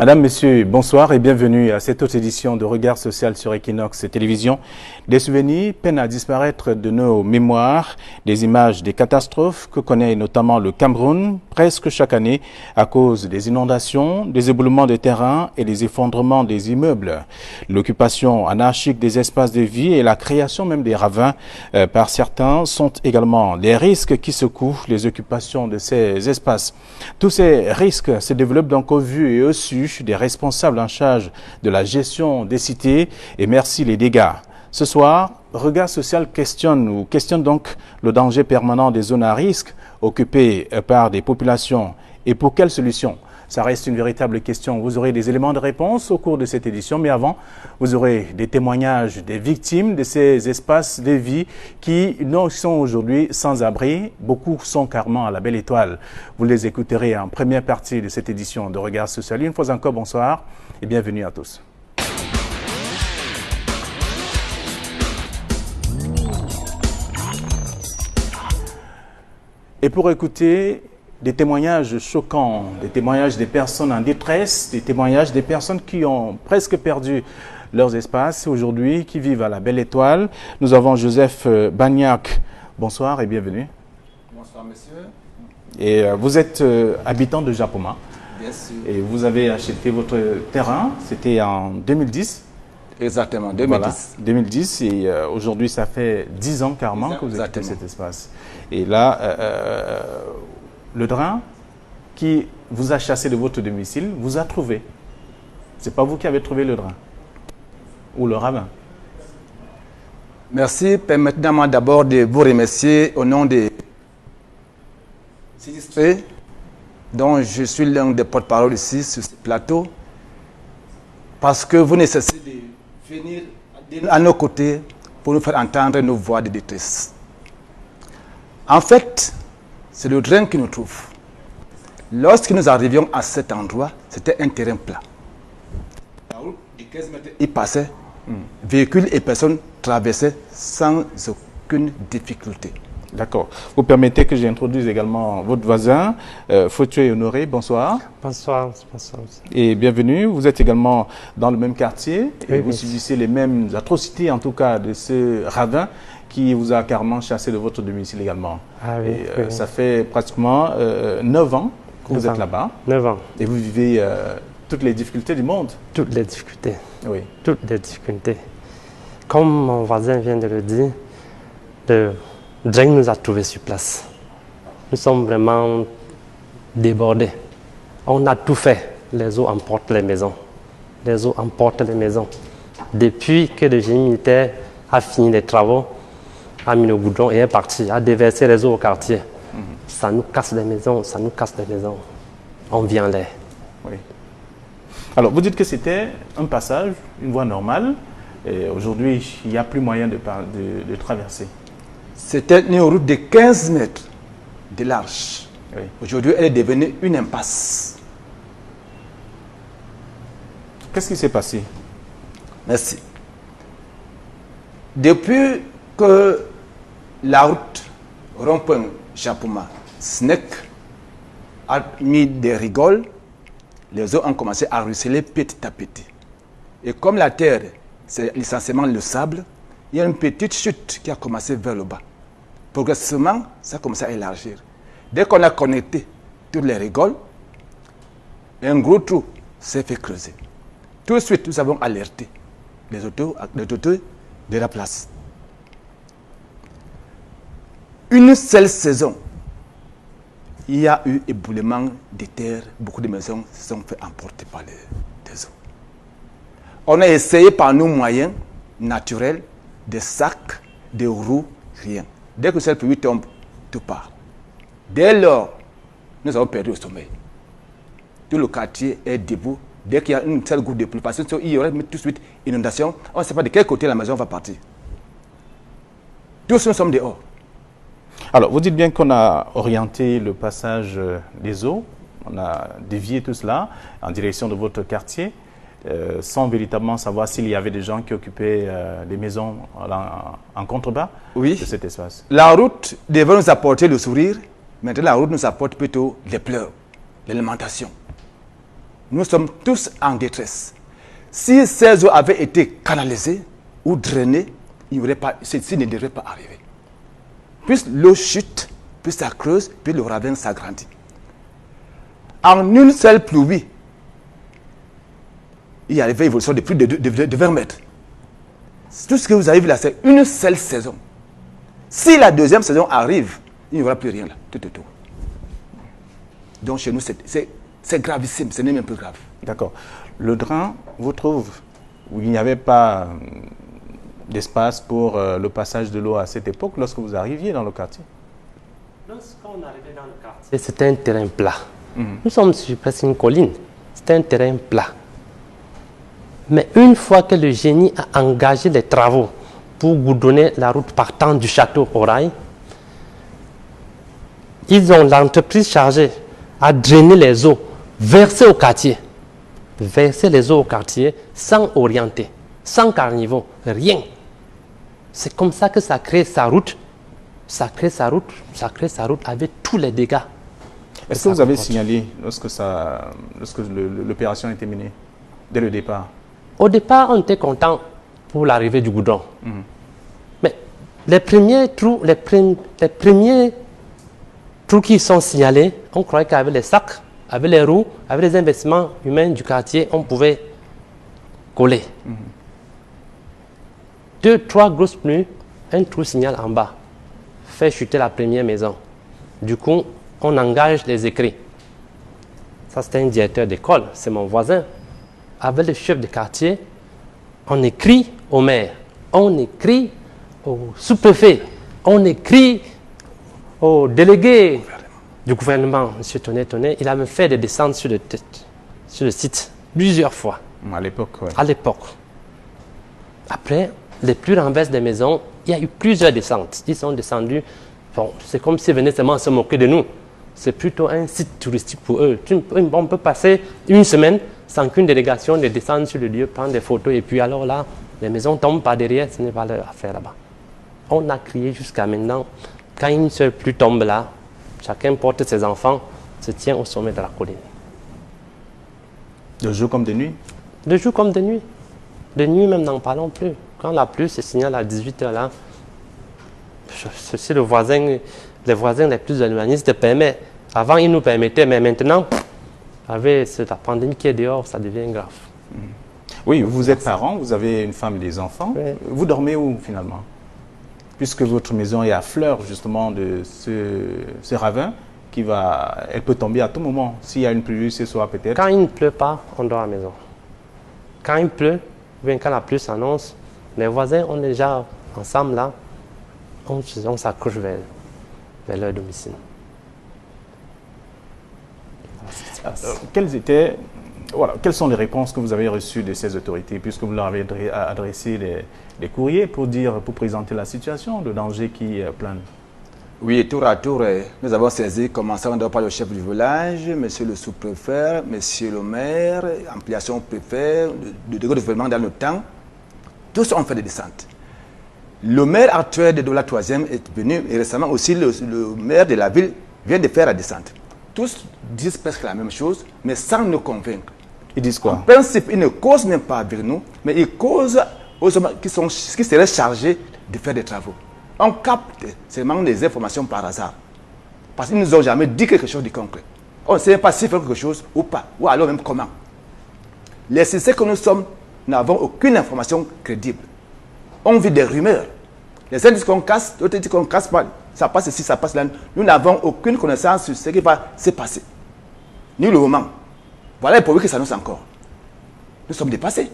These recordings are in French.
Madame, Monsieur, bonsoir et bienvenue à cette autre édition de Regard social sur Equinox Télévision. Des souvenirs peinent à disparaître de nos mémoires, des images des catastrophes que connaît notamment le Cameroun presque chaque année à cause des inondations, des éboulements de terrain et des effondrements des immeubles. L'occupation anarchique des espaces de vie et la création même des ravins par certains sont également les risques qui secouent les occupations de ces espaces. Tous ces risques se développent donc au vu et au su des responsables en charge de la gestion des cités et merci les dégâts. Ce soir, Regard social questionne donc le danger permanent des zones à risque occupées par des populations et pour quelles solutions? Ça reste une véritable question. Vous aurez des éléments de réponse au cours de cette édition, mais avant, vous aurez des témoignages des victimes de ces espaces de vie qui sont aujourd'hui sans abri. Beaucoup sont carrément à la belle étoile. Vous les écouterez en première partie de cette édition de Regard social. Une fois encore, bonsoir et bienvenue à tous. Et pour écouter des témoignages choquants, des témoignages des personnes en détresse, des témoignages des personnes qui ont presque perdu leurs espaces aujourd'hui, qui vivent à la Belle Étoile. Nous avons Joseph Bagnac. Bonsoir et bienvenue. Bonsoir, monsieur. Et vous êtes habitant de Japoma. Bien sûr. Et vous avez acheté votre terrain, c'était en 2010. Exactement, 2010. Voilà, 2010 et aujourd'hui ça fait 10 ans carrément que vous occupez cet espace. Et là, le drain qui vous a chassé de votre domicile vous a trouvé. C'est pas vous qui avez trouvé le drain ou le ravin. Merci. Permettez-moi d'abord de vous remercier au nom des sinistrés dont je suis l'un des porte-parole ici sur ce plateau parce que vous nécessitez de venir à nos côtés pour nous faire entendre nos voix de détresse. En fait, c'est le drain qui nous trouve. Lorsque nous arrivions à cet endroit, c'était un terrain plat. La route de 15 mètres, il passait, véhicules et personnes traversaient sans aucune difficulté. D'accord. Vous permettez que j'introduise également votre voisin, Foutué Honoré. Bonsoir. Bonsoir, bonsoir. Et bienvenue. Vous êtes également dans le même quartier et oui, vous subissez les mêmes atrocités, en tout cas, de ce ravin qui vous a carrément chassé de votre domicile également. Ah oui, et, ça fait pratiquement 9 ans que vous êtes là-bas. 9 ans. Et vous vivez toutes les difficultés du monde. Toutes les difficultés. Oui. Toutes les difficultés. Comme mon voisin vient de le dire, le drain nous a trouvés sur place. Nous sommes vraiment débordés. On a tout fait. Les eaux emportent les maisons. Les eaux emportent les maisons. Depuis que le génie militaire a fini les travaux, a mis le goudron et est parti, a déversé les eaux au quartier. Ça nous casse les maisons, ça nous casse les maisons. On vit en l'air. Oui. Alors, vous dites que c'était un passage, une voie normale, et aujourd'hui, il n'y a plus moyen de traverser. C'était une route de 15 mètres de large. Oui. Aujourd'hui, elle est devenue une impasse. Qu'est-ce qui s'est passé? Merci. Depuis que la route rond-point Japoma SNEC a mis des rigoles, les eaux ont commencé à ruisseler petit à petit. Et comme la terre, c'est essentiellement le sable, il y a une petite chute qui a commencé vers le bas. Progressivement, ça a commencé à élargir. Dès qu'on a connecté toutes les rigoles, un gros trou s'est fait creuser. Tout de suite, nous avons alerté les autorités de la place. Une seule saison, il y a eu éboulement de terre. Beaucoup de maisons se sont fait emporter par les eaux. On a essayé par nos moyens naturels, des sacs, des roues, rien. Dès que cette pluie tombe, tout part. Dès lors, nous avons perdu le sommeil. Tout le quartier est debout. Dès qu'il y a une seule goutte de pluie, parce qu'il y aurait tout de suite inondation, on ne sait pas de quel côté la maison va partir. Tous nous sommes dehors. Alors, vous dites bien qu'on a orienté le passage des eaux, on a dévié tout cela en direction de votre quartier, sans véritablement savoir s'il y avait des gens qui occupaient des maisons en contrebas de cet espace. La route devait nous apporter le sourire, maintenant la route nous apporte plutôt les pleurs, les lamentations. nous sommes tous en détresse. Si ces eaux avaient été canalisées ou drainées, ceci ne devrait pas arriver. Plus l'eau chute, plus ça creuse, plus le ravin s'agrandit. En une seule pluie, il y avait une évolution de plus de 20 mètres. Tout ce que vous avez vu là, c'est une seule saison. Si la deuxième saison arrive, il n'y aura plus rien là, tout. Donc chez nous, c'est gravissime, ce n'est même plus grave. D'accord. Le drain, vous trouve où il n'y avait pas d'espace pour le passage de l'eau à cette époque lorsque vous arriviez dans le quartier? Lorsqu'on arrivait dans le quartier, c'était un terrain plat. Nous sommes sur presque une colline. C'était un terrain plat. Mais une fois que le génie a engagé les travaux pour goudronner la route partant du château au rail, ils ont l'entreprise chargée à drainer les eaux, verser au quartier. Verser les eaux au quartier sans orienter, sans carnivore, rien. C'est comme ça que ça crée sa route. Ça crée sa route avec tous les dégâts. Est-ce que vous avez signalé lorsque l'opération a été menée, dès le départ? Au départ, on était content pour l'arrivée du goudron. Mais les premiers trous qui sont signalés, on croyait qu'avec les sacs, avec les roues, avec les investissements humains du quartier, on pouvait coller. 2, 3 grosses pluies, un trou signal en bas, fait chuter la première maison. Du coup, on engage les écrits. Ça, c'était un directeur d'école, c'est mon voisin. Avec le chef de quartier, on écrit au maire, on écrit au sous-préfet, on écrit au délégué du gouvernement, M. Tonnet. Il a même fait des descentes sur le site plusieurs fois. À l'époque, oui. À l'époque. Après, les plus renverses des maisons, il y a eu plusieurs descentes. Ils sont descendus. Bon, c'est comme s'ils venaient seulement se moquer de nous. C'est plutôt un site touristique pour eux. On peut passer une semaine sans qu'une délégation ne descende sur le lieu, prendre des photos, et puis alors là, les maisons tombent par derrière, ce n'est pas leur affaire là-bas. On a crié jusqu'à maintenant, quand une seule pluie tombe là, chacun porte ses enfants, se tient au sommet de la colline. De jour comme de nuit? De jour comme de nuit. De nuit même, n'en parlons plus. Quand la pluie se signale à 18h là, si les voisins les plus humanistes permettent, avant ils nous permettaient, mais maintenant, avec la pandémie qui est dehors, ça devient grave. Oui, vous êtes parent, vous avez une femme et des enfants. Oui. Vous dormez où finalement? Puisque votre maison est à fleur justement de ce ravin, elle peut tomber à tout moment. S'il y a une pluie ce soir peut-être. Quand il ne pleut pas, on dort à la maison. Quand il pleut, ou bien quand la pluie s'annonce, les voisins, on est déjà ensemble là, on s'accroche vers leur domicile. Quelles sont les réponses que vous avez reçues de ces autorités, puisque vous leur avez adressé des courriers pour présenter la situation, le danger qui plane? Oui, tour à tour, nous avons saisi, commençant par le chef du village, monsieur le sous-préfet, monsieur le maire, ampliation préfet, le gouvernement dans le temps. Tous ont fait des descentes. Le maire actuel de la 3e est venu, et récemment aussi le maire de la ville vient de faire la descente. Tous disent presque la même chose, mais sans nous convaincre. Ils disent quoi? En principe, ils ne causent même pas avec nous, mais ils causent aux hommes qui seraient chargés de faire des travaux. On capte seulement des informations par hasard. Parce qu'ils ne nous ont jamais dit quelque chose de concret. On ne sait pas s'ils font quelque chose ou pas, ou alors même comment. Les CC que nous sommes n'avons aucune information crédible. On vit des rumeurs. Les uns disent qu'on casse, d'autres disent qu'on ne casse pas. Ça passe ici, ça passe là. Nous n'avons aucune connaissance sur ce qui va se passer. Ni le moment. Voilà les problèmes qui s'annoncent encore. Nous sommes dépassés.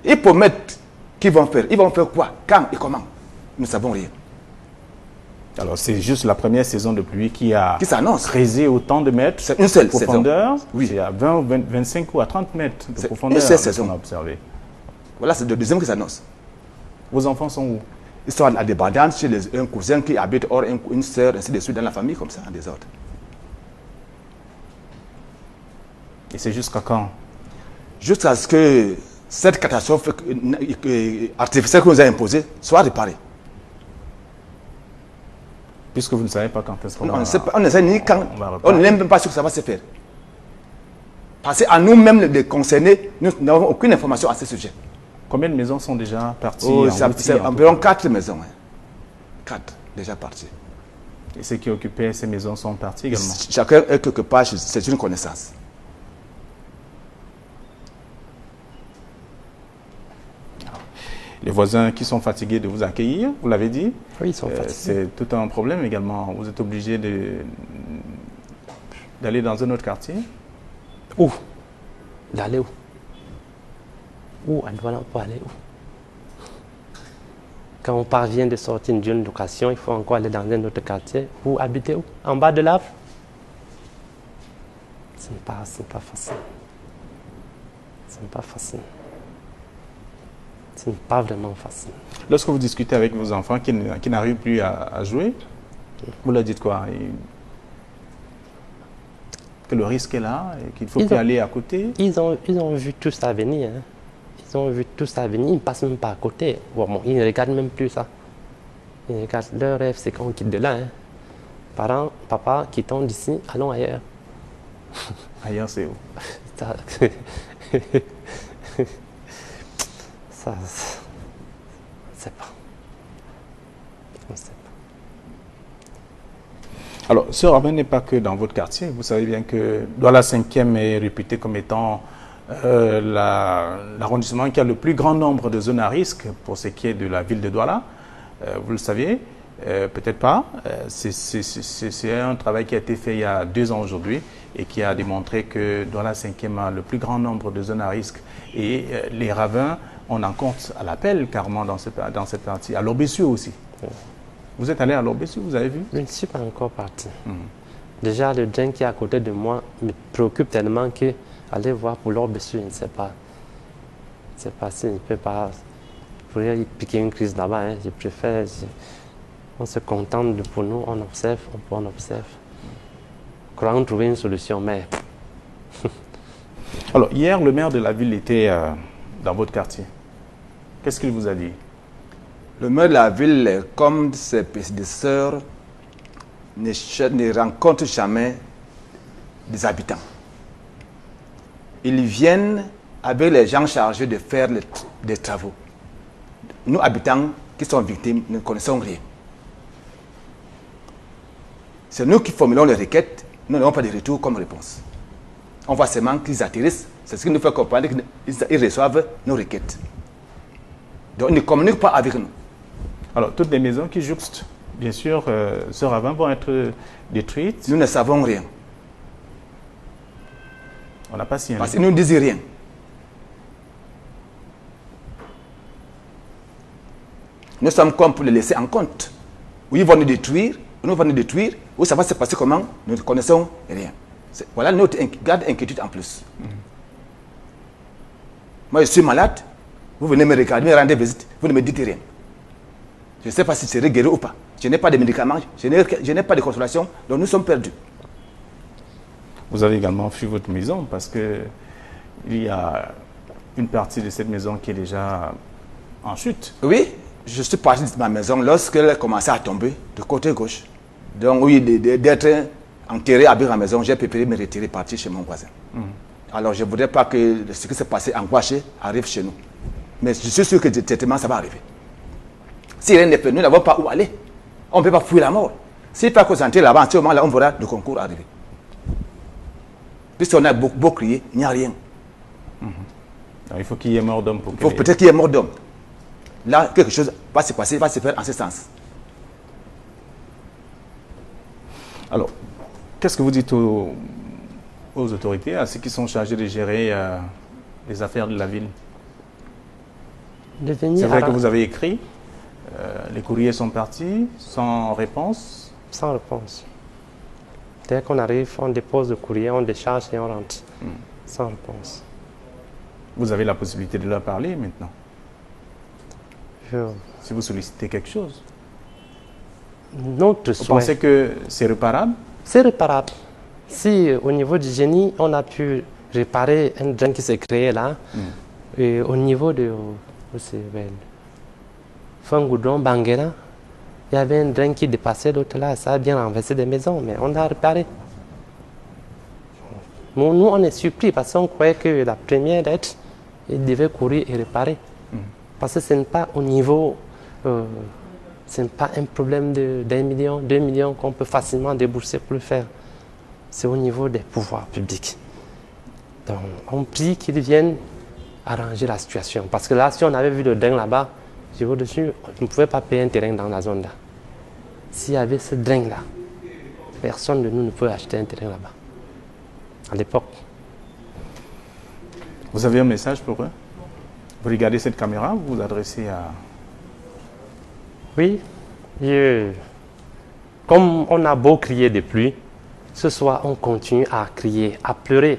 Ils promettent qu'ils vont faire. Ils vont faire quoi? Quand et comment? Nous ne savons rien. Alors, c'est juste la première saison de pluie qui s'annonce. Creusé autant de mètres C'est une seule de profondeur. saison. Oui. C'est à 20, 25 ou à 30 mètres de profondeur. Une seule saison. On a observé. Voilà, c'est le deuxième qui s'annonce. Vos enfants sont où? Ils sont à des badantes chez un cousin qui habite hors, une soeur, ainsi de suite, dans la famille, comme ça, en désordre. Et c'est jusqu'à quand? Jusqu'à ce que cette catastrophe artificielle que nous a imposée soit réparée. Puisque vous ne savez pas quand est-ce qu'on va... On ne sait ni quand, on n'est même pas sûr que ça va se faire. Parce qu'à nous-mêmes, les concernés, nous n'avons aucune information à ce sujet. Combien de maisons sont déjà parties C'est environ 4 maisons. 4 déjà parties. Et ceux qui occupaient ces maisons sont partis également. Chacun est quelque part, c'est une connaissance. Les voisins qui sont fatigués de vous accueillir, vous l'avez dit. Oui, ils sont fatigués. C'est tout un problème également. Vous êtes obligé d'aller dans un autre quartier. Où? D'aller où? Où à Douala pour aller où? Quand on parvient de sortir d'une location, il faut encore aller dans un autre quartier. Où habiter où? En bas de l'arbre? Ce n'est pas facile. Ce n'est pas facile. Ce n'est pas vraiment facile. Lorsque vous discutez avec vos enfants qui n'arrivent plus à jouer, vous leur dites quoi? Que le risque est là et qu'il faut plus aller à côté? Ils ont vu tout ça venir. Hein. Ils ont vu tout ça venir. Ils ne passent même pas à côté. Bon, ils ne regardent même plus ça. Ils regardent. Leur rêve, c'est qu'on quitte de là. Hein. Parents, papa, quittons d'ici, allons ailleurs. Ailleurs, c'est où? Ça, on ne sait pas. On ne sait pas. Alors, ce rabbin n'est pas que dans votre quartier. Vous savez bien que Douala 5e est réputé comme étant l'arrondissement qui a le plus grand nombre de zones à risque pour ce qui est de la ville de Douala. Vous le saviez, peut-être pas. C'est un travail qui a été fait il y a 2 ans aujourd'hui et qui a démontré que Douala 5e a le plus grand nombre de zones à risque. Et les ravins, on en compte à l'appel carrément dans cette partie. À l'Orbessieux aussi. Vous êtes allé à l'Orbessieux, vous avez vu? Je ne suis pas encore parti. Déjà, le drain qui est à côté de moi me préoccupe tellement que aller voir pour l'Orbessieux, je ne sais pas. Je ne sais pas si je ne peux pas. Je pourrais y piquer une crise là-bas. Hein. Je préfère. On se contente de pour nous, on observe, on observe. Croyons trouver une solution, mais. Alors, hier, le maire de la ville était dans votre quartier. Qu'est-ce qu'il vous a dit? Le maire de la ville, comme ses prédécesseurs, ne rencontre jamais des habitants. Ils viennent avec les gens chargés de faire des travaux. Nous, habitants qui sont victimes, ne connaissons rien. C'est nous qui formulons les requêtes, nous n'avons pas de retour comme réponse. On voit seulement qu'ils atterrissent, c'est ce qui nous fait comprendre qu'ils reçoivent nos requêtes. Donc ils ne communiquent pas avec nous. Alors, toutes les maisons qui jouxtent, bien sûr, ce ravin vont être détruites. Nous ne savons rien. On n'a pas signé. Parce qu'ils ne nous disent rien. Nous sommes comme pour les laisser en compte. Où ils vont nous détruire, où ça va se passer comment, nous ne connaissons rien. Voilà notre garde inquiétude en plus. Moi, je suis malade, vous venez me regarder, me rendre visite, vous ne me dites rien. Je ne sais pas si c'est guéri ou pas. Je n'ai pas de médicaments, je n'ai pas de consolation, donc nous sommes perdus. Vous avez également fui votre maison parce que il y a une partie de cette maison qui est déjà en chute. Oui, je suis parti de ma maison lorsqu'elle a commencé à tomber de côté gauche. Donc, oui, d'être enterré avec ma maison, j'ai préféré me retirer, partir chez mon voisin. Alors, je ne voudrais pas que ce qui s'est passé en Guaché arrive chez nous. Mais je suis sûr que directement, ça va arriver. Si rien n'est fait, nous n'avons pas où aller. On ne peut pas fuir la mort. S'il faut concentrer là-bas, en ce moment-là, on verra le concours arriver. Puisqu'on a beau crier, il n'y a rien. Alors, il faut qu'il y ait mort d'homme pour Il faut peut-être qu'il y ait mort d'homme. Là, quelque chose va se passer, va se faire en ce sens. Alors, qu'est-ce que vous dites aux autorités, à ceux qui sont chargés de gérer les affaires de la ville? C'est vrai que vous avez écrit, les courriers sont partis, sans réponse? Sans réponse. Dès qu'on arrive, on dépose le courrier, on décharge et on rentre. Sans réponse. Vous avez la possibilité de leur parler maintenant? Je... Si vous sollicitez quelque chose? Notre vous pensez que c'est réparable? C'est réparable. Si au niveau du génie, on a pu réparer un drain qui s'est créé là, et au niveau de Fangoudron, Banguera, il y avait un drain qui dépassait l'autre là, ça a bien renversé des maisons, mais on a réparé. Nous, on est surpris parce qu'on croyait que la première lettre, il devait courir et réparer. Parce que ce n'est pas au niveau, ce n'est pas un problème d'1 million, 2 millions qu'on peut facilement débourser pour le faire. C'est au niveau des pouvoirs publics. Donc, on prie qu'ils viennent arranger la situation. Parce que là, si on avait vu le drain là-bas, je vous dessus, on ne pouvait pas payer un terrain dans la zone là. S'il y avait ce drain là, personne de nous ne peut acheter un terrain là-bas. À l'époque. Vous avez un message pour eux? Vous regardez cette caméra, vous vous adressez à... Oui. Comme on a beau crier de pluie, ce soir on continue à crier, à pleurer.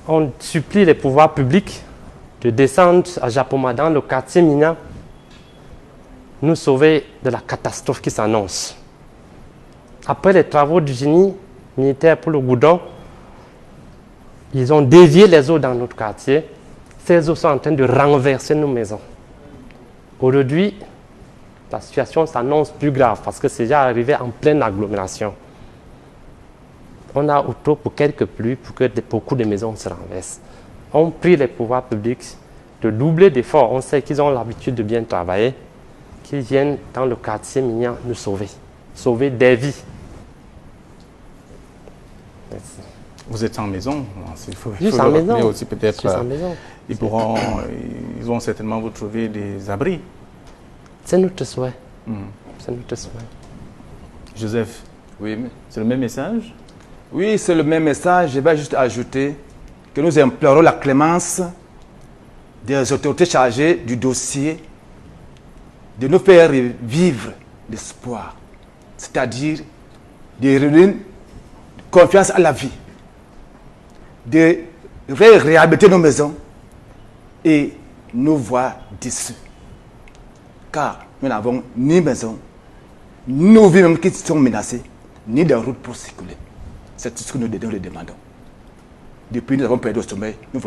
On supplie les pouvoirs publics de descendre à Japoma, dans le quartier minier, nous sauver de la catastrophe qui s'annonce. Après les travaux du génie militaire pour le goudron, ils ont dévié les eaux dans notre quartier. Ces eaux sont en train de renverser nos maisons. Aujourd'hui, la situation s'annonce plus grave parce que c'est déjà arrivé en pleine agglomération. On a auto pour quelques pluies pour que beaucoup de maisons se renversent. On prie les pouvoirs publics de doubler d'efforts. On sait qu'ils ont l'habitude de bien travailler, qu'ils viennent dans le quartier minier nous sauver. Sauver des vies. Merci. Vous êtes sans maison. Il faut sans maison. Aussi peut-être. Ils vont certainement vous trouver des abris. C'est notre souhait. C'est notre souhait. Joseph, Oui, c'est le même message? oui, c'est le même message. Je vais juste ajouter que nous implorons la clémence des autorités chargées du dossier de nous faire vivre l'espoir, c'est-à-dire de redonner confiance à la vie, de réhabiliter nos maisons et nous voir d'ici. Car nous n'avons ni maison, ni nos vies même qui sont menacées, ni de route pour circuler. C'est tout ce que nous demandons. Depuis nous avons perdu le sommeil, nous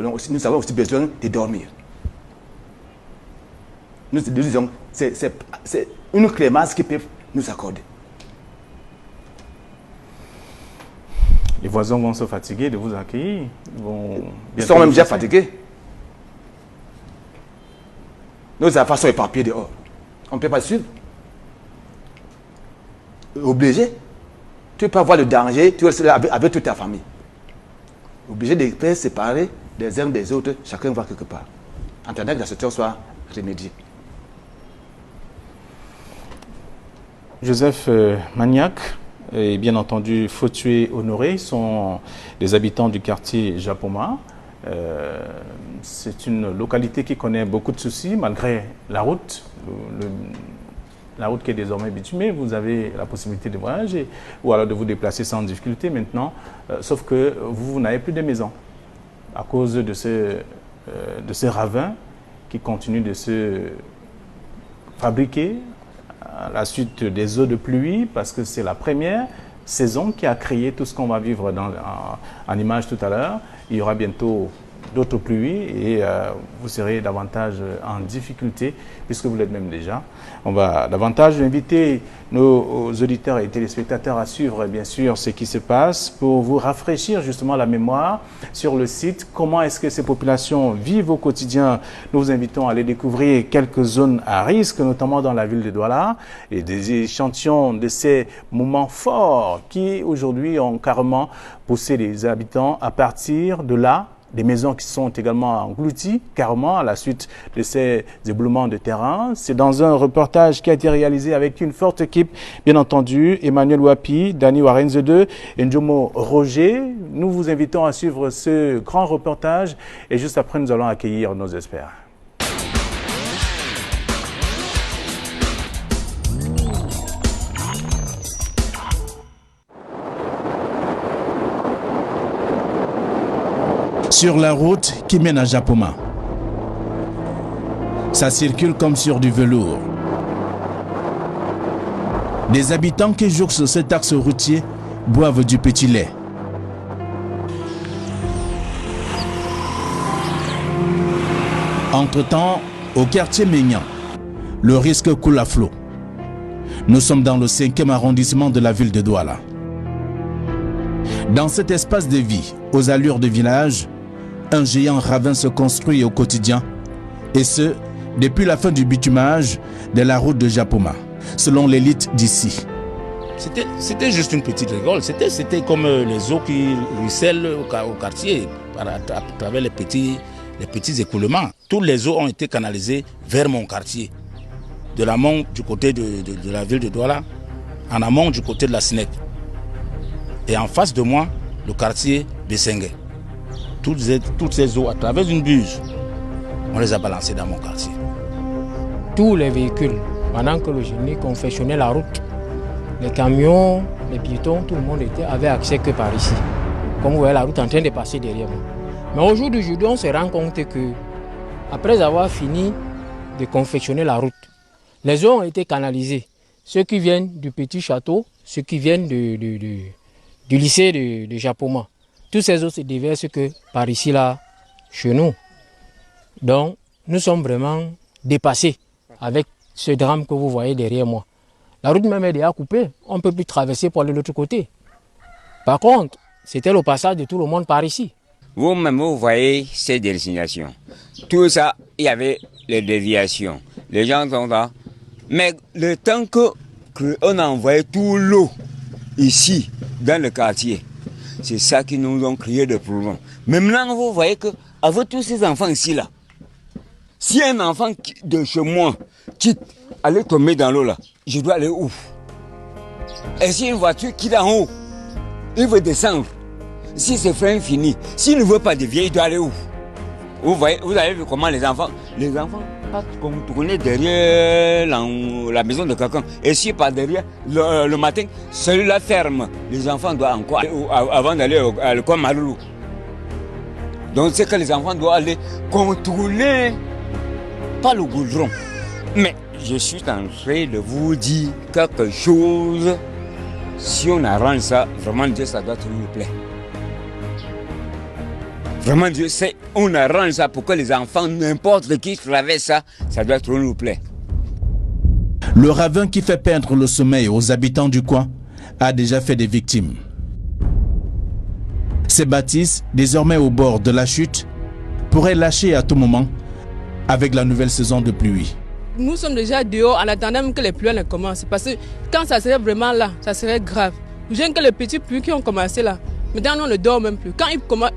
avons aussi besoin de dormir. Nous disons, c'est une clémence qui peut nous accorder. Les voisins vont se fatiguer de vous accueillir. Ils sont même déjà fatigués. Nos affaires sont éparpillées dehors. On ne peut pas suivre. Obligé. Tu peux avoir le danger, tu restes avec toute ta famille. Obligé de faire séparer des uns des autres, chacun va quelque part. En attendant que la situation soit remédiée. Joseph Maniac et bien entendu Fautué Honoré sont des habitants du quartier Japoma. C'est une localité qui connaît beaucoup de soucis malgré la route. La route qui est désormais bitumée, vous avez la possibilité de voyager ou alors de vous déplacer sans difficulté maintenant, sauf que vous n'avez plus de maison à cause de ce ravin qui continue de se fabriquer à la suite des eaux de pluie, parce que c'est la première saison qui a créé tout ce qu'on va vivre en image tout à l'heure. Il y aura bientôt d'autres pluies et vous serez davantage en difficulté puisque vous l'êtes même déjà. On va davantage inviter nos auditeurs et téléspectateurs à suivre bien sûr ce qui se passe pour vous rafraîchir justement la mémoire sur le site. Comment est-ce que ces populations vivent au quotidien? Nous vous invitons à aller découvrir quelques zones à risque, notamment dans la ville de Douala, et des échantillons de ces moments forts qui aujourd'hui ont carrément poussé les habitants à partir de là. Des maisons qui sont également englouties carrément à la suite de ces éboulements de terrain. C'est dans un reportage qui a été réalisé avec une forte équipe, bien entendu, Emmanuel Wapi, Dani Warenzede et Njomo Roger. Nous vous invitons à suivre ce grand reportage et juste après nous allons accueillir nos experts. Sur la route qui mène à Japoma. Ça circule comme sur du velours. Des habitants qui jouent sur cet axe routier boivent du petit lait. Entre-temps, au quartier Maignan, le risque coule à flot. Nous sommes dans le 5e arrondissement de la ville de Douala. Dans cet espace de vie, aux allures de village, un géant ravin se construit au quotidien, et ce, depuis la fin du bitumage de la route de Japoma, selon l'élite d'ici. C'était juste une petite rigole, c'était comme les eaux qui ruissellent au quartier à travers les petits écoulements. Tous les eaux ont été canalisées vers mon quartier, de l'amont du côté de la ville de Douala, en amont du côté de la SNEC. Et en face de moi, le quartier Bessengue. Toutes ces eaux, à travers une buse, on les a balancées dans mon quartier. Tous les véhicules, pendant que le génie confectionnait la route, les camions, les piétons, tout le monde avait accès que par ici. Comme vous voyez la route en train de passer derrière moi. Mais au jour d'aujourd'hui, on se rend compte que, après avoir fini de confectionner la route, les eaux ont été canalisées. Ceux qui viennent du petit château, ceux qui viennent du lycée de Japoma. Tous ces eaux se déversent que par ici, là, chez nous. Donc, nous sommes vraiment dépassés avec ce drame que vous voyez derrière moi. La route même est déjà coupée, on ne peut plus traverser pour aller de l'autre côté. Par contre, c'était le passage de tout le monde par ici. Vous-même, vous voyez ces désignations. Tout ça, il y avait les déviations. Les gens sont là. Mais le temps qu'on a envoyé tout l'eau ici, dans le quartier, c'est ça qui nous a créé des problèmes. Maintenant, vous voyez qu'avec tous ces enfants ici, là, si un enfant de chez moi quitte, aller tomber dans l'eau là, je dois aller où? Et si une voiture qui est en haut, il veut descendre. Si c'est frein fini, s'il ne veut pas dévier, il doit aller où? Vous voyez, vous avez vu comment les enfants passent contourner derrière la maison de quelqu'un. Et si par derrière, le matin, celui-là ferme. Les enfants doivent encore aller avant d'aller à l'école Maloulou. Donc c'est que les enfants doivent aller contourner, pas le goudron. Mais je suis en train de vous dire quelque chose. Si on arrange ça, vraiment Dieu, ça doit nous plaire. Vraiment Dieu, on arrange ça pour que les enfants, n'importe qui traverse ça, ça doit nous plaire. Le ravin qui fait perdre le sommeil aux habitants du coin a déjà fait des victimes. Ces bâtisses, désormais au bord de la chute, pourraient lâcher à tout moment avec la nouvelle saison de pluie. Nous sommes déjà dehors en attendant même que les pluies ne commencent. Parce que quand ça serait vraiment là, ça serait grave. J'aime que les petites pluies qui ont commencé là, maintenant on ne dort même plus. Quand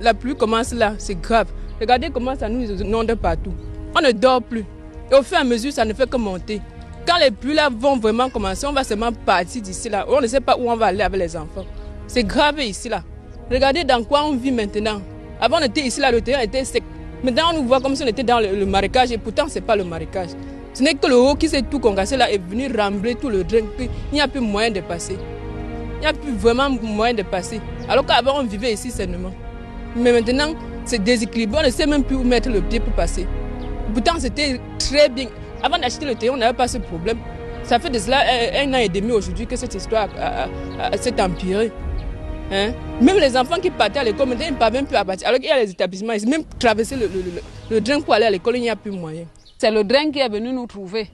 la pluie commence là, c'est grave. Regardez comment ça nous inonde partout. On ne dort plus. Et au fur et à mesure, ça ne fait que monter. Quand les pluies là vont vraiment commencer, on va seulement partir d'ici là. On ne sait pas où on va aller avec les enfants. C'est grave ici là. Regardez dans quoi on vit maintenant. Avant on était ici là, le terrain était sec. Maintenant on nous voit comme si on était dans le marécage et pourtant ce n'est pas le marécage. Ce n'est que le haut qui s'est tout concassé là est venu rembler tout le drain. Il n'y a plus moyen de passer. Il n'y a plus vraiment moyen de passer. Alors qu'avant on vivait ici sainement. Mais maintenant c'est déséquilibré. On ne sait même plus où mettre le pied pour passer. Pourtant c'était très bien. Avant d'acheter le terrain on n'avait pas ce problème. Ça fait de cela 1 an et demi aujourd'hui que cette histoire s'est empirée. Hein? Même les enfants qui partaient à l'école, maintenant ils ne parviennent plus à partir. Alors qu'il y a les établissements ici, même traverser le drain pour aller à l'école, il n'y a plus moyen. C'est le drain qui est venu nous trouver.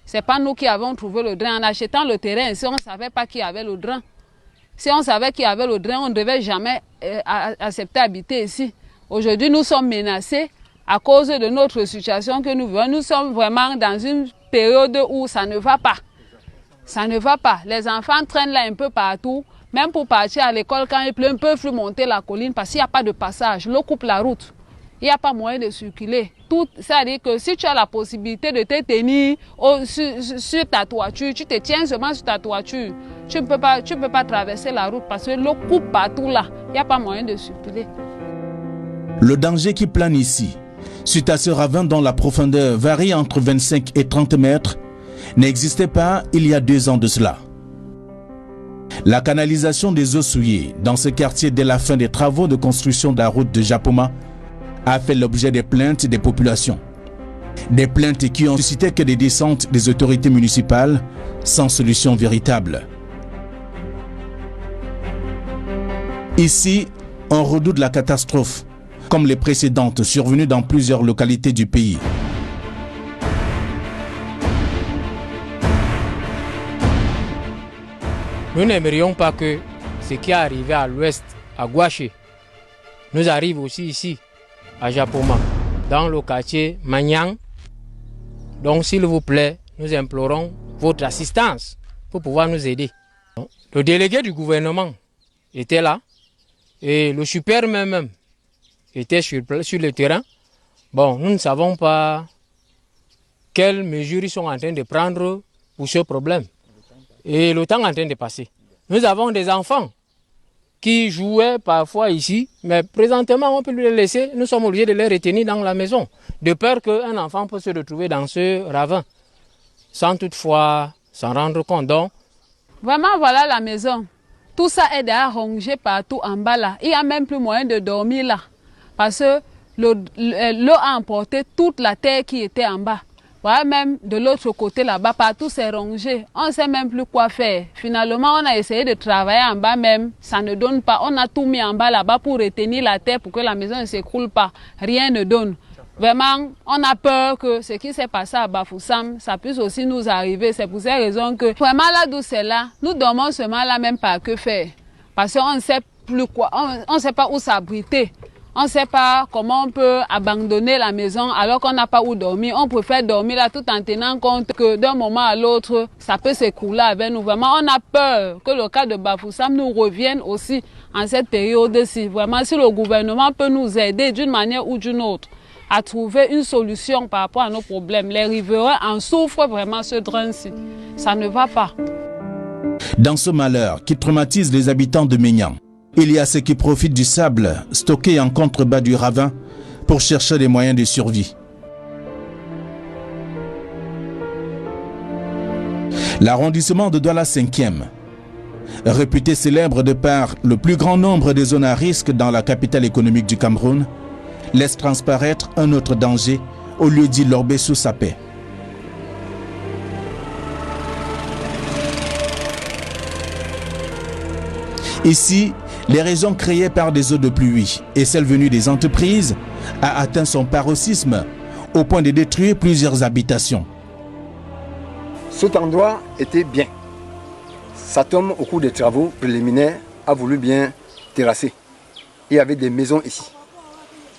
Ce n'est pas nous qui avons trouvé le drain. En achetant le terrain ici, on ne savait pas qui avait le drain. Si on savait qui avait le drain, on ne devait jamais accepter d'habiter ici. Aujourd'hui, nous sommes menacés à cause de notre situation que nous vivons. Nous sommes vraiment dans une période où ça ne va pas. Ça ne va pas. Les enfants traînent là un peu partout. Même pour partir à l'école, quand il pleut, ils ne peuvent plus monter la colline parce qu'il n'y a pas de passage. L'eau coupe la route. Il n'y a pas moyen de circuler. C'est-à-dire que si tu as la possibilité de te tenir sur ta toiture, tu te tiens seulement sur ta toiture. Tu ne peux pas traverser la route parce que l'eau coupe partout là. Il n'y a pas moyen de circuler. Le danger qui plane ici, suite à ce ravin dont la profondeur varie entre 25 et 30 mètres, n'existait pas il y a 2 ans de cela. La canalisation des eaux souillées dans ce quartier dès la fin des travaux de construction de la route de Japoma a fait l'objet des plaintes des populations. Des plaintes qui ont suscité que des descentes des autorités municipales sans solution véritable. Ici, on redoute la catastrophe, comme les précédentes survenues dans plusieurs localités du pays. Nous n'aimerions pas que ce qui est arrivé à l'ouest à Gouaché, nous arrivent aussi ici, à Japoma, dans le quartier Manyang. Donc, s'il vous plaît, nous implorons votre assistance pour pouvoir nous aider. Le délégué du gouvernement était là et le super même était sur le terrain. Bon, nous ne savons pas quelles mesures ils sont en train de prendre pour ce problème. Et le temps est en train de passer. Nous avons des enfants qui jouaient parfois ici, mais présentement on peut les laisser, nous sommes obligés de les retenir dans la maison, de peur qu'un enfant puisse se retrouver dans ce ravin, sans toutefois s'en rendre compte. Donc, vraiment, voilà la maison. Tout ça est déjà rongé partout en bas là. Il n'y a même plus moyen de dormir là. Parce que l'eau a emporté toute la terre qui était en bas. Voilà, même de l'autre côté là-bas, partout c'est rongé. On ne sait même plus quoi faire. Finalement, on a essayé de travailler en bas même. Ça ne donne pas. On a tout mis en bas là-bas pour retenir la terre pour que la maison ne s'écroule pas. Rien ne donne. Vraiment, on a peur que ce qui s'est passé à Bafoussam, ça puisse aussi nous arriver. C'est pour cette raison que, vraiment là d'où c'est là, nous dormons seulement là même pas que faire. Parce qu'on ne sait plus quoi, on ne sait pas où s'abriter. On ne sait pas comment on peut abandonner la maison alors qu'on n'a pas où dormir. On préfère dormir là tout en tenant compte que d'un moment à l'autre, ça peut s'écrouler avec nous. Vraiment, on a peur que le cas de Bafoussam nous revienne aussi en cette période-ci. Vraiment, si le gouvernement peut nous aider d'une manière ou d'une autre à trouver une solution par rapport à nos problèmes. Les riverains en souffrent vraiment ce drain-ci. Ça ne va pas. Dans ce malheur qui traumatise les habitants de Ménian, il y a ceux qui profitent du sable stocké en contrebas du ravin pour chercher des moyens de survie. L'arrondissement de Douala 5e, réputé célèbre de par le plus grand nombre de zones à risque dans la capitale économique du Cameroun, laisse transparaître un autre danger au lieu dit l'orbé sous sa paix. Ici, l'érosion créée par des eaux de pluie et celle venue des entreprises a atteint son paroxysme au point de détruire plusieurs habitations. Cet endroit était bien. Satom, au cours des travaux préliminaires, a voulu bien terrasser. Il y avait des maisons ici.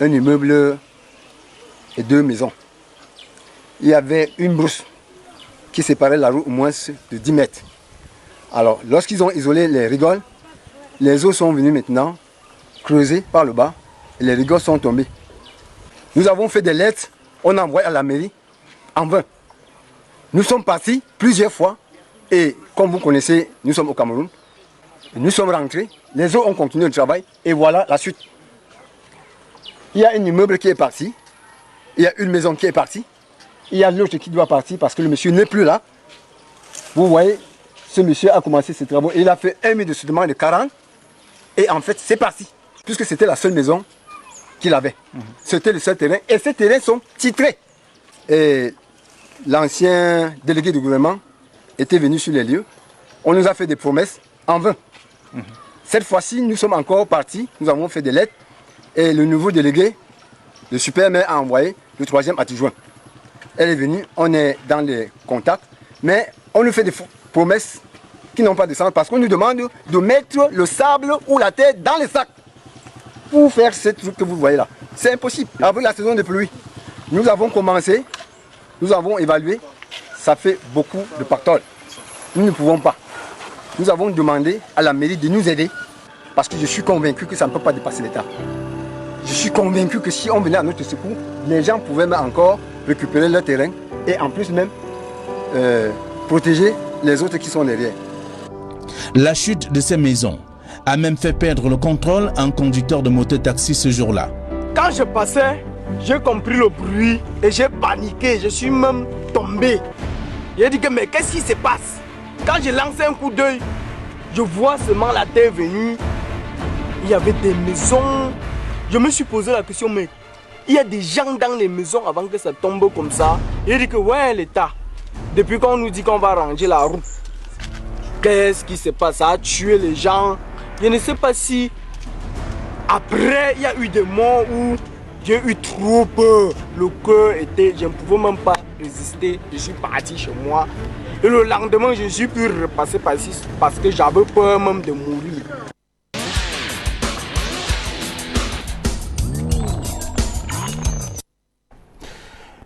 Un immeuble et 2 maisons. Il y avait une brousse qui séparait la rue au moins de 10 mètres. Alors, lorsqu'ils ont isolé les rigoles, les eaux sont venues maintenant creuser par le bas et les rigoles sont tombées. Nous avons fait des lettres, on a envoyé à la mairie en vain. Nous sommes partis plusieurs fois et comme vous connaissez, nous sommes au Cameroun. Nous sommes rentrés, les eaux ont continué le travail et voilà la suite. Il y a un immeuble qui est parti, il y a une maison qui est partie, il y a l'autre qui doit partir parce que le monsieur n'est plus là. Vous voyez, ce monsieur a commencé ses travaux et il a fait 1 mètre de soudement de 40 et en fait c'est parti, puisque c'était la seule maison qu'il avait. C'était le seul terrain et ces terrains sont titrés. Et l'ancien délégué du gouvernement était venu sur les lieux, on nous a fait des promesses en vain. Cette fois-ci, nous sommes encore partis, nous avons fait des lettres. Et le nouveau délégué, le super-maire, a envoyé le 3e adjoint. Elle est venue, on est dans les contacts, mais on nous fait des promesses qui n'ont pas de sens parce qu'on nous demande de mettre le sable ou la terre dans les sacs pour faire ce truc que vous voyez là. C'est impossible. Avec la saison de pluie, nous avons commencé, nous avons évalué, ça fait beaucoup de pactole. Nous ne pouvons pas. Nous avons demandé à la mairie de nous aider parce que je suis convaincu que ça ne peut pas dépasser l'État. Je suis convaincu que si on venait à notre secours, les gens pouvaient même encore récupérer leur terrain et en plus même protéger les autres qui sont derrière. La chute de ces maisons a même fait perdre le contrôle à un conducteur de moto-taxi ce jour-là. Quand je passais, j'ai compris le bruit et j'ai paniqué, je suis même tombé. J'ai dit que mais qu'est-ce qui se passe? Quand j'ai lancé un coup d'œil, je vois seulement la terre venue. Il y avait des maisons. Je me suis posé la question, mais il y a des gens dans les maisons avant que ça tombe comme ça. J'ai dit que ouais, l'État, depuis qu'on nous dit qu'on va ranger la route, qu'est-ce qui se passe? Ça a tué les gens. Je ne sais pas si après il y a eu des moments où j'ai eu trop peur. Le cœur était, je ne pouvais même pas résister. Je suis parti chez moi. Et le lendemain, je suis pu repasser par ici parce que j'avais peur même de mourir.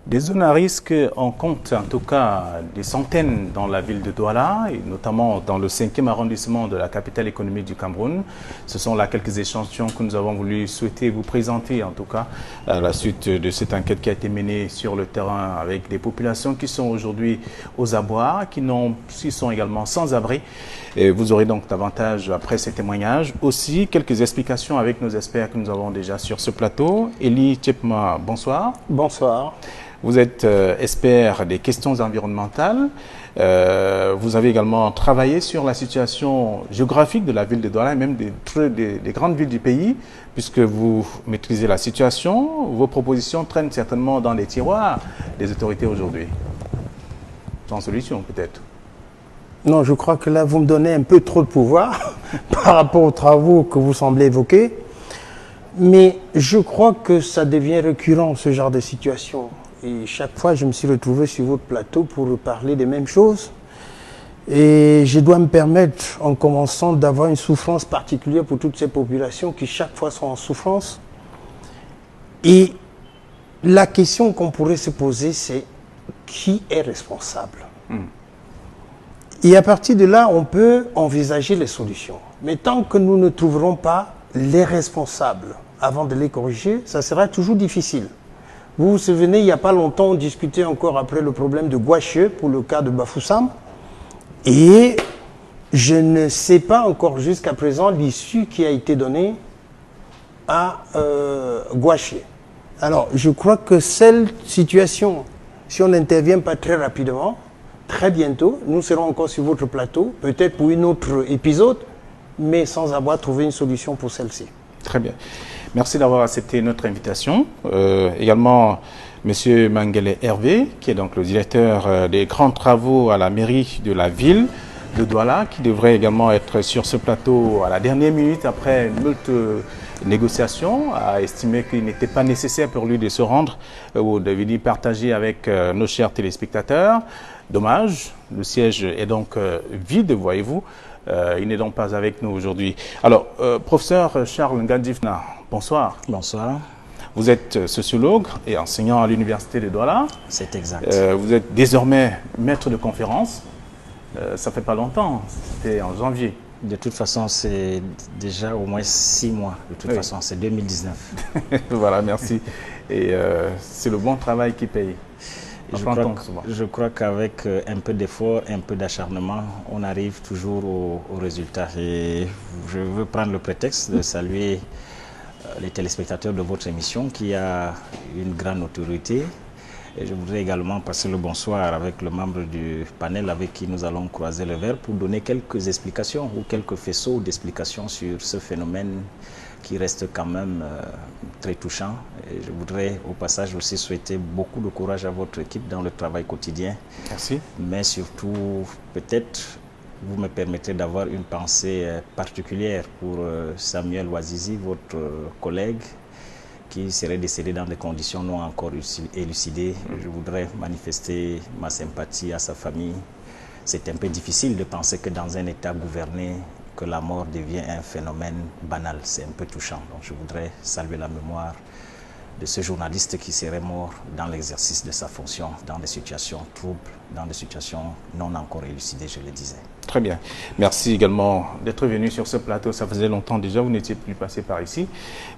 Des zones à risque, on compte en tout cas des centaines dans la ville de Douala, et notamment dans le 5e arrondissement de la capitale économique du Cameroun. Ce sont là quelques échantillons que nous avons voulu souhaiter vous présenter, en tout cas, à la suite de cette enquête qui a été menée sur le terrain avec des populations qui sont aujourd'hui aux abois, qui sont également sans abri. Et vous aurez donc davantage, après ces témoignages, aussi quelques explications avec nos experts que nous avons déjà sur ce plateau. Elie Tchepma, bonsoir. Bonsoir. Vous êtes expert des questions environnementales. Vous avez également travaillé sur la situation géographique de la ville de Douala et même des grandes villes du pays, puisque vous maîtrisez la situation. Vos propositions traînent certainement dans les tiroirs des autorités aujourd'hui. Sans solution, peut-être. Non, je crois que là, vous me donnez un peu trop de pouvoir par rapport aux travaux que vous semblez évoquer. Mais je crois que ça devient récurrent, ce genre de situation. Et chaque fois, je me suis retrouvé sur votre plateau pour parler des mêmes choses. Et je dois me permettre, en commençant, d'avoir une souffrance particulière pour toutes ces populations qui, chaque fois, sont en souffrance. Et la question qu'on pourrait se poser, c'est qui est responsable ? Et à partir de là, on peut envisager les solutions. Mais tant que nous ne trouverons pas les responsables avant de les corriger, ça sera toujours difficile. Vous vous souvenez, il n'y a pas longtemps, on discutait encore après le problème de Gouache pour le cas de Bafoussam. Et je ne sais pas encore jusqu'à présent l'issue qui a été donnée à Gouache. Alors, je crois que cette situation, si on n'intervient pas très rapidement, très bientôt, nous serons encore sur votre plateau, peut-être pour un autre épisode, mais sans avoir trouvé une solution pour celle-ci. Très bien. Merci d'avoir accepté notre invitation. Également, M. Mangele Hervé, qui est donc le directeur des grands travaux à la mairie de la ville de Douala, qui devrait également être sur ce plateau à la dernière minute après une multitude négociations, a estimé qu'il n'était pas nécessaire pour lui de se rendre ou de venir partager avec nos chers téléspectateurs. Dommage, le siège est donc vide, voyez-vous. Il n'est donc pas avec nous aujourd'hui. Alors, professeur Charles Ngandifna, bonsoir. Bonsoir. Vous êtes sociologue et enseignant à l'université de Douala. C'est exact. Vous êtes désormais maître de conférence. Ça fait pas longtemps, c'était en janvier. De toute façon, c'est déjà au moins 6 mois. De toute façon, c'est 2019. Voilà, merci. Et c'est le bon travail qui paye. Je crois qu'avec un peu d'effort, un peu d'acharnement, on arrive toujours au résultat. Et je veux prendre le prétexte de saluer les téléspectateurs de votre émission qui a une grande autorité. Et je voudrais également passer le bonsoir avec le membre du panel avec qui nous allons croiser le verre pour donner quelques explications ou quelques faisceaux d'explications sur ce phénomène qui reste quand même très touchant. Et je voudrais au passage aussi souhaiter beaucoup de courage à votre équipe dans le travail quotidien. Merci. Mais surtout, peut-être, vous me permettrez d'avoir une pensée particulière pour Samuel Ouazizi, votre collègue, qui serait décédé dans des conditions non encore élucidées. Je voudrais manifester ma sympathie à sa famille. C'est un peu difficile de penser que dans un État gouverné, que la mort devient un phénomène banal. C'est un peu touchant. Donc je voudrais saluer la mémoire de ce journaliste qui serait mort dans l'exercice de sa fonction, dans des situations troubles, dans des situations non encore élucidées, je le disais. Très bien. Merci également d'être venu sur ce plateau. Ça faisait longtemps déjà, vous n'étiez plus passé par ici.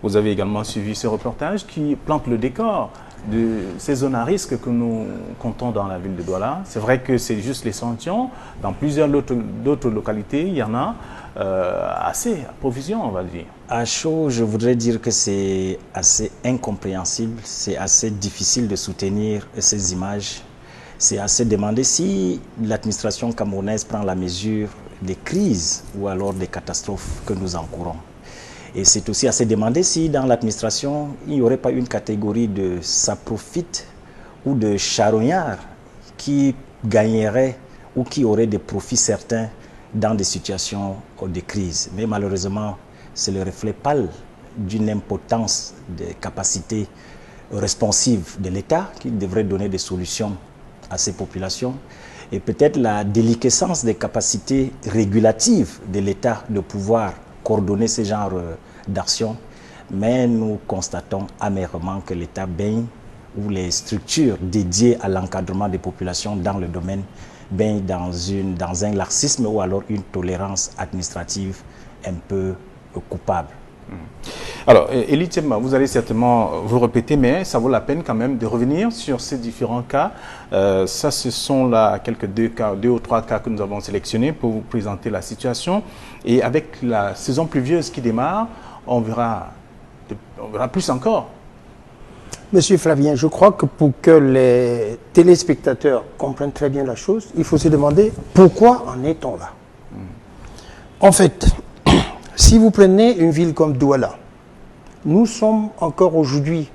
Vous avez également suivi ce reportage qui plante le décor de ces zones à risque que nous comptons dans la ville de Douala. C'est vrai que c'est juste l'échantillon. Dans plusieurs d'autres localités, il y en a assez à provision, on va le dire. À chaud, je voudrais dire que c'est assez incompréhensible, c'est assez difficile de soutenir ces images. C'est assez demandé si l'administration camerounaise prend la mesure des crises ou alors des catastrophes que nous encourons. Et c'est aussi assez demandé si dans l'administration, il n'y aurait pas une catégorie de saprophytes ou de charognards qui gagneraient ou qui auraient des profits certains dans des situations de crise. Mais malheureusement, c'est le reflet pâle d'une impotence des capacités responsives de l'État qui devrait donner des solutions à ces populations et peut-être la déliquescence des capacités régulatives de l'État de pouvoir coordonner ce genre d'action. Mais nous constatons amèrement que l'État baigne ou les structures dédiées à l'encadrement des populations dans le domaine baignent dans un laxisme ou alors une tolérance administrative un peu coupable. Alors, Elie Tchemba, vous allez certainement vous répéter, mais ça vaut la peine quand même de revenir sur ces différents cas. Ça, ce sont là quelques deux ou trois cas que nous avons sélectionnés pour vous présenter la situation. Et avec la saison pluvieuse qui démarre, on verra plus encore. Monsieur Flavien, je crois que pour que les téléspectateurs comprennent très bien la chose, il faut se demander pourquoi en est-on là. En fait, si vous prenez une ville comme Douala, nous sommes encore aujourd'hui,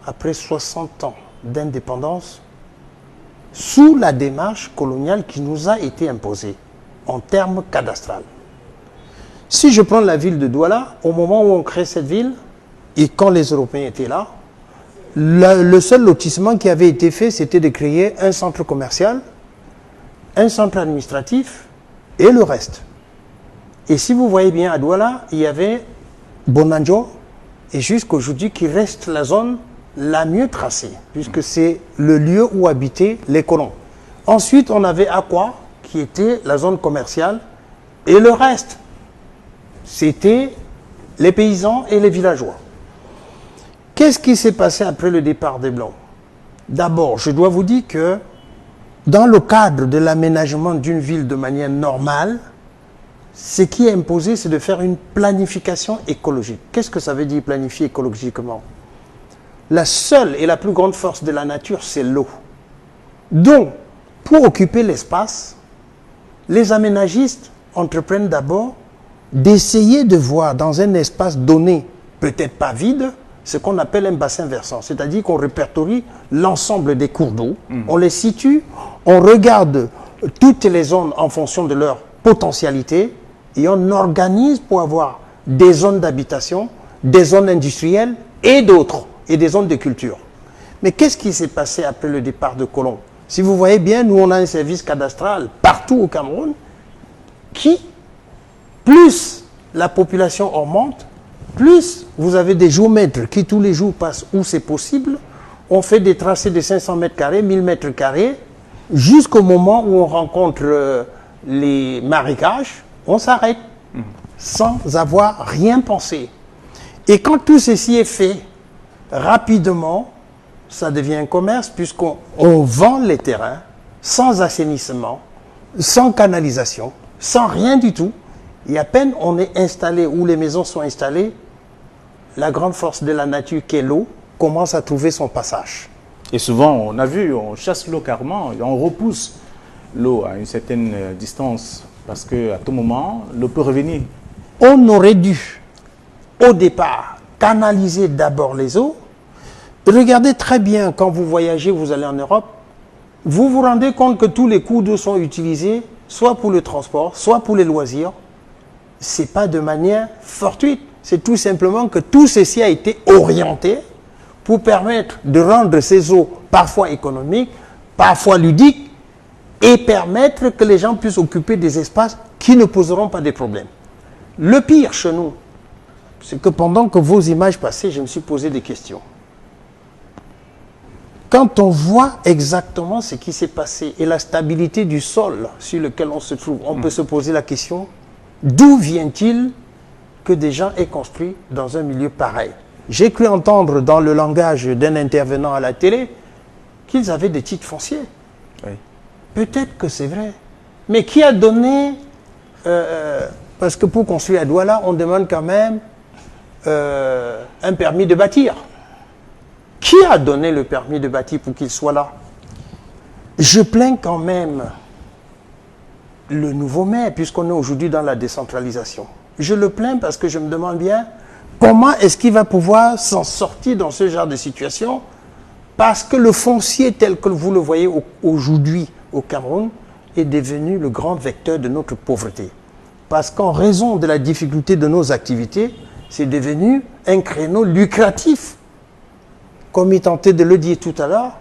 après 60 ans d'indépendance, sous la démarche coloniale qui nous a été imposée en termes cadastrales. Si je prends la ville de Douala, au moment où on crée cette ville, et quand les Européens étaient là, le seul lotissement qui avait été fait, c'était de créer un centre commercial, un centre administratif et le reste. Et si vous voyez bien à Douala, il y avait Bonanjo et jusqu'aujourd'hui qui reste la zone la mieux tracée, puisque c'est le lieu où habitaient les colons. Ensuite, on avait Aqua, qui était la zone commerciale, et le reste, c'était les paysans et les villageois. Qu'est-ce qui s'est passé après le départ des Blancs? D'abord, je dois vous dire que dans le cadre de l'aménagement d'une ville de manière normale, ce qui est imposé, c'est de faire une planification écologique. Qu'est-ce que ça veut dire planifier écologiquement? La seule et la plus grande force de la nature, c'est l'eau. Donc, pour occuper l'espace, les aménagistes entreprennent d'abord d'essayer de voir dans un espace donné, peut-être pas vide, ce qu'on appelle un bassin versant. C'est-à-dire qu'on répertorie l'ensemble des cours d'eau, on les situe, on regarde toutes les zones en fonction de leur potentialité et on organise pour avoir des zones d'habitation, des zones industrielles et d'autres, et des zones de culture. Mais qu'est-ce qui s'est passé après le départ de colons? Si vous voyez bien, nous on a un service cadastral partout au Cameroun qui, plus la population augmente, plus vous avez des géomètres qui tous les jours passent où c'est possible, on fait des tracés de 500 mètres carrés, 1000 mètres carrés, jusqu'au moment où on rencontre les marécages, on s'arrête sans avoir rien pensé. Et quand tout ceci est fait rapidement, ça devient un commerce puisqu'on vend les terrains sans assainissement, sans canalisation, sans rien du tout. Et à peine on est installé, où les maisons sont installées, la grande force de la nature qu'est l'eau commence à trouver son passage. Et souvent, on a vu, on chasse l'eau carrément, et on repousse l'eau à une certaine distance, parce qu'à tout moment, l'eau peut revenir. On aurait dû, au départ, canaliser d'abord les eaux. Regardez très bien, quand vous voyagez, vous allez en Europe, vous vous rendez compte que tous les cours d'eau sont utilisés, soit pour le transport, soit pour les loisirs. Ce n'est pas de manière fortuite. C'est tout simplement que tout ceci a été orienté pour permettre de rendre ces eaux parfois économiques, parfois ludiques, et permettre que les gens puissent occuper des espaces qui ne poseront pas de problèmes. Le pire chez nous, c'est que pendant que vos images passaient, je me suis posé des questions. Quand on voit exactement ce qui s'est passé et la stabilité du sol sur lequel on se trouve, on peut se poser la question, d'où vient-il que des gens aient construit dans un milieu pareil? J'ai cru entendre dans le langage d'un intervenant à la télé qu'ils avaient des titres fonciers. Oui. Peut-être que c'est vrai. Mais qui a donné... parce que pour construire à Douala, on demande quand même un permis de bâtir. Qui a donné le permis de bâtir pour qu'il soit là? Je plains quand même le nouveau maire, puisqu'on est aujourd'hui dans la décentralisation. Je le plains parce que je me demande bien comment est-ce qu'il va pouvoir s'en sortir dans ce genre de situation, parce que le foncier tel que vous le voyez aujourd'hui au Cameroun est devenu le grand vecteur de notre pauvreté. Parce qu'en raison de la difficulté de nos activités, c'est devenu un créneau lucratif, comme il tentait de le dire tout à l'heure,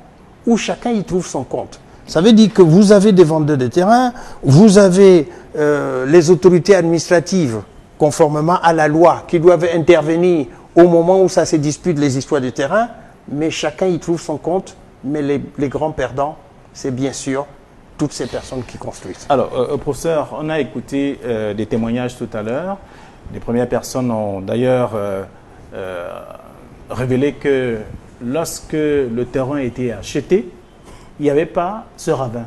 où chacun y trouve son compte. Ça veut dire que vous avez des vendeurs de terrain, vous avez les autorités administratives, conformément à la loi, qui doivent intervenir au moment où ça se dispute les histoires de terrain, mais chacun y trouve son compte. Mais les grands perdants, c'est bien sûr toutes ces personnes qui construisent. Alors, professeur, on a écouté des témoignages tout à l'heure. Les premières personnes ont d'ailleurs révélé que lorsque le terrain a été acheté, il n'y avait pas ce ravin.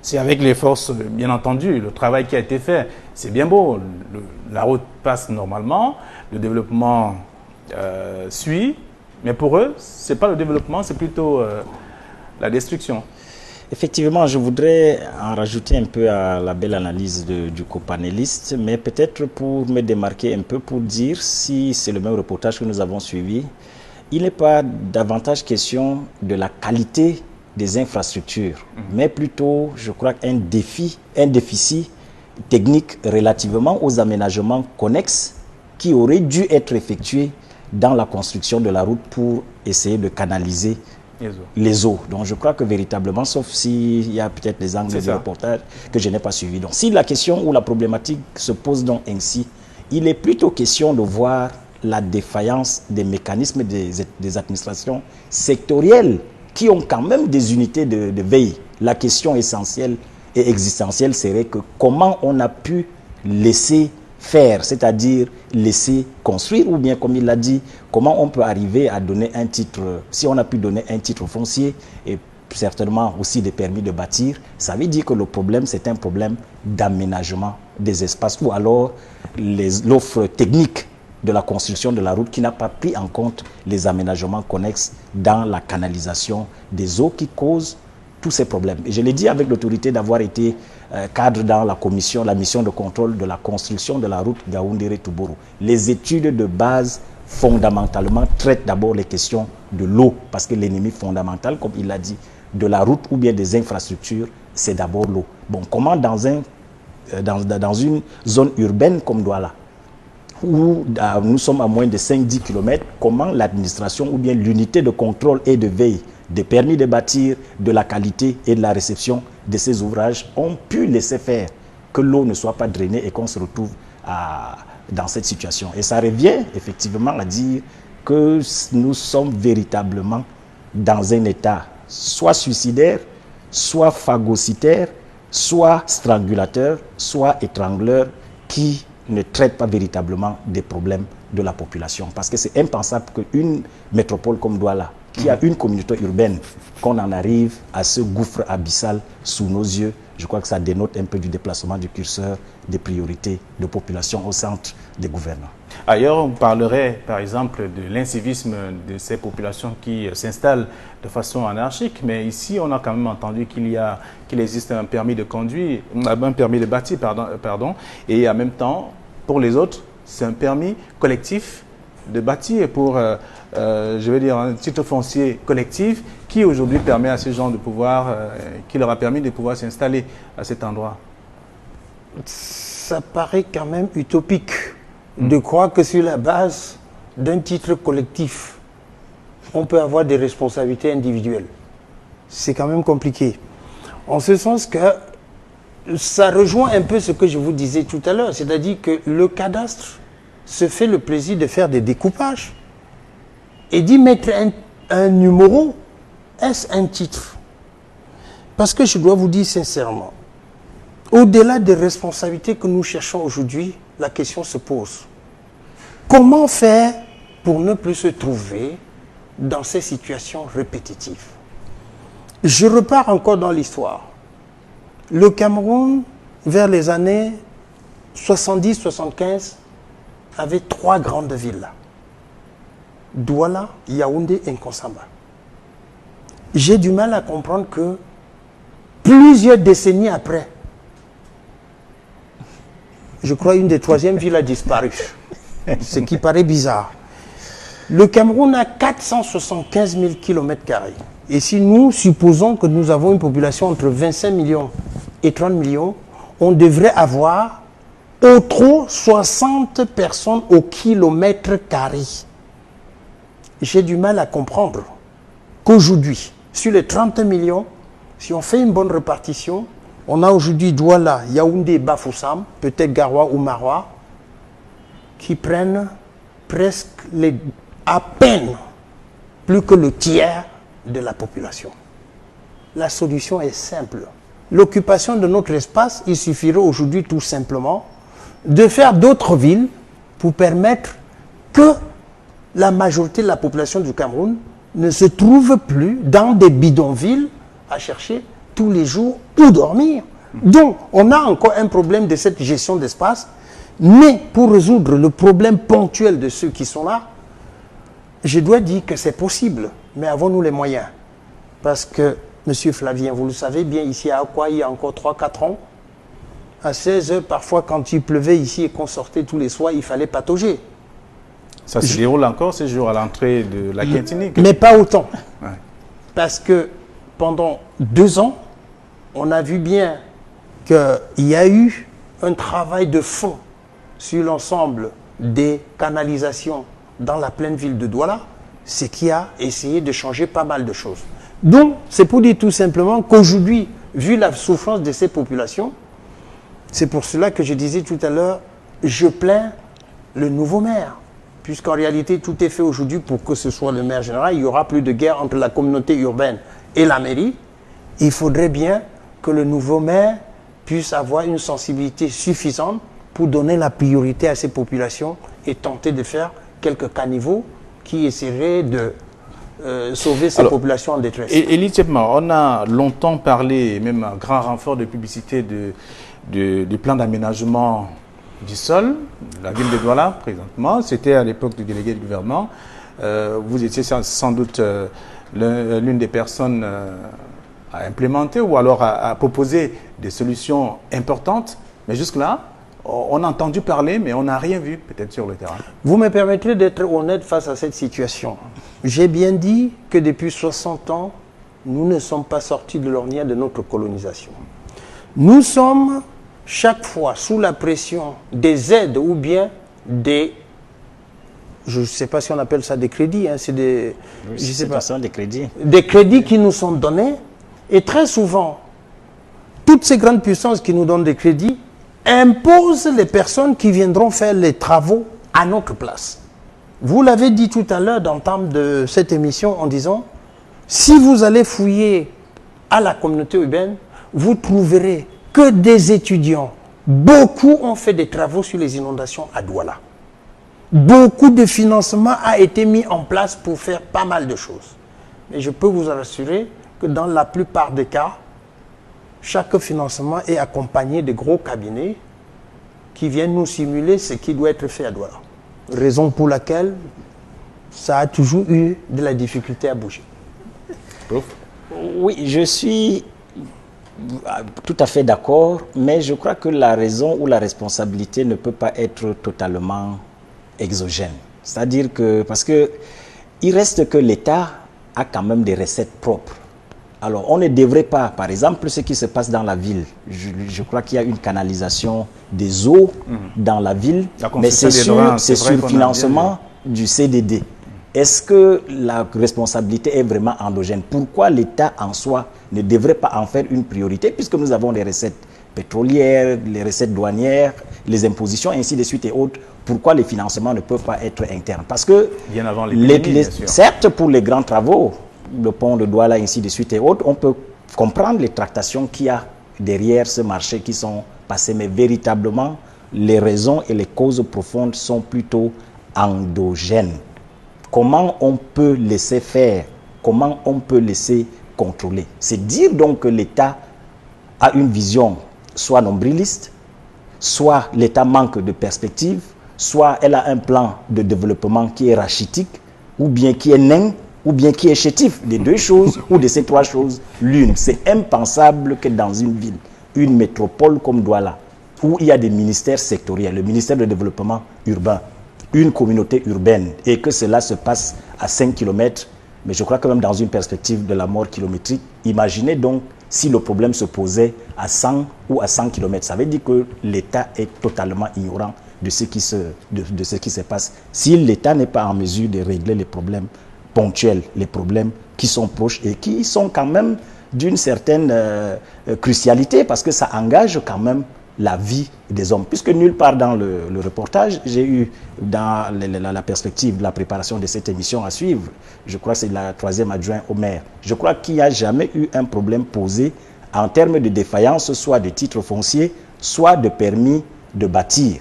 C'est avec les forces, bien entendu, le travail qui a été fait. C'est bien beau, la route passe normalement, le développement suit, mais pour eux, ce n'est pas le développement, c'est plutôt la destruction. Effectivement, je voudrais en rajouter un peu à la belle analyse du copanéliste, mais peut-être pour me démarquer un peu, pour dire si c'est le même reportage que nous avons suivi, il n'est pas davantage question de la qualité des infrastructures, mais plutôt, je crois, un déficit technique relativement aux aménagements connexes qui auraient dû être effectués dans la construction de la route pour essayer de canaliser les eaux. Donc je crois que véritablement, sauf s'il y a peut-être des angles de reportage que je n'ai pas suivis. Donc si la question ou la problématique se pose donc ainsi, il est plutôt question de voir la défaillance des mécanismes des administrations sectorielles qui ont quand même des unités de veille. La question essentielle et existentielle serait que comment on a pu laisser faire, c'est-à-dire laisser construire, ou bien comme il l'a dit, comment on peut arriver à donner un titre, si on a pu donner un titre foncier et certainement aussi des permis de bâtir, ça veut dire que le problème c'est un problème d'aménagement des espaces ou alors l'offre technique de la construction de la route qui n'a pas pris en compte les aménagements connexes dans la canalisation des eaux qui causent tous ces problèmes. Et je l'ai dit avec l'autorité d'avoir été cadre dans la commission, la mission de contrôle de la construction de la route Gaoundéré-Toubourou. Les études de base, fondamentalement, traitent d'abord les questions de l'eau, parce que l'ennemi fondamental, comme il l'a dit, de la route ou bien des infrastructures, c'est d'abord l'eau. Bon, comment dans une zone urbaine comme Douala, où nous sommes à moins de 5-10 km, comment l'administration ou bien l'unité de contrôle et de veille des permis de bâtir, de la qualité et de la réception de ces ouvrages ont pu laisser faire que l'eau ne soit pas drainée et qu'on se retrouve dans cette situation. Et ça revient effectivement à dire que nous sommes véritablement dans un état soit suicidaire, soit phagocytaire, soit strangulateur, soit étrangleur qui ne traite pas véritablement des problèmes de la population. Parce que c'est impensable qu'une métropole comme Douala, qui a une communauté urbaine, qu'on en arrive à ce gouffre abyssal sous nos yeux. Je crois que ça dénote un peu du déplacement du curseur des priorités de population au centre des gouvernements. Ailleurs, on parlerait par exemple de l'incivisme de ces populations qui s'installent de façon anarchique, mais ici on a quand même entendu qu'il existe un permis de conduire, un permis de bâtir, pardon, et en même temps, pour les autres, c'est un permis collectif de bâtir pour, je vais dire, un titre foncier collectif qui aujourd'hui permet à ces gens de pouvoir, qui leur a permis de pouvoir s'installer à cet endroit. Ça paraît quand même utopique de croire que sur la base d'un titre collectif, on peut avoir des responsabilités individuelles. C'est quand même compliqué. En ce sens que ça rejoint un peu ce que je vous disais tout à l'heure, c'est-à-dire que le cadastre se fait le plaisir de faire des découpages et d'y mettre un numéro. Est-ce un titre? Parce que je dois vous dire sincèrement, au-delà des responsabilités que nous cherchons aujourd'hui, la question se pose. Comment faire pour ne plus se trouver dans ces situations répétitives? Je repars encore dans l'histoire. Le Cameroun, vers les années 70-75, avait 3 grandes villes. Douala, Yaoundé et Nkonsamba. J'ai du mal à comprendre que plusieurs décennies après, je crois une des 3e villes a disparu. Ce qui paraît bizarre. Le Cameroun a 475 000 km². Et si nous supposons que nous avons une population entre 25 millions et 30 millions, on devrait avoir au trop 60 personnes au km². J'ai du mal à comprendre qu'aujourd'hui, sur les 30 millions, si on fait une bonne répartition, on a aujourd'hui Douala, Yaoundé, Bafoussam, peut-être Garoua ou Maroua, qui prennent presque à peine plus que le tiers de la population. La solution est simple. L'occupation de notre espace, il suffirait aujourd'hui tout simplement de faire d'autres villes pour permettre que la majorité de la population du Cameroun ne se trouve plus dans des bidonvilles à chercher tous les jours où dormir. Donc, on a encore un problème de cette gestion d'espace, mais pour résoudre le problème ponctuel de ceux qui sont là, je dois dire que c'est possible, mais avons-nous les moyens? Parce que, Monsieur Flavien, vous le savez bien, ici à Akwa, il y a encore 3-4 ans, à 16 heures, parfois quand il pleuvait ici et qu'on sortait tous les soirs, il fallait patauger. Ça se déroule encore ces jours à l'entrée de la Quintinique? Mais pas autant. Ouais. Parce que pendant 2 ans, on a vu bien qu'il y a eu un travail de fond sur l'ensemble des canalisations dans la pleine ville de Douala, ce qui a essayé de changer pas mal de choses. Donc, c'est pour dire tout simplement qu'aujourd'hui, vu la souffrance de ces populations, c'est pour cela que je disais tout à l'heure, je plains le nouveau maire. Puisqu'en réalité, tout est fait aujourd'hui pour que ce soit le maire général. Il n'y aura plus de guerre entre la communauté urbaine et la mairie. Il faudrait bien que le nouveau maire puisse avoir une sensibilité suffisante pour donner la priorité à ces populations et tenter de faire quelques caniveaux qui essaieraient de sauver ces populations en détresse. Elie Tchepma, on a longtemps parlé, même un grand renfort de publicité du plan d'aménagement du sol, la ville de Douala présentement. C'était à l'époque du délégué du gouvernement. Vous étiez sans doute l'une des personnes à implémenter ou alors à proposer des solutions importantes. Mais jusque-là, on a entendu parler, mais on n'a rien vu peut-être sur le terrain. Vous me permettrez d'être honnête face à cette situation. J'ai bien dit que depuis 60 ans, nous ne sommes pas sortis de l'ornière de notre colonisation. Nous sommes chaque fois sous la pression des aides ou bien des... Je ne sais pas si on appelle ça des crédits, hein, c'est des... Oui, je sais pas, des crédits. Des crédits qui nous sont donnés. Et très souvent, toutes ces grandes puissances qui nous donnent des crédits imposent les personnes qui viendront faire les travaux à notre place. Vous l'avez dit tout à l'heure dans le temps de cette émission en disant, si vous allez fouiller à la communauté urbaine, vous trouverez que des étudiants. Beaucoup ont fait des travaux sur les inondations à Douala. Beaucoup de financement a été mis en place pour faire pas mal de choses. Mais je peux vous assurer que dans la plupart des cas, chaque financement est accompagné de gros cabinets qui viennent nous simuler ce qui doit être fait à Douala. Raison pour laquelle ça a toujours eu de la difficulté à bouger. Oui, je suis tout à fait d'accord, mais je crois que la raison ou la responsabilité ne peut pas être totalement exogène. C'est-à-dire que, parce que il reste que l'État a quand même des recettes propres. Alors, on ne devrait pas, par exemple, ce qui se passe dans la ville. Je crois qu'il y a une canalisation des eaux dans la ville, mais c'est sur le financement du CDD. Est-ce que la responsabilité est vraiment endogène? Pourquoi l'État en soi ne devrait pas en faire une priorité, puisque nous avons les recettes pétrolières, les recettes douanières, les impositions, ainsi de suite et autres? Pourquoi les financements ne peuvent pas être internes? Parce que, bien avant bien sûr. Certes, pour les grands travaux, le pont de Douala, ainsi de suite et autres, on peut comprendre les tractations qu'il y a derrière ce marché qui sont passées, mais véritablement, les raisons et les causes profondes sont plutôt endogènes. Comment on peut laisser faire? Comment on peut laisser contrôler? C'est dire donc que l'État a une vision soit nombriliste, soit l'État manque de perspective, soit elle a un plan de développement qui est rachitique, ou bien qui est nain, ou bien qui est chétif, des deux choses, ou de ces trois choses, l'une. C'est impensable que dans une ville, une métropole comme Douala, où il y a des ministères sectoriels, le ministère de développement urbain, une communauté urbaine, et que cela se passe à 5 km, mais je crois que même dans une perspective de la mort kilométrique, imaginez donc si le problème se posait à 100 ou à 100 km. Ça veut dire que l'État est totalement ignorant de ce qui se passe. Si l'État n'est pas en mesure de régler les problèmes ponctuels, les problèmes qui sont proches et qui sont quand même d'une certaine crucialité, parce que ça engage quand même la vie des hommes. Puisque nulle part dans le reportage, j'ai eu dans la perspective de la préparation de cette émission à suivre, je crois que c'est la 3e adjointe au maire, je crois qu'il n'y a jamais eu un problème posé en termes de défaillance, soit de titre foncier, soit de permis de bâtir.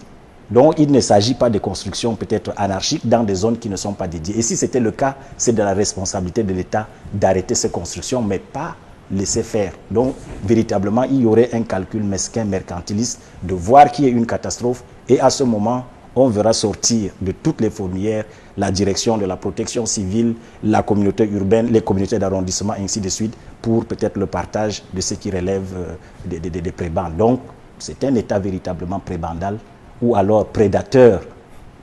Donc il ne s'agit pas de construction peut-être anarchique dans des zones qui ne sont pas dédiées. Et si c'était le cas, c'est de la responsabilité de l'État d'arrêter ces constructions, mais pas laisser faire. Donc véritablement, il y aurait un calcul mesquin, mercantiliste, de voir qu'il y ait une catastrophe, et à ce moment, on verra sortir de toutes les fourmilières la direction de la protection civile, la communauté urbaine, les communautés d'arrondissement, ainsi de suite, pour peut-être le partage de ce qui relève des prébendes. Donc, c'est un état véritablement prébandal ou alors prédateur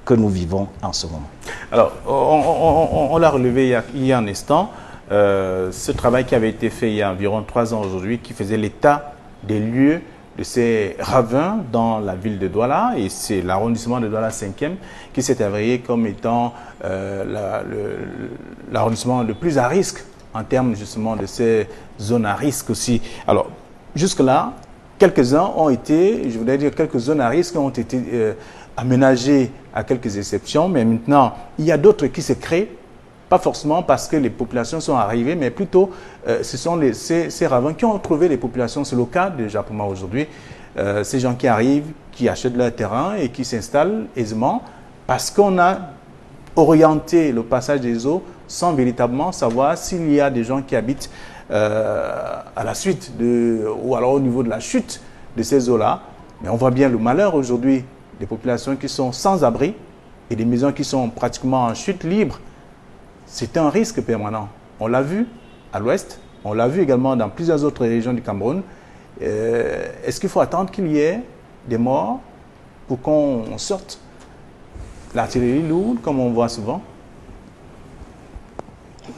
que nous vivons en ce moment. Alors, on l'a relevé il y a un instant, ce travail qui avait été fait il y a environ 3 ans aujourd'hui, qui faisait l'état des lieux de ces ravins dans la ville de Douala, et c'est l'arrondissement de Douala 5e qui s'est avéré comme étant l'arrondissement le plus à risque en termes justement de ces zones à risque aussi. Alors, jusque-là, quelques-uns ont été, je voudrais dire quelques zones à risque ont été aménagées à quelques exceptions, mais maintenant, il y a d'autres qui se créent, pas forcément parce que les populations sont arrivées, mais plutôt ce sont ces ravins qui ont trouvé les populations. C'est le cas de Japoma aujourd'hui. Ces gens qui arrivent, qui achètent leur terrain et qui s'installent aisément parce qu'on a orienté le passage des eaux sans véritablement savoir s'il y a des gens qui habitent à la suite ou alors au niveau de la chute de ces eaux-là. Mais on voit bien le malheur aujourd'hui des populations qui sont sans abri et des maisons qui sont pratiquement en chute libre. C'est un risque permanent. On l'a vu à l'ouest, on l'a vu également dans plusieurs autres régions du Cameroun. Est-ce qu'il faut attendre qu'il y ait des morts pour qu'on sorte l'artillerie lourde, comme on voit souvent?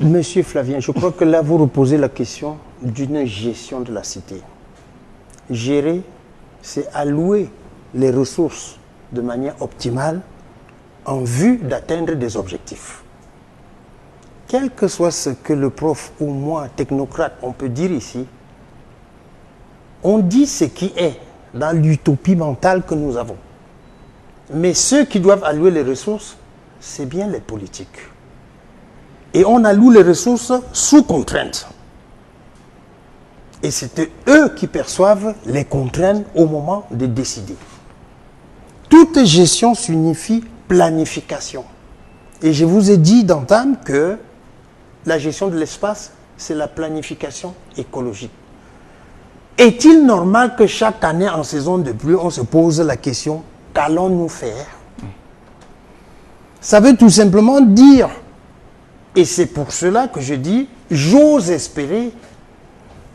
Monsieur Flavien, je crois que là, vous reposez la question d'une gestion de la cité. Gérer, c'est allouer les ressources de manière optimale en vue d'atteindre des objectifs. Quel que soit ce que le prof ou moi, technocrate, on peut dire ici, on dit ce qui est dans l'utopie mentale que nous avons. Mais ceux qui doivent allouer les ressources, c'est bien les politiques. Et on alloue les ressources sous contrainte. Et c'est eux qui perçoivent les contraintes au moment de décider. Toute gestion signifie planification. Et je vous ai dit d'entame que la gestion de l'espace, c'est la planification écologique. Est-il normal que chaque année en saison de pluie, on se pose la question, qu'allons-nous faire? Ça veut tout simplement dire, et c'est pour cela que je dis, j'ose espérer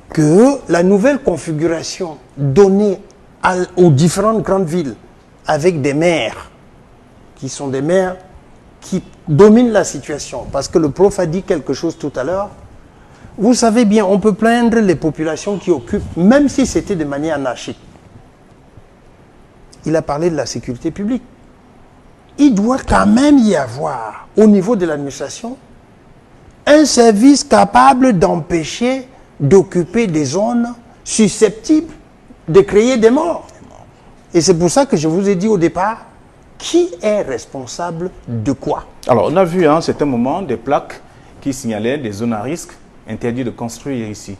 que la nouvelle configuration donnée aux différentes grandes villes, avec des maires, qui sont des maires qui dominent la situation, parce que le prof a dit quelque chose tout à l'heure. Vous savez bien, on peut plaindre les populations qui occupent, même si c'était de manière anarchique. Il a parlé de la sécurité publique. Il doit quand même y avoir, au niveau de l'administration, un service capable d'empêcher d'occuper des zones susceptibles de créer des morts. Et c'est pour ça que je vous ai dit au départ, qui est responsable de quoi? Alors, on a vu à un certain moment des plaques qui signalaient des zones à risque interdites de construire ici.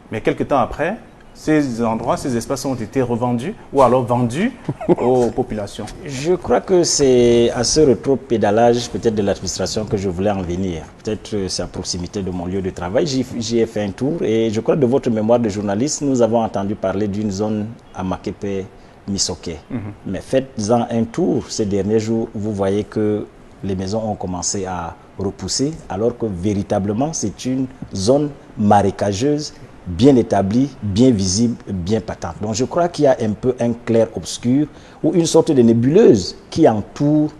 Mais quelques temps après, ces endroits, ces espaces ont été revendus ou alors vendus aux populations. Je crois que c'est à ce rétro-pédalage peut-être de l'administration que je voulais en venir. Peut-être c'est à proximité de mon lieu de travail. J'y ai fait un tour et je crois que de votre mémoire de journaliste, nous avons entendu parler d'une zone à Makepe, Misoké. Mais faites-en un tour ces derniers jours, vous voyez que les maisons ont commencé à repousser, alors que véritablement c'est une zone marécageuse, bien établie, bien visible, bien patente. Donc je crois qu'il y a un peu un clair-obscur ou une sorte de nébuleuse qui entoure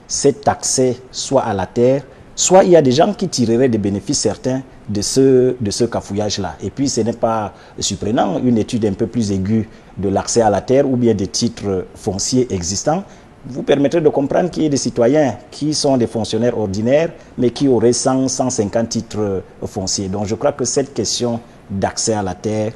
cet accès soit à la terre, soit il y a des gens qui tireraient des bénéfices certains de ce cafouillage-là. Et puis ce n'est pas surprenant, une étude un peu plus aiguë de l'accès à la terre ou bien des titres fonciers existants vous permettrait de comprendre qu'il y a des citoyens qui sont des fonctionnaires ordinaires, mais qui auraient 100, 150 titres fonciers. Donc je crois que cette question d'accès à la terre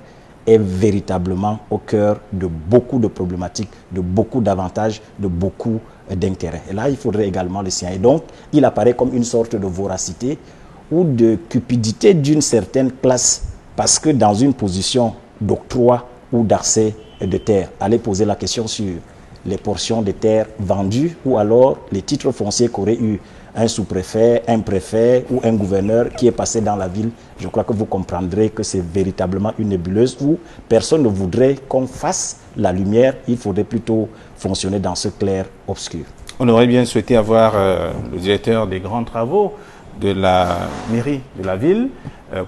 est véritablement au cœur de beaucoup de problématiques, de beaucoup d'avantages, de beaucoup d'intérêts. Et là, il faudrait également le signaler. Donc, il apparaît comme une sorte de voracité ou de cupidité d'une certaine classe, parce que dans une position d'octroi ou d'accès de terre, aller poser la question sur les portions de terre vendues ou alors les titres fonciers qu'aurait eu un sous-préfet, un préfet ou un gouverneur qui est passé dans la ville, je crois que vous comprendrez que c'est véritablement une nébuleuse où personne ne voudrait qu'on fasse la lumière, il faudrait plutôt fonctionner dans ce clair-obscur. On aurait bien souhaité avoir le directeur des grands travaux de la mairie de la ville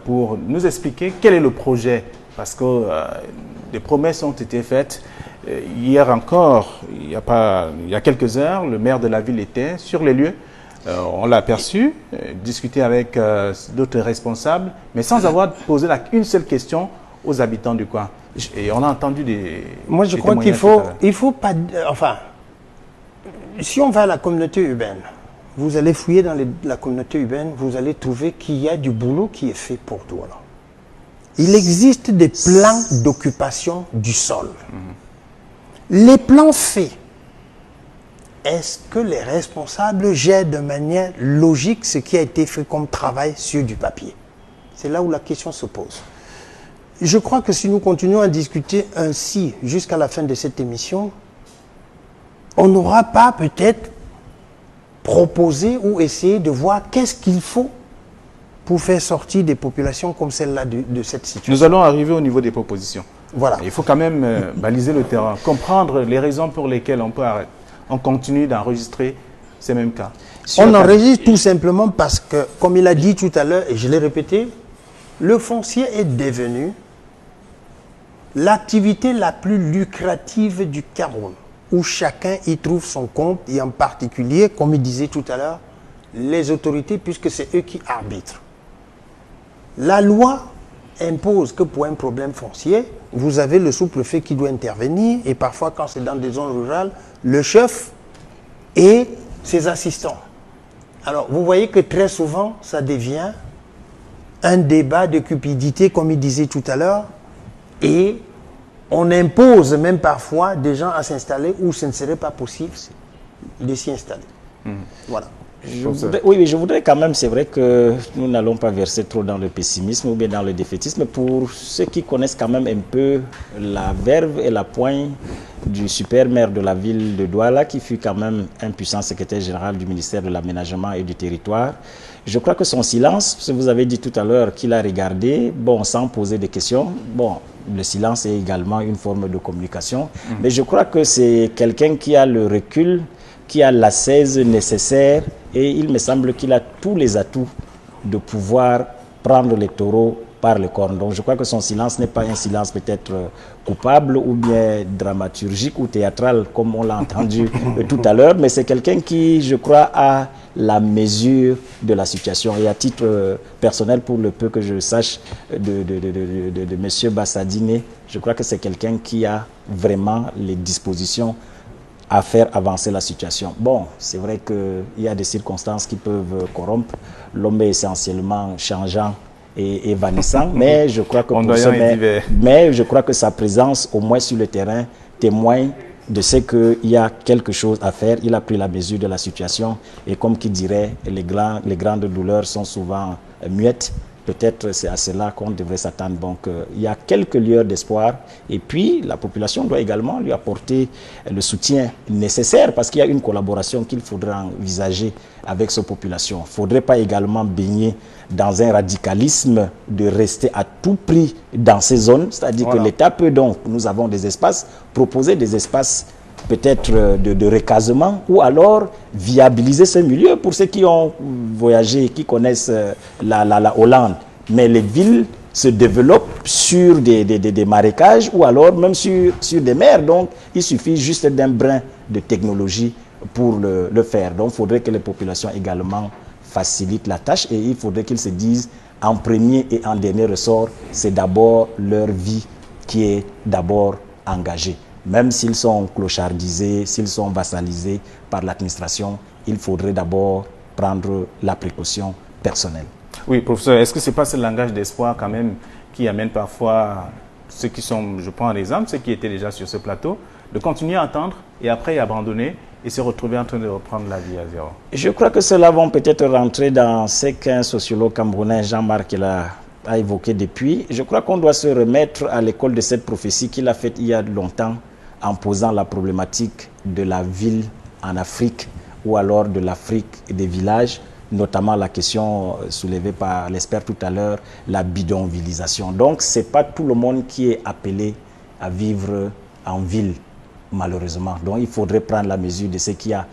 pour nous expliquer quel est le projet, parce que des promesses ont été faites. Hier encore, il y a quelques heures, le maire de la ville était sur les lieux. On l'a aperçu, discuter avec d'autres responsables, mais sans avoir posé une seule question aux habitants du coin. Et on a entendu des... Moi, je crois qu'il faut pas... Enfin, si on va à la communauté urbaine, vous allez fouiller dans la communauté urbaine, vous allez trouver qu'il y a du boulot qui est fait pour Douala. Il existe des plans d'occupation du sol. Les plans faits, est-ce que les responsables gèrent de manière logique ce qui a été fait comme travail sur du papier? C'est là où la question se pose. Je crois que si nous continuons à discuter ainsi jusqu'à la fin de cette émission, on n'aura pas peut-être proposé ou essayé de voir qu'est-ce qu'il faut pour faire sortir des populations comme celle-là de cette situation. Nous allons arriver au niveau des propositions. Voilà. Il faut quand même baliser le terrain, comprendre les raisons pour lesquelles on continue d'enregistrer ces mêmes cas. On enregistre tout simplement parce que, comme il a dit tout à l'heure, et je l'ai répété, le foncier est devenu l'activité la plus lucrative du Cameroun, où chacun y trouve son compte, et en particulier, comme il disait tout à l'heure, les autorités, puisque c'est eux qui arbitrent. La loi impose que pour un problème foncier, vous avez le sous-préfet qui doit intervenir, et parfois quand c'est dans des zones rurales, le chef et ses assistants. Alors vous voyez que très souvent, ça devient un débat de cupidité, comme il disait tout à l'heure, et on impose même parfois des gens à s'installer où ce ne serait pas possible de s'y installer. Voilà. Je voudrais quand même, c'est vrai que nous n'allons pas verser trop dans le pessimisme ou bien dans le défaitisme. Pour ceux qui connaissent quand même un peu la verve et la poigne du super maire de la ville de Douala, qui fut quand même un puissant secrétaire général du ministère de l'Aménagement et du Territoire, je crois que son silence, ce que vous avez dit tout à l'heure, qu'il a regardé, bon, sans poser de questions, bon, le silence est également une forme de communication, mais je crois que c'est quelqu'un qui a le recul, qui a l'assaise nécessaire, et il me semble qu'il a tous les atouts de pouvoir prendre les taureaux par le cornes. Donc je crois que son silence n'est pas un silence peut-être coupable ou bien dramaturgique ou théâtral comme on l'a entendu tout à l'heure, mais c'est quelqu'un qui, je crois, a la mesure de la situation. Et à titre personnel, pour le peu que je sache de M. Bassadine, je crois que c'est quelqu'un qui a vraiment les dispositions à faire avancer la situation. Bon, c'est vrai qu'il y a des circonstances qui peuvent corrompre. L'homme est essentiellement changeant et évanouissant, mais je crois que je crois que sa présence, au moins sur le terrain, témoigne de ce qu'il y a quelque chose à faire. Il a pris la mesure de la situation et comme qui dirait, les grandes douleurs sont souvent muettes. Peut-être c'est à cela qu'on devrait s'attendre. Donc il y a quelques lueurs d'espoir et puis la population doit également lui apporter le soutien nécessaire parce qu'il y a une collaboration qu'il faudra envisager avec cette population. Il ne faudrait pas également baigner dans un radicalisme de rester à tout prix dans ces zones. C'est-à-dire que l'État peut donc, nous avons des espaces, proposer des espaces peut-être de recasement ou alors viabiliser ce milieu pour ceux qui ont voyagé, qui connaissent la Hollande. Mais les villes se développent sur des marécages ou alors même sur des mers. Donc il suffit juste d'un brin de technologie pour le faire. Donc il faudrait que les populations également facilitent la tâche et il faudrait qu'ils se disent en premier et en dernier ressort, c'est d'abord leur vie qui est d'abord engagée. Même s'ils sont clochardisés, s'ils sont vassalisés par l'administration, il faudrait d'abord prendre la précaution personnelle. Oui, professeur, est-ce que ce n'est pas ce langage d'espoir quand même qui amène parfois ceux qui sont, je prends un exemple, ceux qui étaient déjà sur ce plateau, de continuer à attendre et après abandonner et se retrouver en train de reprendre la vie à zéro? Je crois que cela va peut-être rentrer dans ce qu'un sociologue camerounais, Jean-Marc, a évoqué depuis. Je crois qu'on doit se remettre à l'école de cette prophétie qu'il a faite il y a longtemps en posant la problématique de la ville en Afrique ou alors de l'Afrique et des villages, notamment la question soulevée par l'expert tout à l'heure, la bidonvillisation. Donc, ce n'est pas tout le monde qui est appelé à vivre en ville, malheureusement. Donc, il faudrait prendre la mesure de ce qu'il y a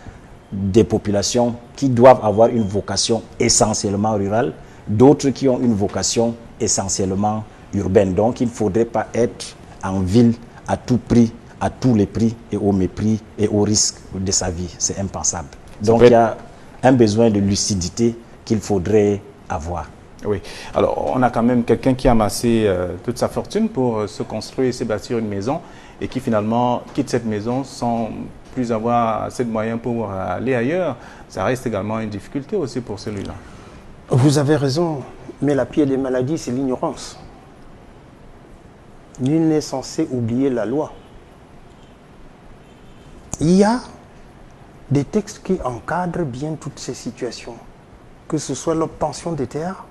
des populations qui doivent avoir une vocation essentiellement rurale, d'autres qui ont une vocation essentiellement urbaine. Donc, il ne faudrait pas être en ville à tout prix, à tous les prix et au mépris et au risque de sa vie. C'est impensable. Donc, il y a un besoin de lucidité qu'il faudrait avoir. Oui. Alors, on a quand même quelqu'un qui a amassé toute sa fortune pour se construire et se bâtir une maison et qui finalement quitte cette maison sans plus avoir assez de moyens pour aller ailleurs. Ça reste également une difficulté aussi pour celui-là. Vous avez raison, mais la pire des maladies, c'est l'ignorance. Nul n'est censé oublier la loi. Il y a des textes qui encadrent bien toutes ces situations, que ce soit l'obtention des terres,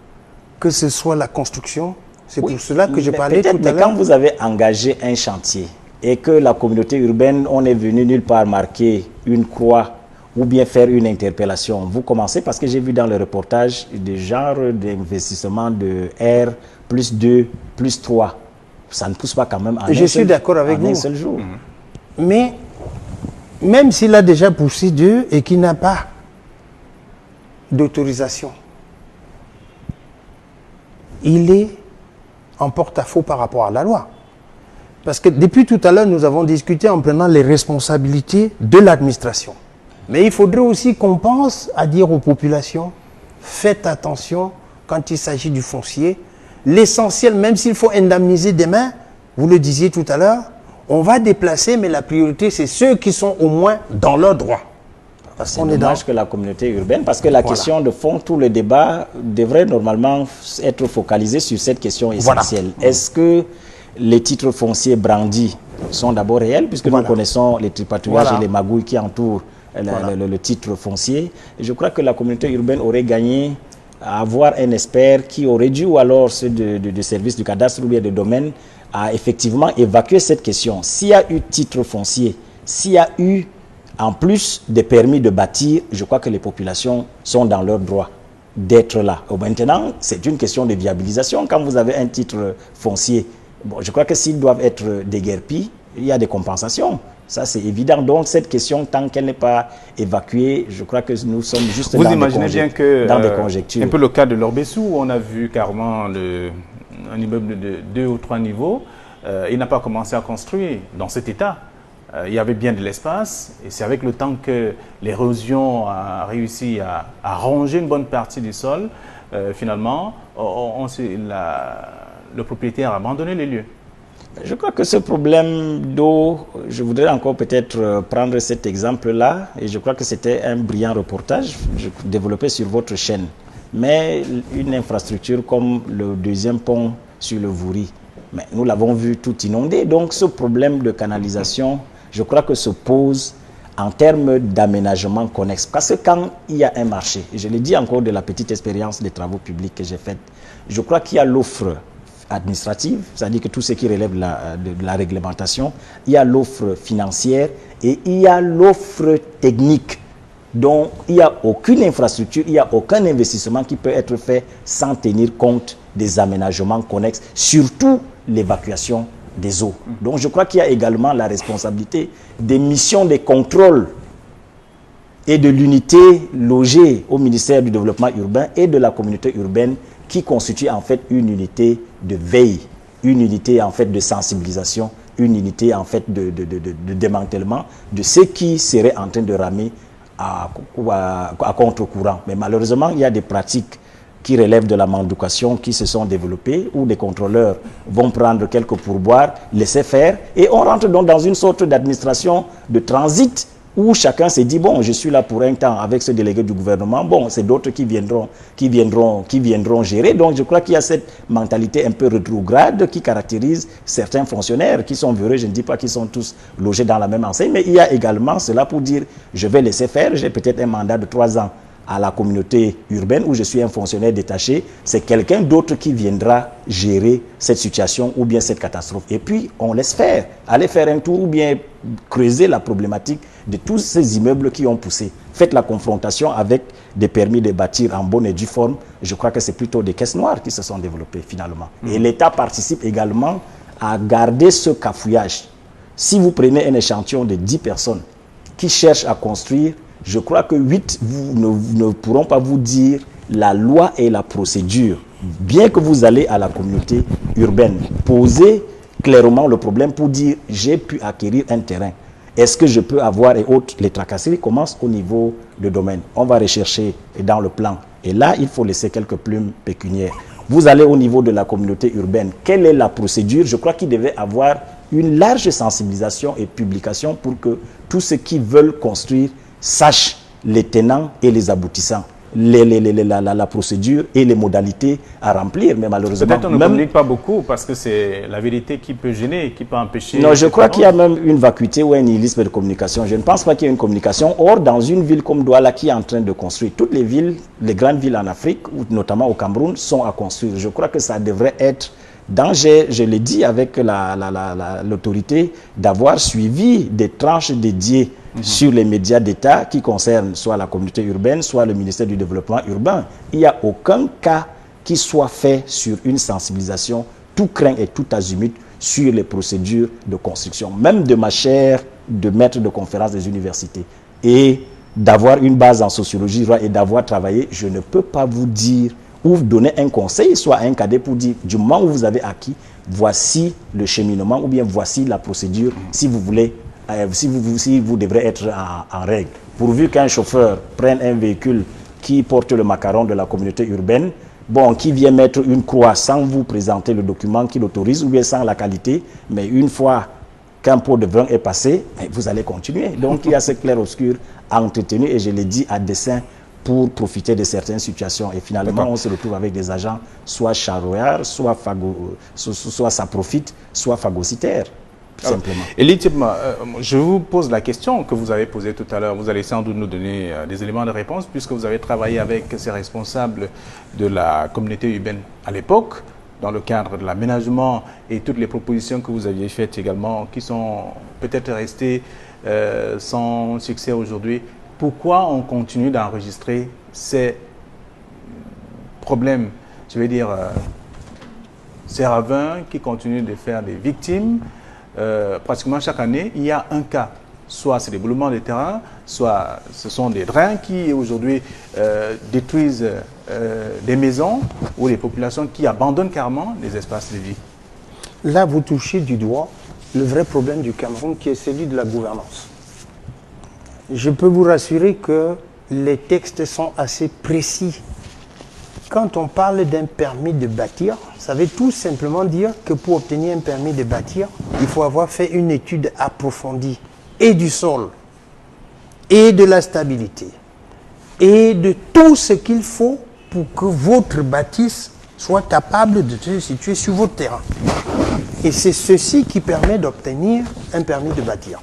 que ce soit la construction. C'est pour cela que je parlais tout à l'heure. Quand vous avez engagé un chantier et que la communauté urbaine, on est venu nulle part marquer une croix ou bien faire une interpellation, vous commencez, parce que j'ai vu dans le reportage des genres d'investissement de R plus 2 plus 3. Ça ne pousse pas quand même en Je suis d'accord avec vous. un seul jour. Mais même s'il a déjà poussé 2 et qu'il n'a pas d'autorisation, il est en porte-à-faux par rapport à la loi. Parce que depuis tout à l'heure, nous avons discuté en prenant les responsabilités de l'administration. Mais il faudrait aussi qu'on pense à dire aux populations, faites attention quand il s'agit du foncier. L'essentiel, même s'il faut indemniser demain, vous le disiez tout à l'heure, on va déplacer, mais la priorité, c'est ceux qui sont au moins dans leurs droits. C'est dommage que la communauté urbaine, parce que la question de fond, tout le débat devrait normalement être focalisé sur cette question essentielle. Est-ce que les titres fonciers brandis sont d'abord réels, puisque nous connaissons les tripatouillages et les magouilles qui entourent le titre foncier. Je crois que la communauté urbaine aurait gagné à avoir un expert qui aurait dû, ou alors ceux de service du cadastre ou bien de domaine, à effectivement évacuer cette question. S'il y a eu titre foncier, s'il y a eu en plus des permis de bâtir, je crois que les populations sont dans leur droit d'être là. Maintenant, c'est une question de viabilisation. Quand vous avez un titre foncier, bon, je crois que s'ils doivent être déguerpis, il y a des compensations. Ça, c'est évident. Donc, cette question, tant qu'elle n'est pas évacuée, je crois que nous sommes juste dans des conjectures. Un peu le cas de l'Orbessou, où on a vu carrément un immeuble de 2 ou 3 niveaux. Il n'a pas commencé à construire dans cet état. Il y avait bien de l'espace, et c'est avec le temps que l'érosion a réussi à ronger une bonne partie du sol. Finalement, le propriétaire a abandonné les lieux. Je crois que ce problème d'eau, je voudrais encore peut-être prendre cet exemple-là, et je crois que c'était un brillant reportage développé sur votre chaîne. Mais une infrastructure comme le deuxième pont sur le Vouri, mais nous l'avons vu tout inondé. Donc ce problème de canalisation, je crois que se pose en termes d'aménagement connexe. Parce que quand il y a un marché, et je l'ai dit encore de la petite expérience des travaux publics que j'ai faite, je crois qu'il y a l'offre administrative, c'est-à-dire que tout ce qui relève de la réglementation, il y a l'offre financière et il y a l'offre technique. Donc, il n'y a aucune infrastructure, il n'y a aucun investissement qui peut être fait sans tenir compte des aménagements connexes, surtout l'évacuation des eaux. Donc, je crois qu'il y a également la responsabilité des missions de contrôle et de l'unité logée au ministère du Développement urbain et de la communauté urbaine qui constitue en fait une unité de veille, une unité en fait de sensibilisation, une unité en fait de démantèlement de ce qui serait en train de ramer à contre-courant. Mais malheureusement, il y a des pratiques qui relèvent de la manducation qui se sont développées, où des contrôleurs vont prendre quelques pourboires, laisser faire, et on rentre donc dans une sorte d'administration de transit où chacun s'est dit, bon, je suis là pour un temps avec ce délégué du gouvernement, bon, c'est d'autres qui viendront gérer. Donc, je crois qu'il y a cette mentalité un peu rétrograde qui caractérise certains fonctionnaires qui sont véreux. Je ne dis pas qu'ils sont tous logés dans la même enseigne, mais il y a également cela pour dire, je vais laisser faire, j'ai peut-être un mandat de 3 ans à la communauté urbaine où je suis un fonctionnaire détaché, c'est quelqu'un d'autre qui viendra gérer cette situation ou bien cette catastrophe. Et puis, on laisse faire, aller faire un tour ou bien creuser la problématique de tous ces immeubles qui ont poussé. Faites la confrontation avec des permis de bâtir en bonne et due forme. Je crois que c'est plutôt des caisses noires qui se sont développées finalement. Et l'État participe également à garder ce cafouillage. Si vous prenez un échantillon de 10 personnes qui cherchent à construire, je crois que 8 ne pourront pas vous dire la loi et la procédure. Bien que vous allez à la communauté urbaine, poser clairement le problème pour dire j'ai pu acquérir un terrain. Est-ce que je peux avoir et autres? Les tracasseries commencent au niveau de domaine. On va rechercher dans le plan. Et là, il faut laisser quelques plumes pécuniaires. Vous allez au niveau de la communauté urbaine. Quelle est la procédure? Je crois qu'il devait avoir une large sensibilisation et publication pour que tous ceux qui veulent construire sachent les tenants et les aboutissants, la procédure et les modalités à remplir. Mais malheureusement, peut-être on ne communique pas beaucoup parce que c'est la vérité qui peut gêner, qui peut empêcher... Non, je crois qu'il y a même une vacuité ou un nihilisme de communication. Je ne pense pas qu'il y ait une communication. Or, dans une ville comme Douala qui est en train de construire, toutes les villes, les grandes villes en Afrique, notamment au Cameroun, sont à construire. Je crois que ça devrait être danger, je l'ai dit avec l'autorité, d'avoir suivi des tranches dédiées sur les médias d'État qui concernent soit la communauté urbaine, soit le ministère du Développement urbain. Il n'y a aucun cas qui soit fait sur une sensibilisation tout craint et tout azimut sur les procédures de construction, même de ma chaire de maître de conférence des universités. Et d'avoir une base en sociologie et d'avoir travaillé, je ne peux pas vous dire ou vous donner un conseil, soit un cadet pour dire, du moment où vous avez acquis, voici le cheminement ou bien voici la procédure si vous voulez, si vous devrez être en règle. Pourvu qu'un chauffeur prenne un véhicule qui porte le macaron de la communauté urbaine, bon, qui vient mettre une croix sans vous présenter le document qui l'autorise ou bien sans la qualité, mais une fois qu'un pot de vin est passé, vous allez continuer. Donc il y a ce clair-obscur à entretenir et je l'ai dit à dessein pour profiter de certaines situations. Et finalement, on se retrouve avec des agents soit charognards, soit ça profite, soit phagocytaires, tout simplement. Elie Thiepma, je vous pose la question que vous avez posée tout à l'heure. Vous allez sans doute nous donner des éléments de réponse puisque vous avez travaillé avec ces responsables de la communauté urbaine à l'époque, dans le cadre de l'aménagement et toutes les propositions que vous aviez faites également, qui sont peut-être restées sans succès aujourd'hui. Pourquoi on continue d'enregistrer ces problèmes, je vais dire, ces ravins qui continuent de faire des victimes? Pratiquement chaque année, il y a un cas. Soit c'est des boulements de terrain, soit ce sont des drains qui aujourd'hui détruisent des maisons ou des populations qui abandonnent carrément les espaces de vie. Là, vous touchez du doigt le vrai problème du Cameroun qui est celui de la gouvernance. Je peux vous rassurer que les textes sont assez précis. Quand on parle d'un permis de bâtir, ça veut tout simplement dire que pour obtenir un permis de bâtir, il faut avoir fait une étude approfondie et du sol, et de la stabilité, et de tout ce qu'il faut pour que votre bâtisse soit capable de se situer sur votre terrain. Et c'est ceci qui permet d'obtenir un permis de bâtir.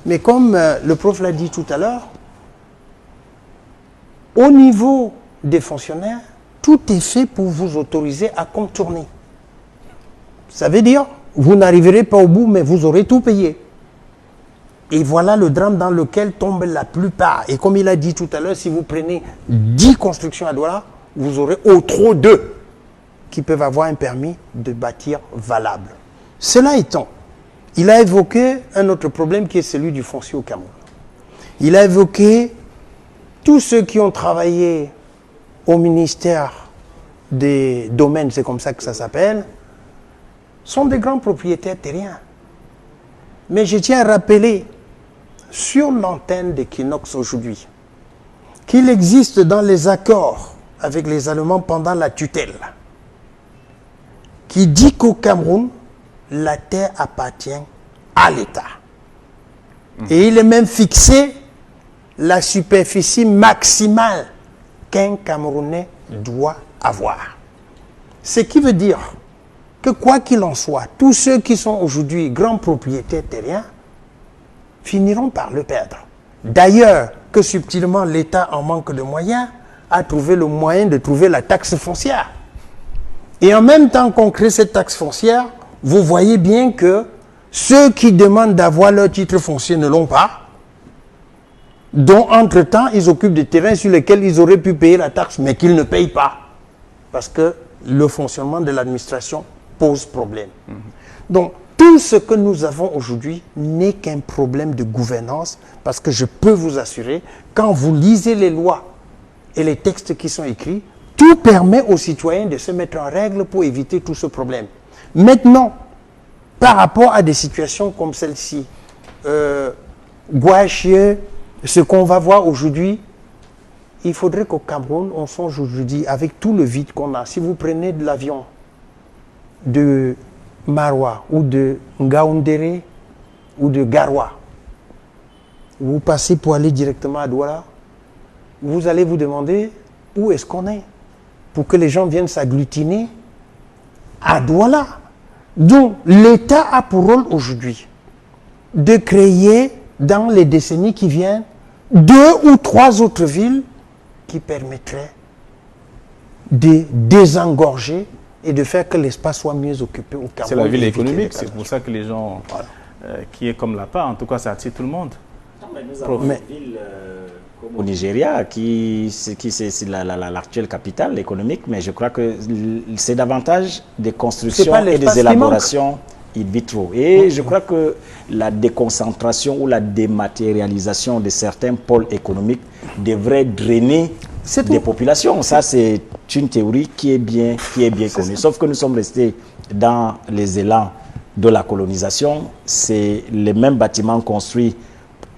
Mais comme le prof l'a dit tout à l'heure, au niveau des fonctionnaires, tout est fait pour vous autoriser à contourner. Ça veut dire, vous n'arriverez pas au bout, mais vous aurez tout payé. Et voilà le drame dans lequel tombent la plupart. Et comme il a dit tout à l'heure, si vous prenez 10 constructions à Douala, vous aurez au trop 2 qui peuvent avoir un permis de bâtir valable. Cela étant, il a évoqué un autre problème qui est celui du foncier au Cameroun. Il a évoqué tous ceux qui ont travaillé au ministère des domaines, c'est comme ça que ça s'appelle, sont des grands propriétaires terriens. Mais je tiens à rappeler sur l'antenne d'Equinox aujourd'hui qu'il existe dans les accords avec les Allemands pendant la tutelle qui dit qu'au Cameroun, la terre appartient à l'État. Et il est même fixé la superficie maximale qu'un Camerounais doit avoir. Ce qui veut dire que quoi qu'il en soit, tous ceux qui sont aujourd'hui grands propriétaires terriens finiront par le perdre. D'ailleurs, que subtilement l'État, en manque de moyens, a trouvé le moyen de trouver la taxe foncière. Et en même temps qu'on crée cette taxe foncière, vous voyez bien que ceux qui demandent d'avoir leur titre foncier ne l'ont pas, dont entre-temps ils occupent des terrains sur lesquels ils auraient pu payer la taxe, mais qu'ils ne payent pas. Parce que le fonctionnement de l'administration pose problème. Donc, tout ce que nous avons aujourd'hui n'est qu'un problème de gouvernance, parce que je peux vous assurer, quand vous lisez les lois et les textes qui sont écrits, tout permet aux citoyens de se mettre en règle pour éviter tout ce problème. Maintenant, par rapport à des situations comme celle-ci, Gouachieux, ce qu'on va voir aujourd'hui, il faudrait qu'au Cameroun, on songe aujourd'hui, avec tout le vide qu'on a, si vous prenez de l'avion de Maroua ou de Ngaoundéré ou de Garoua, vous passez pour aller directement à Douala, vous allez vous demander où est-ce qu'on est pour que les gens viennent s'agglutiner à Douala. Donc l'État a pour rôle aujourd'hui de créer dans les décennies qui viennent 2 ou 3 autres villes qui permettraient de désengorger et de faire que l'espace soit mieux occupé au Cameroun. C'est la ville économique, c'est pour ça que les gens, qui est comme la part, en tout cas ça attire tout le monde. Non, mais nous avons une ville comme au Nigeria, qui c'est l'actuelle capitale économique, mais je crois que c'est davantage des constructions et des élaborations in vitro. Et je crois que la déconcentration ou la dématérialisation de certains pôles économiques devrait drainer des populations. Ça, c'est une théorie qui est bien connue. Sauf que nous sommes restés dans les élans de la colonisation. C'est les mêmes bâtiments construits,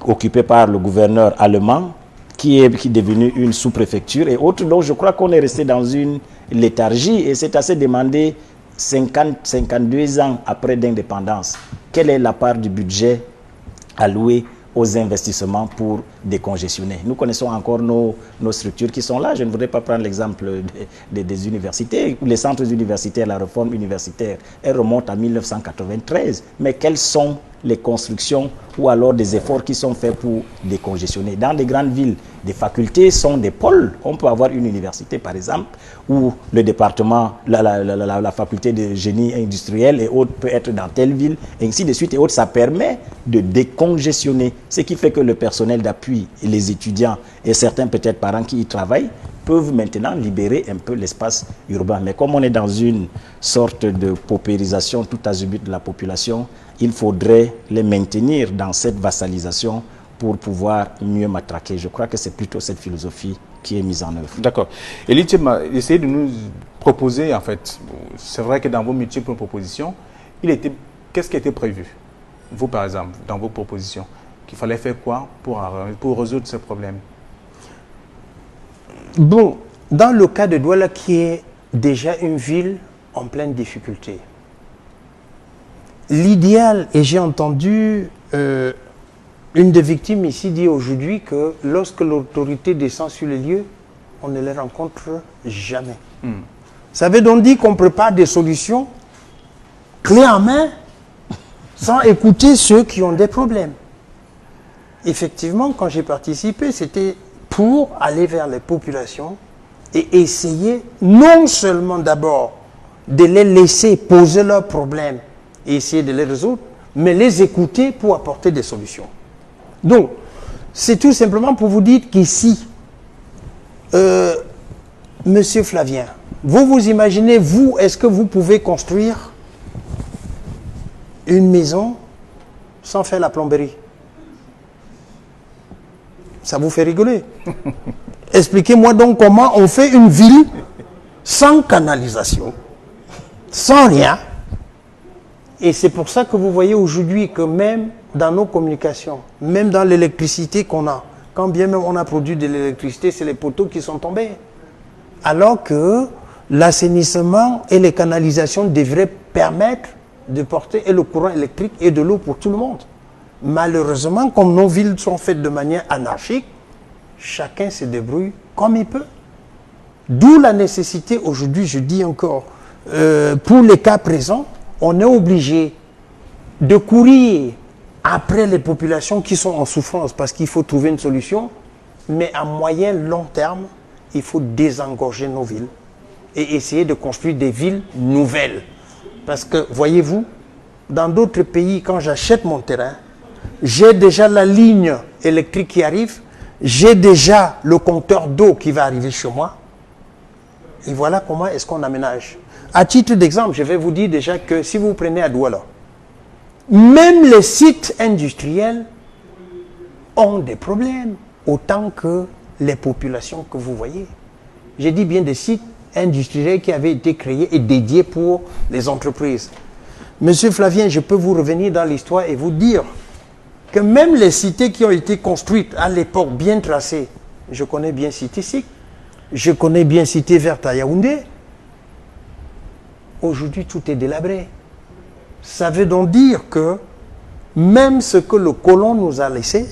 occupés par le gouverneur allemand, qui est devenu une sous-préfecture et autres. Donc, je crois qu'on est resté dans une léthargie et c'est assez demandé 52 ans après l'indépendance. Quelle est la part du budget alloué aux investissements pour décongestionner? Nous connaissons encore nos structures qui sont là. Je ne voudrais pas prendre l'exemple des universités. Les centres universitaires, la réforme universitaire, elle remonte à 1993. Mais quelles sont les constructions ou alors des efforts qui sont faits pour décongestionner? Dans les grandes villes, des facultés sont des pôles. On peut avoir une université, par exemple, où le département, la faculté de génie industriel et autres peut être dans telle ville, et ainsi de suite et autres. Ça permet de décongestionner, ce qui fait que le personnel d'appui, et les étudiants et certains peut-être parents qui y travaillent, peuvent maintenant libérer un peu l'espace urbain. Mais comme on est dans une sorte de paupérisation tout azimut de la population, il faudrait les maintenir dans cette vassalisation pour pouvoir mieux matraquer. Je crois que c'est plutôt cette philosophie qui est mise en œuvre. D'accord. Elie Tchema, essayez de nous proposer, en fait, c'est vrai que dans vos multiples propositions, qu'est-ce qui était prévu? Vous, par exemple, dans vos propositions, qu'il fallait faire quoi pour résoudre ce problème? Bon, dans le cas de Douala, qui est déjà une ville en pleine difficulté, l'idéal, et j'ai entendu une des victimes ici dit aujourd'hui que lorsque l'autorité descend sur les lieux, on ne les rencontre jamais. Ça veut donc dire qu'on prépare des solutions clés en main sans écouter ceux qui ont des problèmes. Effectivement, quand j'ai participé, c'était pour aller vers les populations et essayer non seulement d'abord de les laisser poser leurs problèmes et essayer de les résoudre, mais les écouter pour apporter des solutions. Donc, c'est tout simplement pour vous dire qu'ici, Monsieur Flavien, vous imaginez, vous, est-ce que vous pouvez construire une maison sans faire la plomberie? Ça vous fait rigoler. Expliquez-moi donc comment on fait une ville sans canalisation, sans rien. Et c'est pour ça que vous voyez aujourd'hui que même dans nos communications, même dans l'électricité qu'on a, quand bien même on a produit de l'électricité, c'est les poteaux qui sont tombés. Alors que l'assainissement et les canalisations devraient permettre de porter et le courant électrique et de l'eau pour tout le monde. Malheureusement, comme nos villes sont faites de manière anarchique, chacun se débrouille comme il peut. D'où la nécessité, aujourd'hui, je dis encore, pour les cas présents, on est obligé de courir après les populations qui sont en souffrance parce qu'il faut trouver une solution, mais à moyen, long terme, il faut désengorger nos villes et essayer de construire des villes nouvelles. Parce que, voyez-vous, dans d'autres pays, quand j'achète mon terrain, j'ai déjà la ligne électrique qui arrive, j'ai déjà le compteur d'eau qui va arriver chez moi. Et voilà comment est-ce qu'on aménage. À titre d'exemple, je vais vous dire déjà que si vous prenez à Douala, même les sites industriels ont des problèmes, autant que les populations que vous voyez. J'ai dit bien des sites industriels qui avaient été créés et dédiés pour les entreprises. Monsieur Flavien, je peux vous revenir dans l'histoire et vous dire que même les cités qui ont été construites à l'époque bien tracées, je connais bien Cité Sik, je connais bien Cité Verte à Yaoundé, aujourd'hui tout est délabré. Ça veut donc dire que même ce que le colon nous a laissé,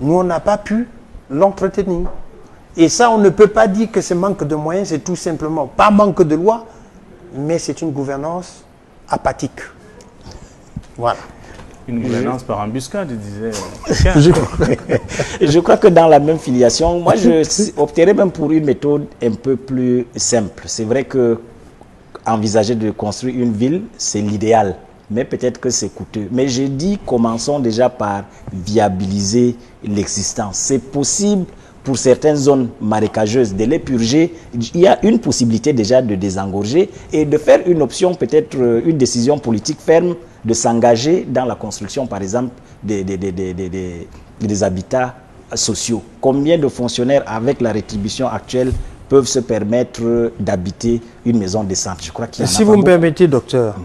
nous on n'a pas pu l'entretenir. Et ça, on ne peut pas dire que c'est manque de moyens, c'est tout simplement pas manque de loi, mais c'est une gouvernance apathique. Voilà. Une gouvernance par embuscade, disait. Je crois que dans la même filiation, moi je opterais même pour une méthode un peu plus simple. C'est vrai que envisager de construire une ville, c'est l'idéal, mais peut-être que c'est coûteux. Mais j'ai dit, commençons déjà par viabiliser l'existence. C'est possible pour certaines zones marécageuses de les purger. Il y a une possibilité déjà de désengorger et de faire une option, peut-être une décision politique ferme, de s'engager dans la construction, par exemple, des habitats sociaux. Combien de fonctionnaires, avec la rétribution actuelle, peuvent se permettre d'habiter une maison décente? Je crois qu'il y en a. Si vous me permettez, docteur,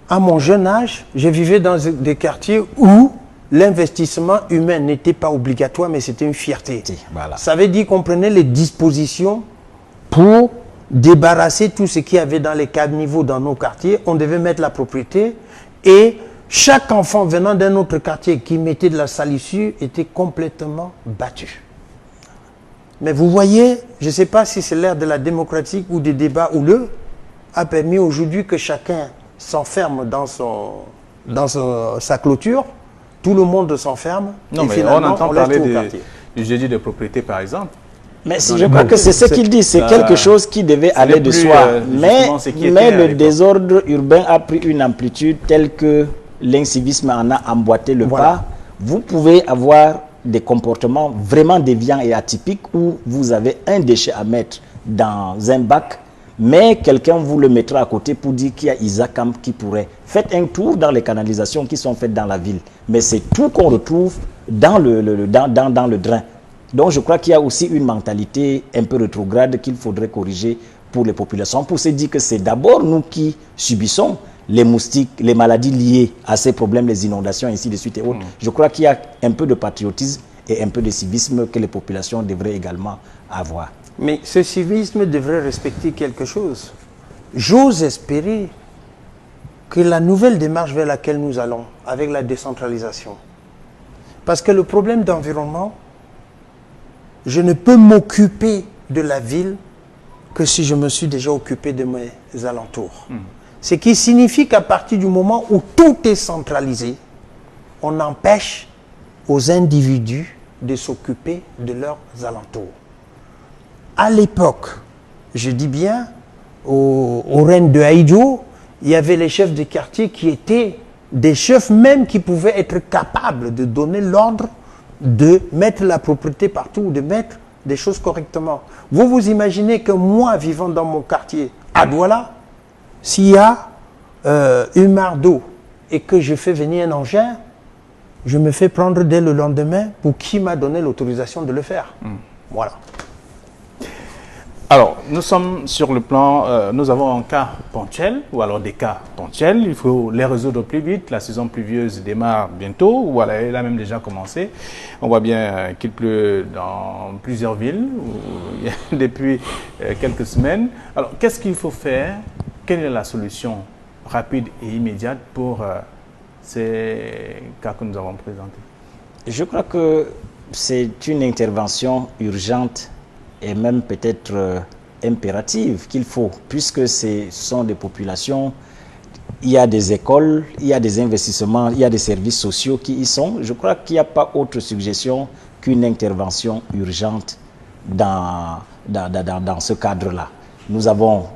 à mon jeune âge, je vivais dans des quartiers où l'investissement humain n'était pas obligatoire, mais c'était une fierté. Voilà. Ça veut dire qu'on prenait les dispositions pour débarrasser tout ce qu'il y avait dans les caniveaux dans nos quartiers. On devait mettre la propriété et chaque enfant venant d'un autre quartier qui mettait de la salissure était complètement battu. Mais vous voyez, je ne sais pas si c'est l'ère de la démocratique ou des débats houleux, a permis aujourd'hui que chacun s'enferme dans sa clôture. Tout le monde s'enferme. Non, mais on entend parler du jeudi de propriété, par exemple. Mais je crois que c'est ce qu'il dit, c'est quelque chose qui devait aller de soi. Mais le désordre urbain a pris une amplitude telle que l'incivisme en a emboîté le pas. Vous pouvez avoir des comportements vraiment déviants et atypiques où vous avez un déchet à mettre dans un bac, mais quelqu'un vous le mettra à côté pour dire qu'il y a Isakam qui pourrait. Faites un tour dans les canalisations qui sont faites dans la ville. Mais c'est tout qu'on retrouve dans le drain. Donc je crois qu'il y a aussi une mentalité un peu rétrograde qu'il faudrait corriger pour les populations. Pour se dire que c'est d'abord nous qui subissons les moustiques, les maladies liées à ces problèmes, les inondations, ainsi de suite et autres. Je crois qu'il y a un peu de patriotisme et un peu de civisme que les populations devraient également avoir. Mais ce civisme devrait respecter quelque chose. J'ose espérer que la nouvelle démarche vers laquelle nous allons, avec la décentralisation, parce que le problème d'environnement, je ne peux m'occuper de la ville que si je me suis déjà occupé de mes alentours. Ce qui signifie qu'à partir du moment où tout est centralisé, on empêche aux individus de s'occuper de leurs alentours. À l'époque, je dis bien, au règne de Haïdjo, il y avait les chefs de quartier qui étaient des chefs même qui pouvaient être capables de donner l'ordre de mettre la propriété partout, de mettre des choses correctement. Vous vous imaginez que moi, vivant dans mon quartier, à Douala, s'il y a une mare d'eau et que je fais venir un engin, je me fais prendre dès le lendemain pour qui m'a donné l'autorisation de le faire. Voilà. Alors, nous sommes sur le plan, nous avons un cas ponctuel, ou alors des cas ponctuels, il faut les résoudre plus vite, la saison pluvieuse démarre bientôt, voilà, elle a même déjà commencé. On voit bien qu'il pleut dans plusieurs villes depuis quelques semaines. Alors, qu'est-ce qu'il faut faire? Quelle est la solution rapide et immédiate pour ces cas que nous avons présentés? Je crois que c'est une intervention urgente et même peut-être impérative qu'il faut, puisque ce sont des populations, il y a des écoles, il y a des investissements, il y a des services sociaux qui y sont. Je crois qu'il n'y a pas autre suggestion qu'une intervention urgente dans ce cadre-là. Nous avons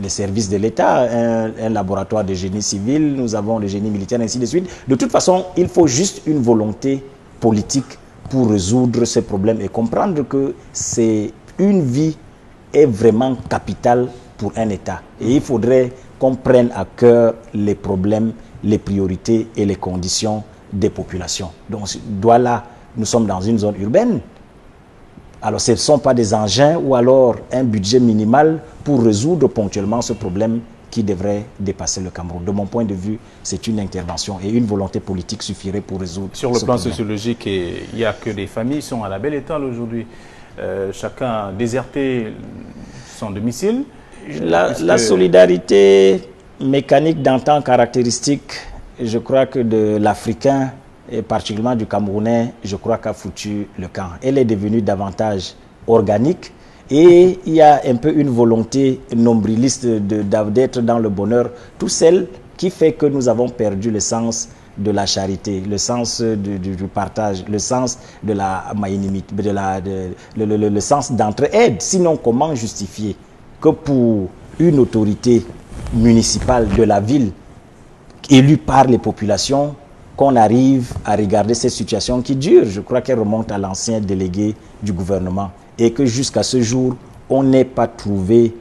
les services de l'État, un laboratoire de génie civil, nous avons le génie militaire, ainsi de suite. De toute façon, il faut juste une volonté politique pour résoudre ces problèmes et comprendre que c'est une vie est vraiment capitale pour un État. Et il faudrait qu'on prenne à cœur les problèmes, les priorités et les conditions des populations. Donc, Douala, nous sommes dans une zone urbaine. Alors, ce ne sont pas des engins ou alors un budget minimal pour résoudre ponctuellement ce problème qui devrait dépasser le Cameroun. De mon point de vue, c'est une intervention et une volonté politique suffirait pour résoudre ce problème. Sur le plan sociologique, il n'y a que des familles qui sont à la belle étoile aujourd'hui. Chacun a déserté son domicile. La solidarité mécanique d'antan caractéristique, je crois que de l'Africain et particulièrement du Camerounais, je crois qu'a foutu le camp. Elle est devenue davantage organique et il y a un peu une volonté nombriliste d'être dans le bonheur, tout celle qui fait que nous avons perdu le sens de la charité, le sens du partage, le sens de la magnanimité, le sens d'entraide. Sinon, comment justifier que pour une autorité municipale de la ville élue par les populations, qu'on arrive à regarder cette situation qui dure? Je crois qu'elle remonte à l'ancien délégué du gouvernement et que jusqu'à ce jour, on n'ait pas trouvé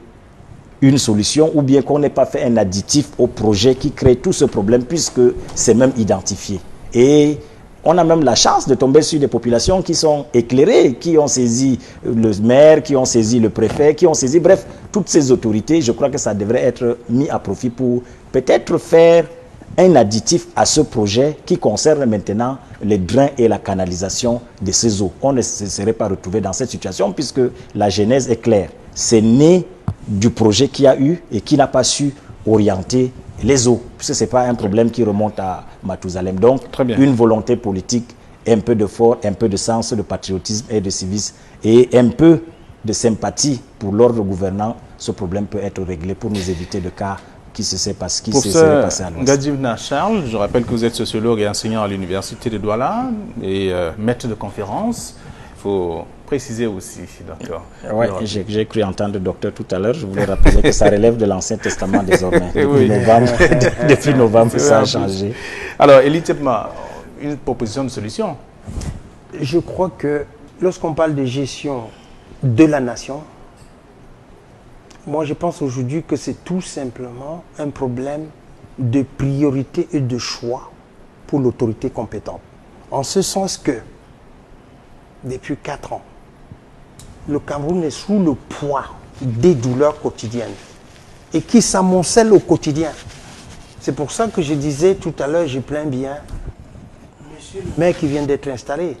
une solution ou bien qu'on n'ait pas fait un additif au projet qui crée tout ce problème puisque c'est même identifié. Et on a même la chance de tomber sur des populations qui sont éclairées, qui ont saisi le maire, qui ont saisi le préfet, qui ont saisi, bref, toutes ces autorités. Je crois que ça devrait être mis à profit pour peut-être faire un additif à ce projet qui concerne maintenant les drains et la canalisation de ces eaux. On ne se serait pas retrouvé dans cette situation puisque la genèse est claire. C'est né du projet qu'il y a eu et qui n'a pas su orienter les eaux, puisque ce n'est pas un problème qui remonte à Mathusalem. Donc, une volonté politique, un peu de fort, un peu de sens de patriotisme et de civisme et un peu de sympathie pour l'ordre gouvernant, ce problème peut être réglé pour nous éviter de cas qui se serait passé à l'Ouest. Gadjivna Charles, je rappelle que vous êtes sociologue et enseignant à l'université de Douala et maître de conférence. Il faut préciser aussi, docteur. Oui, j'ai cru entendre le docteur tout à l'heure. Je voulais rappeler que ça relève de l'Ancien Testament désormais. Depuis novembre, ça a changé. Alors, Elie Tchepma, une proposition de solution? Je crois que lorsqu'on parle de gestion de la nation, moi je pense aujourd'hui que c'est tout simplement un problème de priorité et de choix pour l'autorité compétente. En ce sens que, depuis 4 ans, le Cameroun est sous le poids des douleurs quotidiennes et qui s'amoncellent au quotidien. C'est pour ça que je disais tout à l'heure, je plains bien monsieur le maire qui vient d'être installé.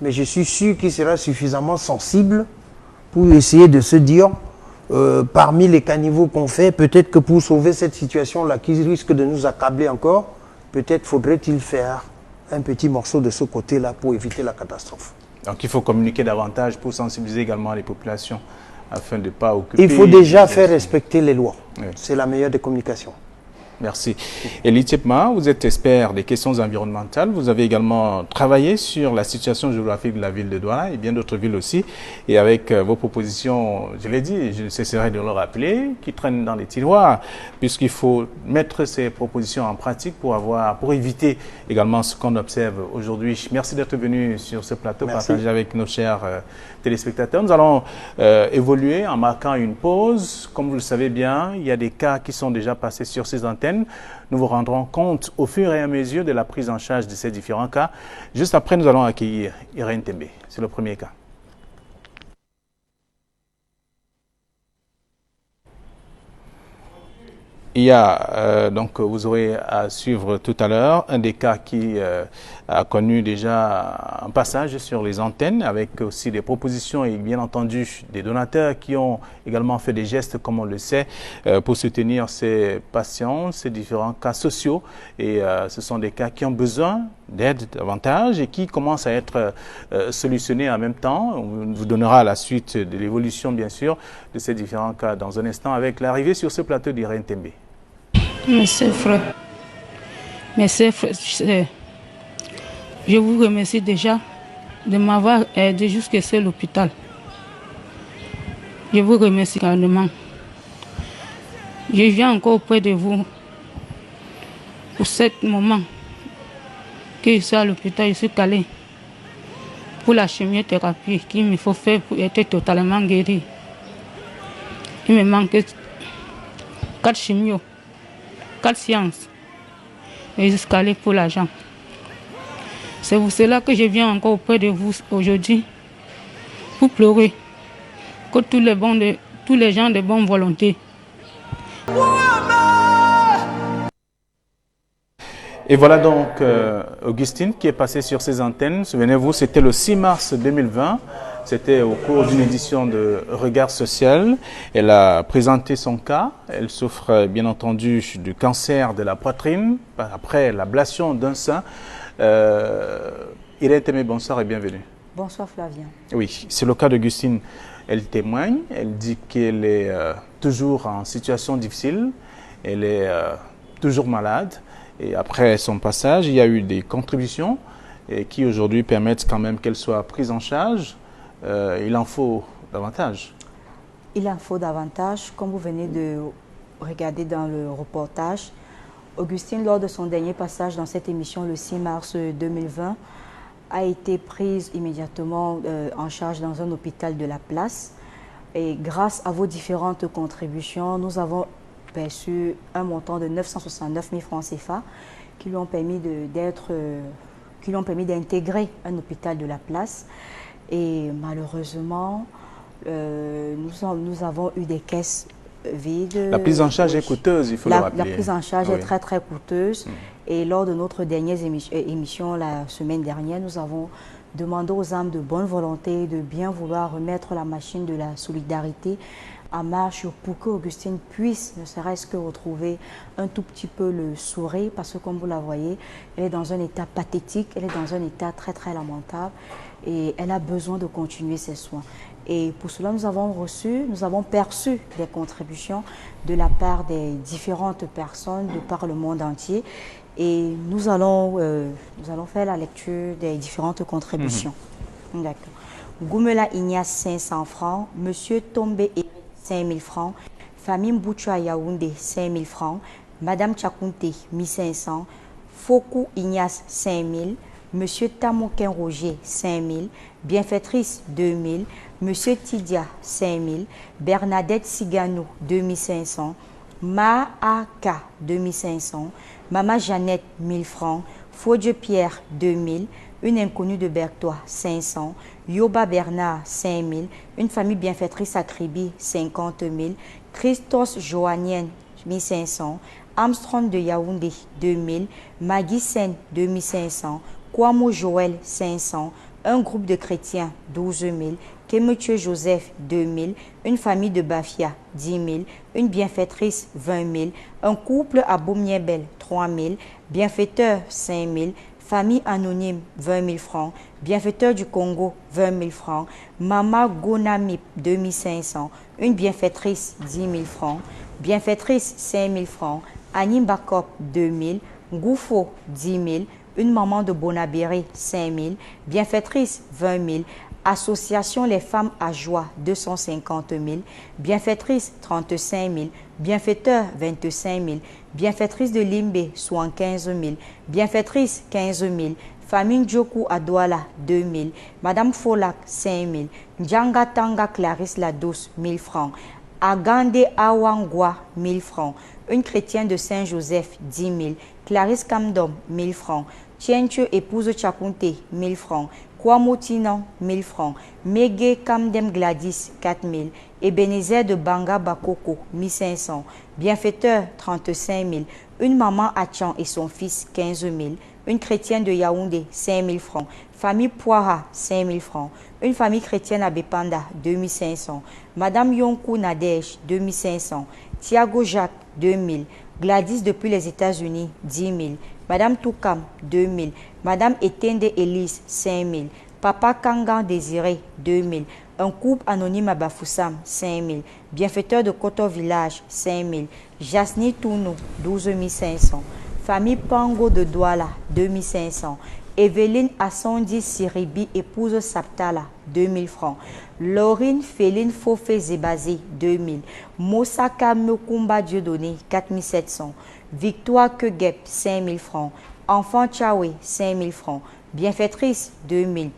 Mais je suis sûr qu'il sera suffisamment sensible pour essayer de se dire, parmi les caniveaux qu'on fait, peut-être que pour sauver cette situation-là qui risque de nous accabler encore, peut-être faudrait-il faire un petit morceau de ce côté-là pour éviter la catastrophe. Donc il faut communiquer davantage pour sensibiliser également les populations afin de ne pas occuper... Il faut déjà faire respecter les lois. Oui. C'est la meilleure des communications. Merci. Elie Tchepma, vous êtes expert des questions environnementales. Vous avez également travaillé sur la situation géographique de la ville de Douala et bien d'autres villes aussi. Et avec vos propositions, je l'ai dit, je ne cesserai de le rappeler, qui traînent dans les tiroirs, puisqu'il faut mettre ces propositions en pratique pour éviter également ce qu'on observe aujourd'hui. Merci d'être venu sur ce plateau, partager avec nos chers téléspectateurs. Nous allons évoluer en marquant une pause. Comme vous le savez bien, il y a des cas qui sont déjà passés sur ces antennes. Nous vous rendrons compte au fur et à mesure de la prise en charge de ces différents cas. Juste après, nous allons accueillir Irène Tembe. C'est le premier cas. Il y a, donc vous aurez à suivre tout à l'heure un des cas qui a connu déjà un passage sur les antennes avec aussi des propositions et bien entendu des donateurs qui ont également fait des gestes, comme on le sait, pour soutenir ces patients, ces différents cas sociaux. Et ce sont des cas qui ont besoin d'aide davantage et qui commence à être solutionné en même temps. On vous donnera la suite de l'évolution, bien sûr, de ces différents cas dans un instant avec l'arrivée sur ce plateau d'Irène Tembe. Monsieur frère, je vous remercie déjà de m'avoir aidé jusqu'à l'hôpital. Je vous remercie grandement. Je viens encore auprès de vous pour ce moment que je suis à l'hôpital, je suis calé pour la chimiothérapie qu'il me faut faire pour être totalement guéri. Il me manque 4 chimios, 4 séances et je suis calé pour l'argent. C'est pour cela que je viens encore auprès de vous aujourd'hui pour pleurer que tous les gens de bonne volonté. Et voilà donc Augustine qui est passée sur ces antennes. Souvenez-vous, c'était le 6 mars 2020. C'était au cours d'une édition de Regard Social. Elle a présenté son cas. Elle souffre bien entendu du cancer de la poitrine après l'ablation d'un sein. Irène Tembe, bonsoir et bienvenue. Bonsoir Flavien. Oui, c'est le cas d'Augustine. Elle témoigne, elle dit qu'elle est toujours en situation difficile, elle est toujours malade. Et après son passage, il y a eu des contributions qui aujourd'hui permettent quand même qu'elle soit prise en charge. Il en faut davantage. Il en faut davantage. Comme vous venez de regarder dans le reportage, Augustine, lors de son dernier passage dans cette émission le 6 mars 2020, a été prise immédiatement en charge dans un hôpital de la place. Et grâce à vos différentes contributions, nous avons perçu un montant de 969 000 francs CFA qui lui ont permis d'intégrer un hôpital de la place. Et malheureusement, nous avons eu des caisses vides. La prise en charge est coûteuse, il faut le rappeler. La prise en charge est très très coûteuse. Et lors de notre dernière émission la semaine dernière, nous avons demandé aux âmes de bonne volonté de bien vouloir remettre la machine de la solidarité en marche pour que Augustine puisse ne serait-ce que retrouver un tout petit peu le sourire, parce que comme vous la voyez, elle est dans un état pathétique, elle est dans un état très très lamentable et elle a besoin de continuer ses soins. Et pour cela, nous avons perçu des contributions de la part des différentes personnes de par le monde entier. Et nous allons faire la lecture des différentes contributions. D'accord. Goumela Ignace, 500 francs. Monsieur Tombe, 5 000 francs. Famille Mbouchoua Yaoundé, 5 000 francs. Madame Tchakounte, 1500. Fokou Ignace, 5 000. Monsieur Tamokin Roger, 5 000. Bienfaitrice, 2 000. Monsieur Tidia, 5 000. Bernadette Siganou, 2500. Maaka, 2500. Maman Jeannette, 1000 francs. Fodje Pierre, 2000. Une inconnue de Bertois, 500. Yoba Bernard, 5000. Une famille bienfaitrice à Kribi, 50 000. Christos Joannienne, 1500. Armstrong de Yaoundé, 2000. Maggie Sen, 2500. Kwamo Joël, 500. Un groupe de chrétiens, 12 000. Kemethieu Joseph, 2 000. Une famille de Bafia, 10 000. Une bienfaitrice, 20 000. Un couple à Boumniebel, 3 000. Bienfaiteur, 5 000. Famille anonyme, 20 000 francs. Bienfaiteur du Congo, 20 000 francs. Mama Gonamip, 2 500. Une bienfaitrice, 10 000 francs. Bienfaitrice, 5 000 francs. Anime Bakop, 2 000. Goufo, 10 000. Une maman de Bonabéré, 5 000. Bienfaitrice, 20 000. Association Les Femmes à Joie, 250 000. Bienfaitrice, 35 000. Bienfaiteur, 25 000. Bienfaitrice de Limbe, 75 000. Bienfaitrice, 15 000. Famille Djokou à Douala, 2 000. Madame Folak, 5 000. Djanga Tanga Clarisse Lados, 1 000 francs. Agande Awangwa, 1 000 francs. Une chrétienne de Saint-Joseph, 10 000. Clarisse Kamdom, 1 000 francs. Tienche épouse Tchakounte, 1 000 francs. Kouamotinan, 1 000 francs. Mege Kamdem Gladys, 4 000. Ebenezer de Banga Bakoko, 1 500. Bienfaiteur, 35 000. Une maman Achan et son fils, 15 000. Une chrétienne de Yaoundé, 5 000 francs. Famille Poira, 5 000 francs. Une famille chrétienne à Bepanda, 2 500. Madame Yonkou Nadège, 2 500. Thiago Jacques, 2 000. Gladys depuis les États-Unis, 10 000. Madame Toukam, 2 000. Madame Etende Elise, 5 000. Papa Kangan Désiré, 2 000. Un couple anonyme à Bafoussam, 5 000. Bienfaiteur de Koto Village, 5 000. Jasni Tounou, 12 500. Famille Pango de Douala, 2 500. Evelyne Assondi Siribi, épouse Saptala, 2 000 francs. Laurine Féline Fofé Zébazi, 2 000. Moussaka Mekumba Dieudonné, 4 700. Victoire Kegep, 5 000 francs. Enfant Tchaoué, 5 000 francs. Bienfaitrice, 2 000.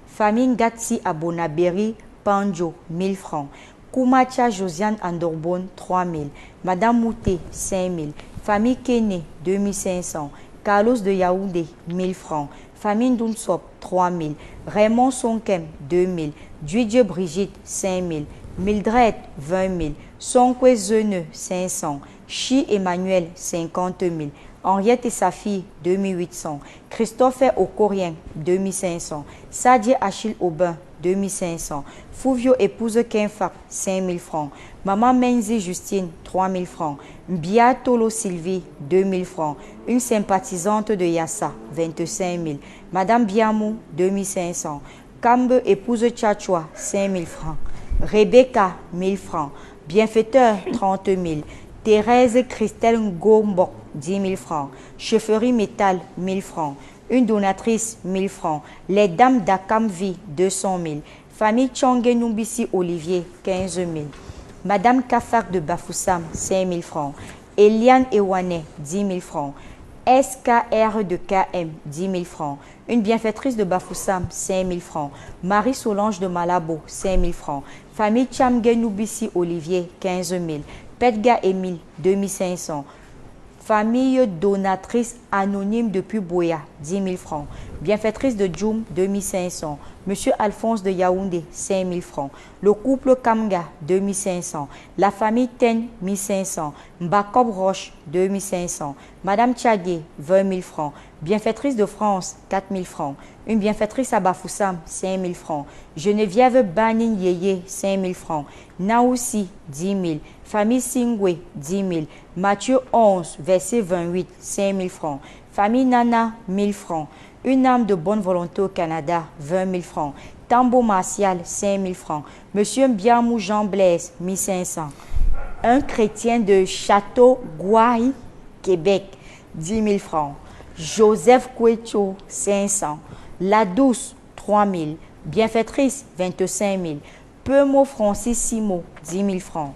Famille Ngatsi Abonaberi, Panjo, 1 000 francs. Koumacha Josiane Andorbonne, 3 000. Madame Mouté, 5 000. Famille Kene, 2 500. Carlos de Yaoundé, 1 000 francs. Famille Ndounsop, 3 000. Raymond Sonkem, 2 000. Duidje Brigitte, 5 000. Mildred, 20 000. Sonkwe Zene, 500. Chi Emmanuel, 50 000. Henriette et sa fille, 2 800. Christophe Okorien, 2 500. Sadie Achille Aubin, 2 500. Fouvio épouse Kenfak, 5 000 francs. Maman Menzi Justine, 3 000 francs. Mbia Tolo Sylvie, 2 000 francs. Une sympathisante de Yassa, 25 000. Madame Biamou, 2 500. Kambe épouse Tchatchoua, 5 000 francs. Rebecca, 1 000 francs. Bienfaiteur, 30 000. Thérèse Christelle Ngombok, 10 000 francs. Chefferie Métal, 1 000 francs. Une donatrice, 1 000 francs. Les dames d'Akamvi, 200 000. Famille Tchongue Numbisi Olivier, 15 000. Madame Kafak de Bafoussam, 5 000 francs. Eliane Ewane, 10 000 francs. SKR de KM, 10 000 francs. Une bienfaitrice de Bafoussam, 5 000 francs. Marie Solange de Malabo, 5 000 francs. Famille Tchamgue Nubisi Olivier, 15 000. Petga Emile, 2 500. Famille donatrice anonyme depuis Boya, 10 000 francs. Bienfaitrice de Djoum, 2 500. Monsieur Alphonse de Yaoundé, 5 000 francs. Le couple Kamga, 2 500. La famille Ten, 1 500. Mbakob Roche, 2 500. Madame Tchagé, 20 000 francs. Bienfaitrice de France, 4 000 francs. Une bienfaitrice à Bafoussam, 5 000 francs. Geneviève Banin Yeye, 5 000 francs. Naoussi, 10 000. Famille Singwe, 10 000. Matthieu 11, verset 28, 5 000 francs. Famille Nana, 1 000 francs. Une âme de bonne volonté au Canada, 20 000 francs. Tambo Martial, 5 000 francs. Monsieur Biamou Jean Blaise, 1 500. Un chrétien de Château-Gouaille, Québec, 10 000 francs. Joseph Kouecho, 500. La Douce, 3 000. Bienfaitrice, 25 000. Pemo Francis Simo, 10 000 francs.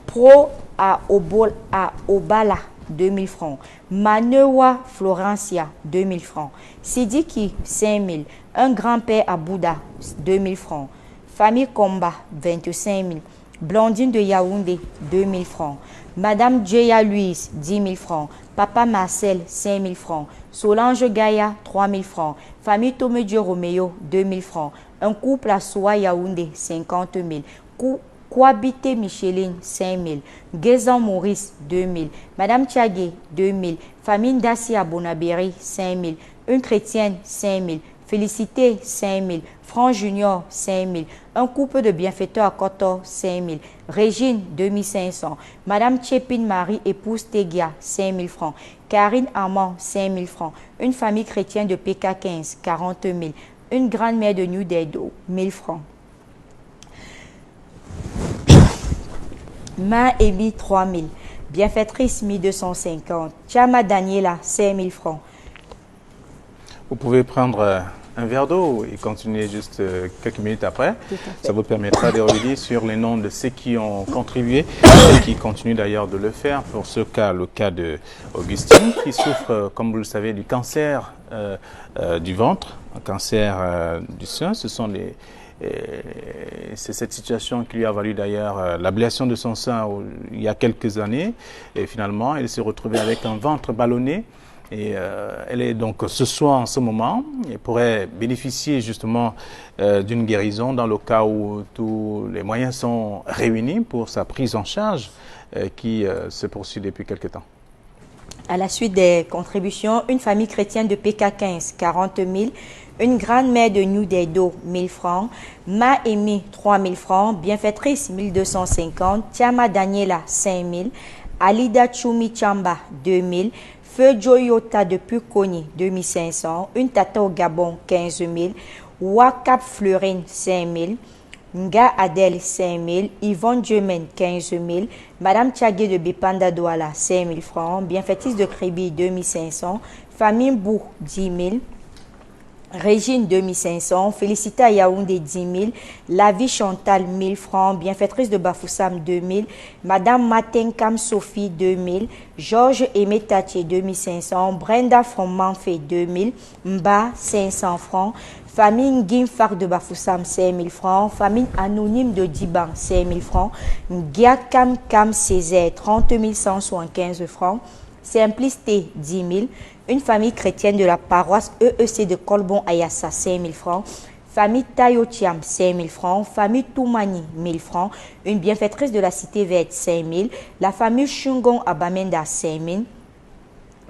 Pro à Obala, 2 000 francs. Manewa Florencia, 2 000 francs. Sidiki, 5 000. Un grand-père à Bouddha, 2 000 francs. Famille Komba, 25 000. Blondine de Yaoundé, 2 000 francs. Madame Djeya Louise, 10 000 francs. Papa Marcel, 5 000 francs. Solange Gaïa, 3 000 francs. Famille Tomedio Roméo, 2 000 francs. Un couple à Soa Yaoundé, 50 000. Cohabité Micheline, 5 000. Guézan Maurice, 2 000. Madame Tchagé, 2 000. Famille Ndassi à Bonabéry, 5 000. Une chrétienne, 5 000. Félicité, 5 000. Franc Junior, 5 000. Un couple de bienfaiteurs à Kotor, 5 000. Régine, 2 500. Madame Tchépine Marie, épouse Tegia, 5 000 francs. Karine Amand, 5 000 francs. Une famille chrétienne de PK15, 40 000. Une grand-mère de New Dedo, 1 000 francs. Ma Emi, 3 000. Bienfaitrice, 1 250. Chama Daniela, 5 000 francs. Vous pouvez prendre un verre d'eau et continuer juste quelques minutes après. Ça vous permettra de revenir sur les noms de ceux qui ont contribué et qui continuent d'ailleurs de le faire. Pour ce cas, le cas de Augustine qui souffre, comme vous le savez, du cancer du ventre, un cancer du sein. C'est cette situation qui lui a valu d'ailleurs l'ablation de son sein il y a quelques années. Et finalement, elle s'est retrouvée avec un ventre ballonné. Et elle est donc ce soir, en ce moment, et pourrait bénéficier justement d'une guérison dans le cas où tous les moyens sont réunis pour sa prise en charge qui se poursuit depuis quelque temps. À la suite des contributions, une famille chrétienne de PK15, 40 000. Une grand-mère de New Dedo, 1 000 francs. Ma Emi, 3 000 francs. Bienfaitrice, 1 250. Tiama Daniela, 5 000. Alida Choumi Chamba, 2000. Feu Joyota depuis Kony, 2500. Une tata au Gabon, 15 000. Wakap Fleurine, 5 000. Nga Adel, 5 000. Yvonne Djemen, 15 000. Madame Tchagé de Bipanda Douala, 5 000 francs. Bienfaitiste de Kribi, 2500. Famille Bou, 10 000. Régine, 2500. Félicita Yaoundé, 10 000. Lavie Chantal, 1000 francs. Bienfaitrice de Bafoussam, 2000. Madame Matenkam Sophie, 2000. Georges Aimé Tatié, 2500. Brenda Fromanfé, 2000. Mba, 500 francs. Famille Ngimfar de Bafoussam, 5 000 francs. Famille anonyme de Diban, 5 000 francs. Ngiakam Kam Césaire, 30 175 francs. Simplicité, 10 000. Une famille chrétienne de la paroisse EEC de Colbon Ayassa, 5 000 francs. Famille Tayotiam, 5 000 francs. Famille Toumani, 1 000 francs. Une bienfaitrice de la cité verte, 5 000. La famille Chungon Abamenda, 5 000.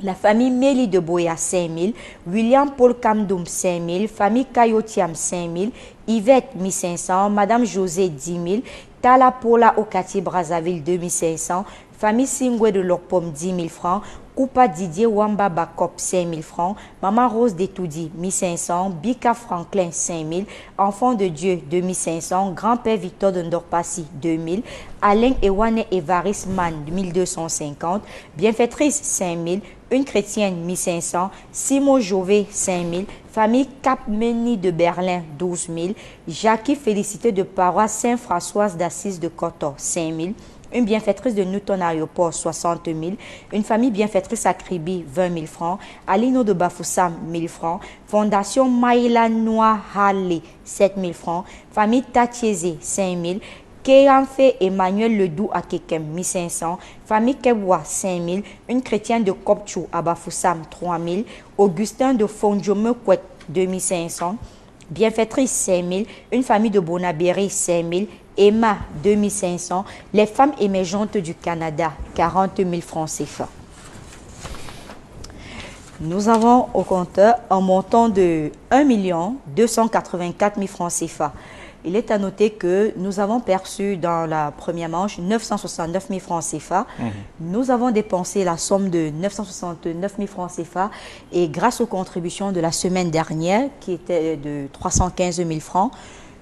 La famille Méli de Boya, 5 000. William Paul Kamdoum, 5 000. Famille Kayotiam, 5 000. Yvette, 1 500. Madame José, 10 000. Tala Pola Okati Brazzaville, 2 500. Famille Singwe de Lokpom, 10 000 francs. Koupa Didier Wamba Bakop, 5 000 francs. Maman Rose Detoudi, 1 500. Bika Franklin, 5 000. Enfant de Dieu, 2 500. Grand-père Victor de Ndorpassi, 2 000. Alain Ewane Evaris Man, 1 250. Bienfaitrice, 5 000. Une chrétienne, 1 500. Simon Jové, 5 000. Famille Cap-Meni de Berlin, 12 000. Jackie Félicité de paroisse Saint-Françoise d'Assise de Kotor, 5 000. Une bienfaitrice de Newton Aéroport, 60 000. Une famille bienfaitrice à Kribi, 20 000 francs. Alino de Bafoussam, 1 000 francs. Fondation Maïla Noa Hale, 7 000 francs. Famille Tatiézé, 5 000. Kéanfé Emmanuel Ledou à Kekem, 1 500. Famille Kebwa, 5 000. Une chrétienne de Kopchou à Bafoussam, 3 000. Augustin de Fondjome Kwek, 2 500. Bienfaitrice, 5 000. Une famille de Bonabéry, 5 000. Emma, 2 500. Les femmes émergentes du Canada, 40 000 francs CFA. Nous avons au compteur un montant de 1 284 000 francs CFA. Il est à noter que nous avons perçu dans la première manche 969 000 francs CFA. Nous avons dépensé la somme de 969 000 francs CFA et grâce aux contributions de la semaine dernière qui était de 315 000 francs,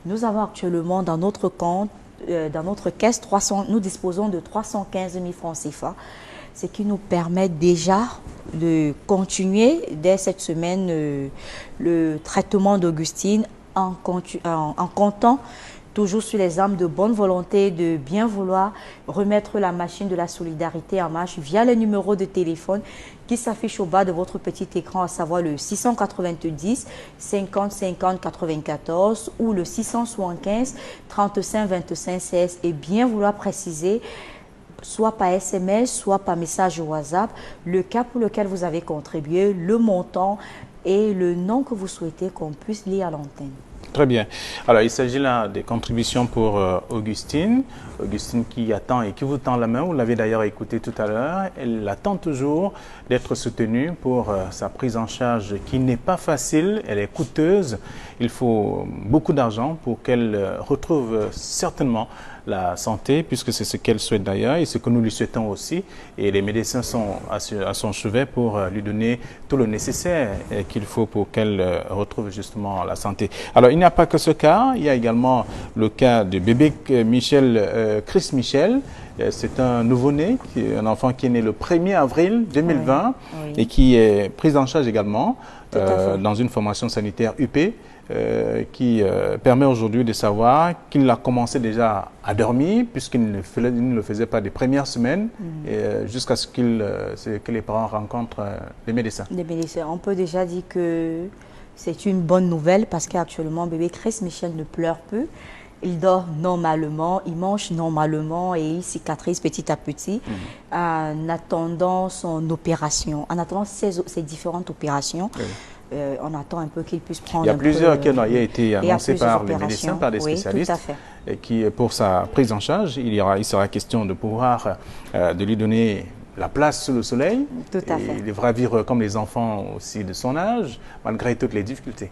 nous avons actuellement dans notre compte, dans notre caisse, nous disposons de 315 000 francs CFA, ce qui nous permet déjà de continuer dès cette semaine le traitement d'Augustine en comptant toujours sur les âmes de bonne volonté, de bien vouloir remettre la machine de la solidarité en marche via le numéro de téléphone qui s'affiche au bas de votre petit écran, à savoir le 690 50 50 94 ou le 675 35 25 16 et bien vouloir préciser soit par SMS, soit par message WhatsApp, le cas pour lequel vous avez contribué, le montant et le nom que vous souhaitez qu'on puisse lire à l'antenne. Très bien. Alors, il s'agit là des contributions pour Augustine. Augustine qui attend et qui vous tend la main. Vous l'avez d'ailleurs écouté tout à l'heure. Elle attend toujours d'être soutenue pour sa prise en charge qui n'est pas facile. Elle est coûteuse. Il faut beaucoup d'argent pour qu'elle retrouve certainement la santé, puisque c'est ce qu'elle souhaite d'ailleurs et ce que nous lui souhaitons aussi. Et les médecins sont à son chevet pour lui donner tout le nécessaire qu'il faut pour qu'elle retrouve justement la santé. Alors, il n'y a pas que ce cas, il y a également le cas de bébé Chris Michel. C'est un nouveau-né, un enfant qui est né le 1er avril 2020 et qui est pris en charge également dans une formation sanitaire UP. Qui permet aujourd'hui de savoir qu'il a commencé déjà à dormir puisqu'il ne le faisait pas des premières semaines jusqu'à ce que les parents rencontrent les médecins. Les médecins. On peut déjà dire que c'est une bonne nouvelle parce qu'actuellement bébé Chris Michel ne pleure plus. Il dort normalement, il mange normalement et il cicatrise petit à petit en attendant son opération, en attendant ses différentes opérations. On attend un peu qu'il puisse prendre. Il y a plusieurs qui ont été annoncés par les médecins, par des spécialistes, et qui, pour sa prise en charge, il sera question de pouvoir de lui donner la place sous le soleil. Tout à fait. Il devra vivre comme les enfants aussi de son âge, malgré toutes les difficultés.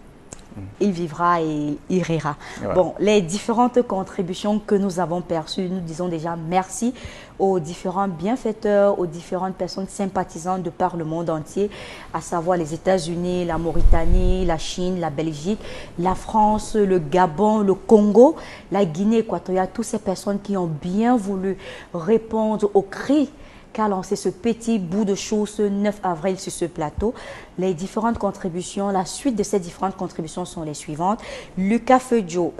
il vivra et il rira. Ouais. Bon, les différentes contributions que nous avons perçues, nous disons déjà merci aux différents bienfaiteurs, aux différentes personnes sympathisantes de par le monde entier, à savoir les États-Unis, la Mauritanie, la Chine, la Belgique, la France, le Gabon, le Congo, la Guinée équatoriale, toutes ces personnes qui ont bien voulu répondre aux cris qu'a lancé ce petit bout de chou ce 9 avril sur ce plateau. Les différentes contributions, la suite de ces différentes contributions sont les suivantes. Lucas Feudjo,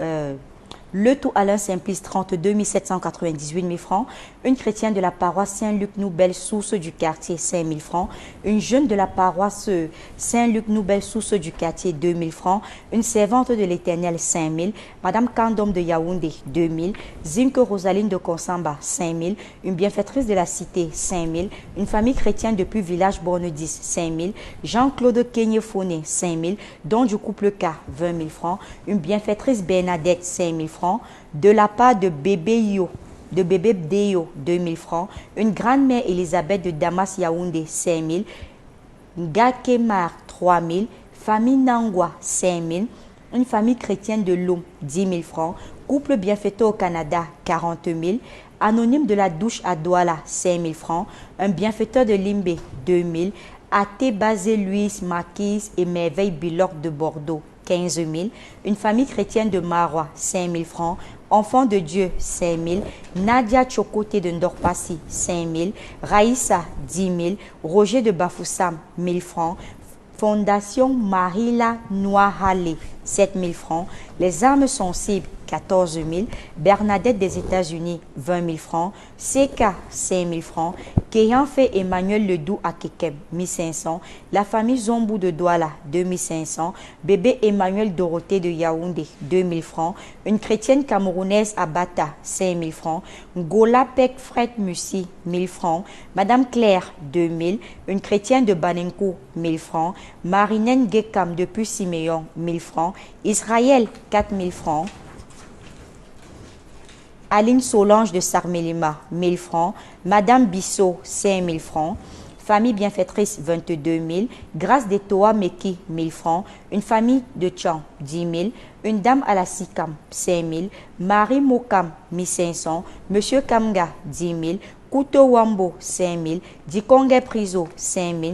le tout Alain Simplice, 32 798 000 francs. Une chrétienne de la paroisse Saint-Luc Nouvelle Source du quartier, 5 000 francs. Une jeune de la paroisse Saint-Luc Nouvelle Source du quartier, 2 000 francs. Une servante de l'Éternel, 5 000. Madame Kandom de Yaoundé, 2 000. Zinke Rosaline de Konsamba, 5 000. Une bienfaitrice de la cité, 5 000. Une famille chrétienne depuis village Bornedis, 5 000. Jean-Claude Kenyé-Foné, 5 000. Don du couple K, 20 000 francs. Une bienfaitrice Bernadette, 5 000 francs. De la part de bébé Déo, 2 000 francs. Une grand-mère Elisabeth de Damas Yaoundé, 5 000. Gakemar, 3 000. Famille Nangwa, 5 000. Une famille chrétienne de Lom, 10 000 francs. Couple bienfaiteur au Canada, 40 000. Anonyme de la douche à Douala, 5 000 francs. Un bienfaiteur de Limbé, 2 000. Athée Basé Louis Marquise et Merveille Billoc de Bordeaux, 15 000. Une famille chrétienne de Marois, 5 000 francs. Enfant de Dieu, 5 000. Nadia Chokoté de Ndorpassi, 5 000. Raïssa, 10 000. Roger de Bafoussam, 1 000 francs. Fondation Marila Noirale, 7 000 francs. Les armes sensibles, 14 000. Bernadette des États-Unis, 20 000 francs. Seka, 5 000 francs. Kéyanfé Emmanuel Ledoux à Kekem, 1 500. La famille Zombou de Douala, 2 500. Bébé Emmanuel Dorothée de Yaoundé, 2 000 francs. Une chrétienne camerounaise à Bata, 5 000 francs. Gola Pek Fred Mussi, 1 000 francs. Madame Claire, 2 000. Une chrétienne de Banenko, 1 000 francs. Marinène Gekam depuis Siméon, 1 000 francs. Israël, 4 000 francs. Aline Solange de Sarmelima, 1 000 francs. Madame Bissot, 5 000 francs. Famille bienfaitrice, 22 000. Grâce des Toa Meki, 1 000 francs. Une famille de Tchan, 10 000. Une dame à la Sikam, 5 000. Marie Mokam, 1 500. Monsieur Kamga, 10 000. Kouto Wambo, 5 000. Dikonge Priso, 5 000.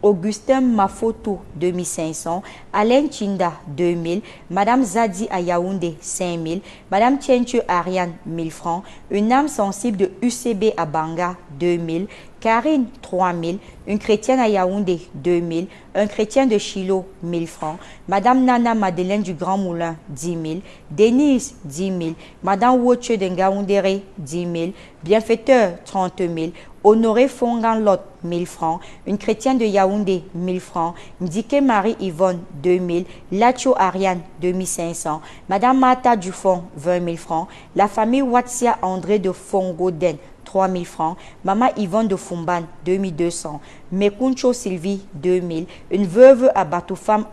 Augustin Mafoto, 2 500. Alain Chinda, 2 000. Madame Zadi à Yaoundé, 5 000. Madame Tienche Ariane, 1 000 francs. Une âme sensible de UCB à Banga, 2 000. Karine, 3 000. Une chrétienne à Yaoundé, 2 000. Un chrétien de Chilo, 1 000 francs. Madame Nana Madeleine du Grand Moulin, 10 000. Denise, 10 000. Madame Woche de Ngaoundéré, 10 000. Bienfaiteur, 30 000. Honoré Fongan Lot, 1 000 francs. Une chrétienne de Yaoundé, 1 000 francs. Ndike Marie Yvonne, 2 000. Lacho Ariane, 2 500. Madame Martha Dufond, 20 000 francs. La famille Watsia André de Fongoden, 3 000 francs. Maman Yvonne de Fumban, 2 200. Mekuncho Sylvie, 2 000. Une veuve à Batoufam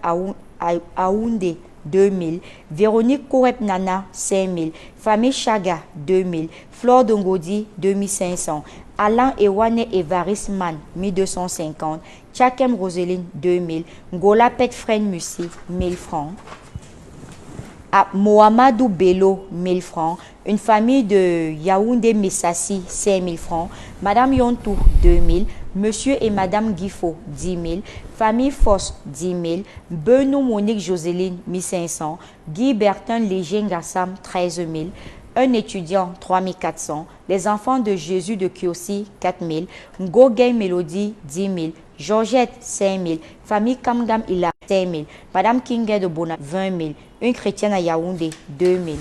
Aoundé, 2 000. Véronique Korep Nana, 5 000. Famille Chaga, 2 000. Flore de Ngodi, 2 500. Alain Ewane Evarisman, 1 250. Tchakem Roseline, 2 000. Ngola Petfren Mussi, 1 000 francs. À Mohamedou Bello, 1 000 francs. Une famille de Yaoundé Messassi, 5 000 francs. Madame Yontou, 2 000. Monsieur et Madame Guifo, 10 000. Famille Foss, 10 000. Benoît Monique Joséline, 1 500. Guy Bertin Légien Gassam, 13 000. Un étudiant, 3 400. Les enfants de Jésus de Kiossi, 4 000. Ngogay Mélodie, 10 000. Georgette, 5 000. Famille Kamgam Ila, 5 000. Madame Kingé de Bona, 20 000. Une chrétienne à Yaoundé, 2 000.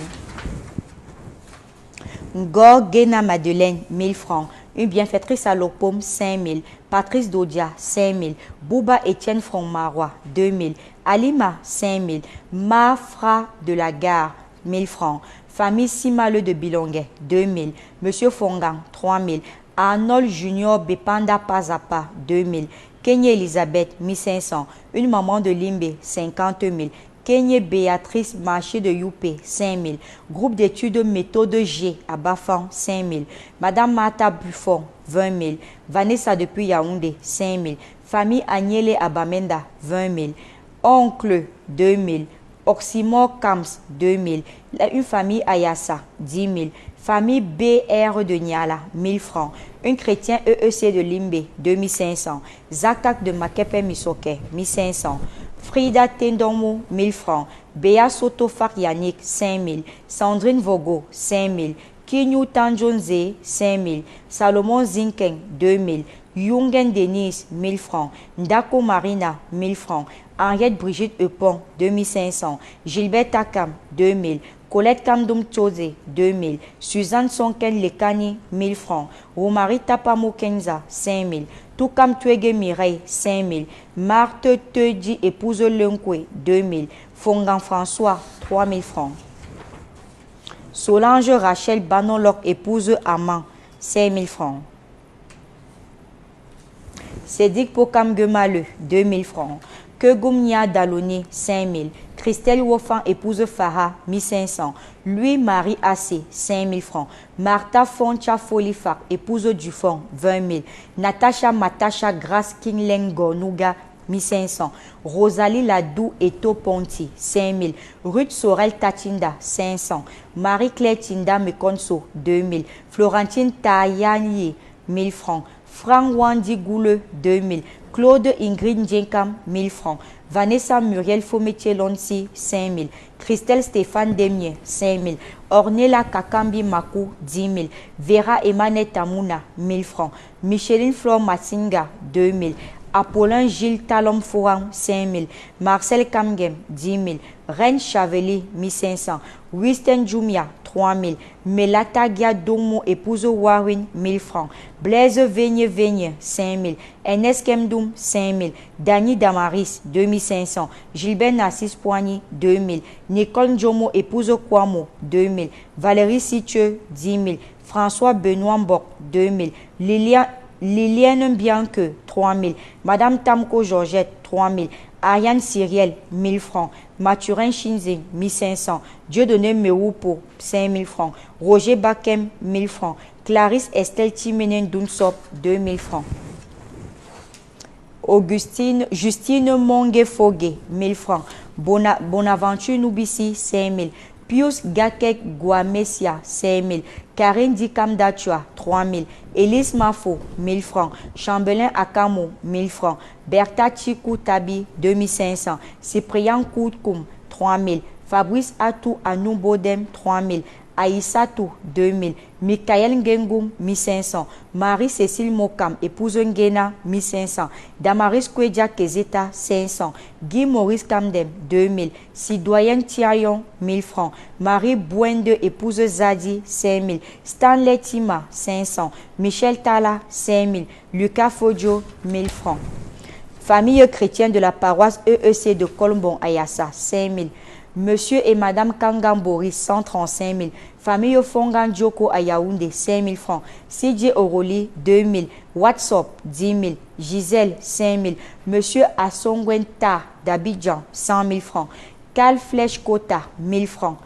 Ngor Gena Madeleine, 1 000 francs. Une bienfaitrice à Lopom, 5 000. Patrice Dodia, 5 000. Bouba Etienne Front-Marois, 2 000. Alima, 5 000. Mafra de la Gare, 1 000 francs. Famille Simale de Bilongue, 2 000. Monsieur Fongan, 3 000. Arnold Junior Bepanda Pazapa, 2 000. Kenya Elisabeth, 1 500. Une maman de Limbe, 50 000. Kenya Béatrice Marché de Youpé, 5 000. Groupe d'études méthode G à Bafan, 5 000. Madame Martha Buffon, 20 000. Vanessa depuis Yaoundé, 5 000. Famille Agnele à Bamenda, 20 000. Oncle, 2 000. Oxymore Kams, 2000. Une famille Ayassa, 10 000. Famille BR de Niala, 1000 francs. Un chrétien EEC de Limbe, 2500. Zakak de Makepe Misoke, 1500. Frida Tendomo, 1000 francs. Béa Sotofak Yannick, 5000. Sandrine Vogo, 5000. Kinyu Tanjonze, 5000. Salomon Zinken, 2000. Yungen Denise, 1000 francs. Ndako Marina, 1000 francs. Henriette Brigitte Epon, 2500. Gilbert Takam, 2000. Colette Kamdoum Tchose, 2000. Suzanne Sonken Lekani, 1000 francs. Romari Tapamo Kenza, 5000. Toukam Tuege Mireille, 5000. Marthe Teudi épouse Lenkwe, 2000. Fongan François, 3000 francs. Solange Rachel Banolok épouse Amand, 5000 francs. Cédric Pokam Gemale, 2000 francs. Kegoumnia Daloni, 5000. Christelle Wofan épouse Farah, 1500. Louis-Marie Assé, 5000 francs. Martha Foncha Folifak épouse Dufon, 20 000. Natacha Matacha Grace Kingleng Gornuga, 1500. Rosalie Ladou Eto Ponti, 5000. Ruth Sorel Tatinda, 500. Marie-Claire Tinda Mekonso, 2000. Florentine Tayani, 1000 francs. Franck Wandi Goule, 2000. Claude Ingrid Djenkam, 1000 francs. Vanessa Muriel Fometier Lonsi, 5000. Christelle Stéphane Demier, 5000. Ornella Kakambi Makou, 10 000. Vera Emmanuel Tamouna, 1000 francs. Micheline Flore Massinga, 2000. Apollin Gilles Talom Foran, 5000. Marcel Kamgem, 10 000. Reine Chaveli, 1500. Winston Jumia, 3000. Melata Giadomo, épouse Warwin, 1000 francs. Blaise Vegne, 5000. Ernest Kemdoum, 5000. Dany Damaris, 2500. Gilbert Nassis Poigny, 2000. Nicole Njomo, épouse Kwamo, 2000. Valérie Sitieux, 10 000. François Benoît Mbok, 2000. Liliane Bianque, 3000. Madame Tamko Georgette, 3000. Ariane Cyriel, 1000 francs. Mathurin Chinzing, 1500. Dieudonné Mewupo, 5000 francs. Roger Bakem, 1000 francs. Clarisse Estelle Timenen Dunsop, 2000 francs. Justine Monge Fogue, 1000 francs. Bonaventure Nubisi, 5000. Pius Gakek Guamesia, 5000. Karine Dikam Dachua, 3000. Élise Mafo, 1000 francs. Chambelin Akamo, 1000 francs. Bertha Chikou Tabi, 2500. Cyprien Koutkoum, 3000. Fabrice Atou Anou Bodem, 3000. Aïssatou, 2000. Michael Ngengoum, 1500. Marie-Cécile Mokam, épouse Ngena, 1500. Damaris Kwedia Kezeta, 500. Guy Maurice Kamdem, 2000. Sidoyen Tiayon, 1000 francs. Marie Bouende, épouse Zadi, 5000. Stanley Tima, 500. Michel Tala, 5000. Lucas Fodio, 1000 francs. Famille chrétienne de la paroisse EEC de Colombon, Ayassa, 5000. Monsieur et Madame Kangam Boris, 135 000. Famille Fongan Djoko à Yaoundé, 5 000 francs. CJ Oroli, 2 000. WhatsApp, 10 000. Gisèle, 5 000. Monsieur Assongwenta d'Abidjan, 100 000 francs. Cal Flèche Kota, 1000 francs.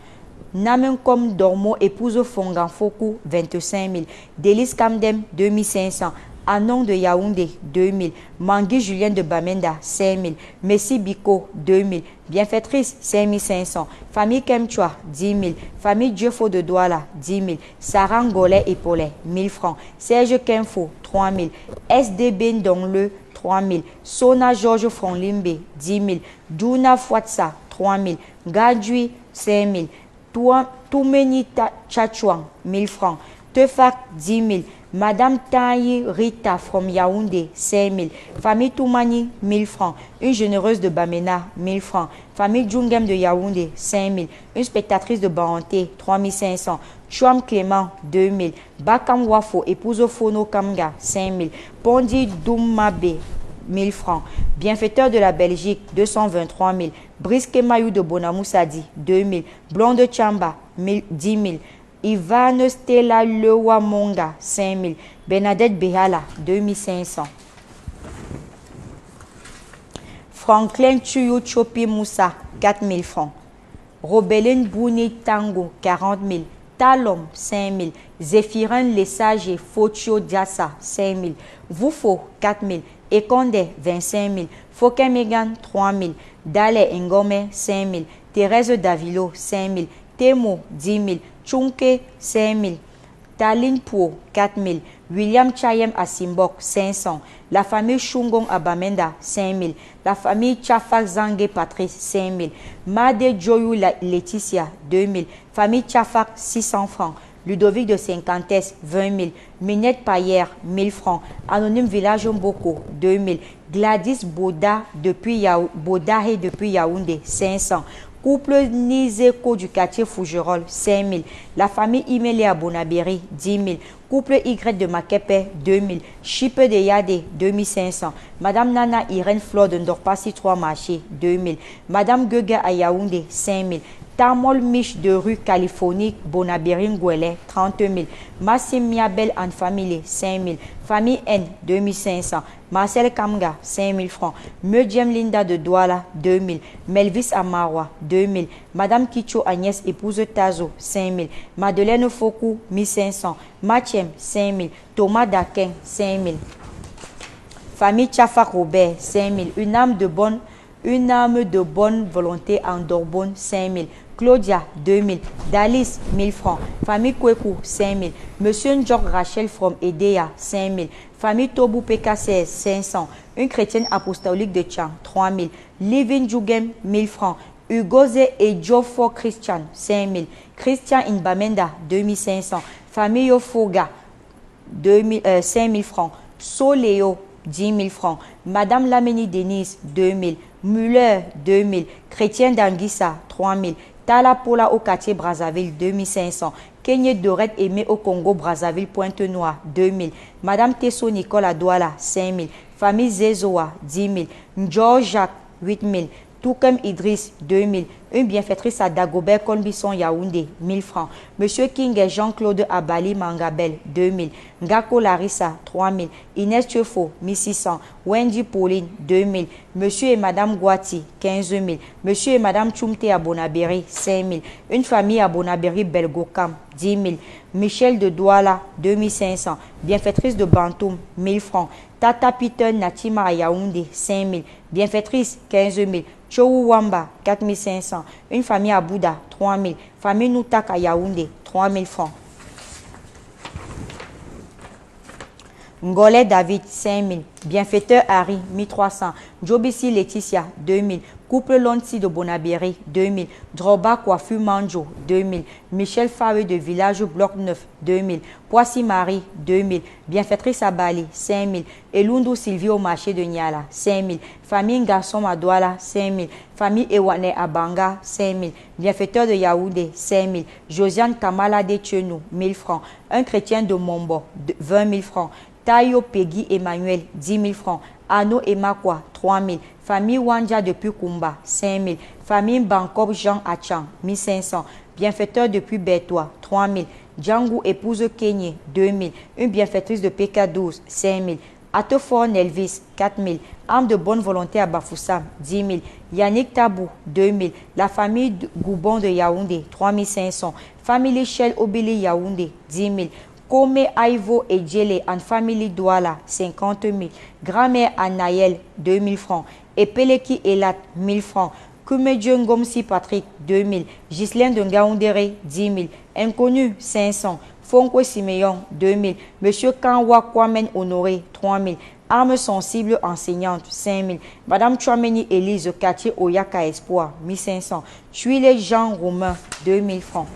Namenkom Dormo, épouse Fongan Foku, 25 000. Délice Kamdem, 2500. Anon de Yaoundé, 2000. Mangui Julien de Bamenda, 5000. Messi Biko, 2000. Bienfaitrice, 5500. Famille Kemchua, 10 000. Famille Diofo de Douala, 10 000. Sarah Ngolet Epaulet, 1000 francs. Serge Kenfo, 3 000. SDB Ndongle, 3 000. Sona Georges Fronlimbe, 10 000. Duna Fwatsa, 3 000. Gadjui, 5 000. Toumenita Tchatchouang, 1000 francs. Tefak, 10 000. Madame Taï Rita from Yaoundé, 5 000. Famille Toumani, 1000 francs. Une généreuse de Bamena, 1000 francs. Famille Djungem de Yaoundé, 5 000. Une spectatrice de Baranté, 3 500. Chouam Clément, 2 000. Bakam Wafo, épouse Fono Kamga, 5 000. Pondi Doumabe, 1000 francs. Bienfaiteur de la Belgique, 223 000. Briske Mayou de Bonamoussadi, 2 000. Blonde Chamba, 10 000. Ivan Stella Lewa Monga, 5 000. Bernadette Behala, 2500. Franklin Chuyou Chopi Moussa, 4 000 francs. Robeline Bouni Tango, 40 000. Talom, 5 000. Zéphirin Lesage Fotio Diassa, 5 000. Voufo, 4 000. Ekonde, 25 000. Foke Megan, 3 000. Dale Ngome, 5 000. Thérèse Davilo, 5 000. Temo, 10 000. Chunke, 5 000. Taline Po, 4 000. William Chayem à Simbok, 500. La famille Chungong à Bamenda, 5 000. La famille Chafak Zangue Patrice, 5 000. Made Joyou Laetitia, 2 000. Famille Chafak, 600 francs. Ludovic de Cinquantes, 20 000. Minette Payer, 1000 francs. Anonyme Village Mboko, 2 000. Gladys Bodahe depuis Yaoundé, 500. Couple Nizeko du quartier Fougerolles, 5 000. La famille Imele à Bonabéry, 10 000. Couple Y de Makepe, 2 000. Chipe de Yade, 2500. Madame Nana Irène Flore de Ndorpassi 3 marchés, 2 000. Madame Guega à Yaoundé, 5 000. Tamol Mich de rue Californie, Bonabéry Ngouélé, 30 000. Massim Miabel en famille, 5 000. Famille N, 2500. Marcel Kamga, 5 000 francs. Medjem Linda de Douala, 2 000. Melvis Amarwa, 2 000. Madame Kicho Agnès, épouse Tazo, 5 000. Madeleine Fokou, 1500. Machem, 5 000. Thomas Daquin, 5 000. Famille Tchafak Robert, 5 000. Une âme de bonne volonté en Dorbonne, 5 000. Claudia, 2 000. Dalis, 1000 francs. Famille Kwekou, 5 000. Monsieur Njok Rachel from Edea, 5 000. Famille Tobu PKCS, 500. Une chrétienne apostolique de Tchang, 3 000. Living Jugem, 1000 francs. Ugoze et Jofo Christian, 5 000. Christian Inbamenda, 2500. Famille Yofoga, 5 000 francs. Soléo, 10 000 francs. Madame Lameni Denise, 2 000. Muller, 2 000. Chrétien d'Anguissa, 3 000. Tala Pola au quartier Brazzaville, 2500. Kenye Dorette Aimé au Congo Brazzaville, Pointe-Noire, 2 000. Madame Tesso Nicole à Douala, 5 000. Famille Zezoa, 10 000. Georges Jacques, 8 000. Toukem Idriss, 2 000. Une bienfaitrice à Dagobert Colbisson Yaoundé, 1000 francs. Monsieur King et Jean-Claude Abali Mangabel, 2 000. Ngako Larissa, 3 000. Inès Tiefo, 1600. Wendy Pauline, 2 000. Monsieur et Madame Guati, 15 000. Monsieur et Madame Chumte à Bonabéry, 5 000. Une famille à Bonabéry Belgocam, 10 000. Michel de Douala, 2500. Bienfaitrice de Bantoum, 1000 francs. Tata Peter Natima à Yaoundé, 5 000. Bienfaitrice, 15 000. Chou Wamba, 4 500. Une famille à Bouddha, 3 000. Famille Noutak à Yaoundé, 3 000 francs. Ngolé David, 5 000. Bienfaiteur Harry, 1300. Jobissi Laetitia, 2 000. Couple Lonti de Bonabéry, 2 000. Droba Coiffure Manjo, 2 000. Michel Fawe de Village Bloc 9, 2 000. Poissy Marie, 2 000. Bienfaitrice à Bali, 5 000. Elundu Sylvie au marché de Niala, 5 000. Famille Garçon à Douala, 5 000. Famille Ewane à Banga, 5 000. Bienfaiteur de Yaoundé, 5 000. Josiane Kamala de Tchenou, 1000 francs. Un chrétien de Mombo, 20 000 francs. Tayo Peggy Emmanuel, 10 000 francs. Ano Emakwa, 3 000. Famille Wanja depuis Kumba, 5 000. Famille Bankop Jean Achang, 1500. Bienfaiteur depuis Bertois, 3 000. Django épouse Kenye, 2 000. Une bienfaitrice de PK12, 5 000. Atefort Nelvis, 4 000. Âme de bonne volonté à Bafoussam, 10 000. Yannick Tabou, 2 000. La famille Goubon de Yaoundé, 3 500. Famille Lichel Obili Yaoundé, 10 000. Kome Aivo et Djele en famille Douala, 50 000. Grand-mère Anaël, 2 000 francs. Et Peleki Elat, 1000 francs. Kumedjou Ngomsi Patrick, 2 000. Ghislaine de Ngaoundéré, 10 000. Inconnu, 500. Fonko Siméon, 2 000. Monsieur Kanwa Kwamen Honoré, 3 000. Armes sensibles enseignante, 5 000. Madame Chouameni Élise, quartier Oyaka Espoir, 1500. Tuile Jean Romain, 2 000 francs.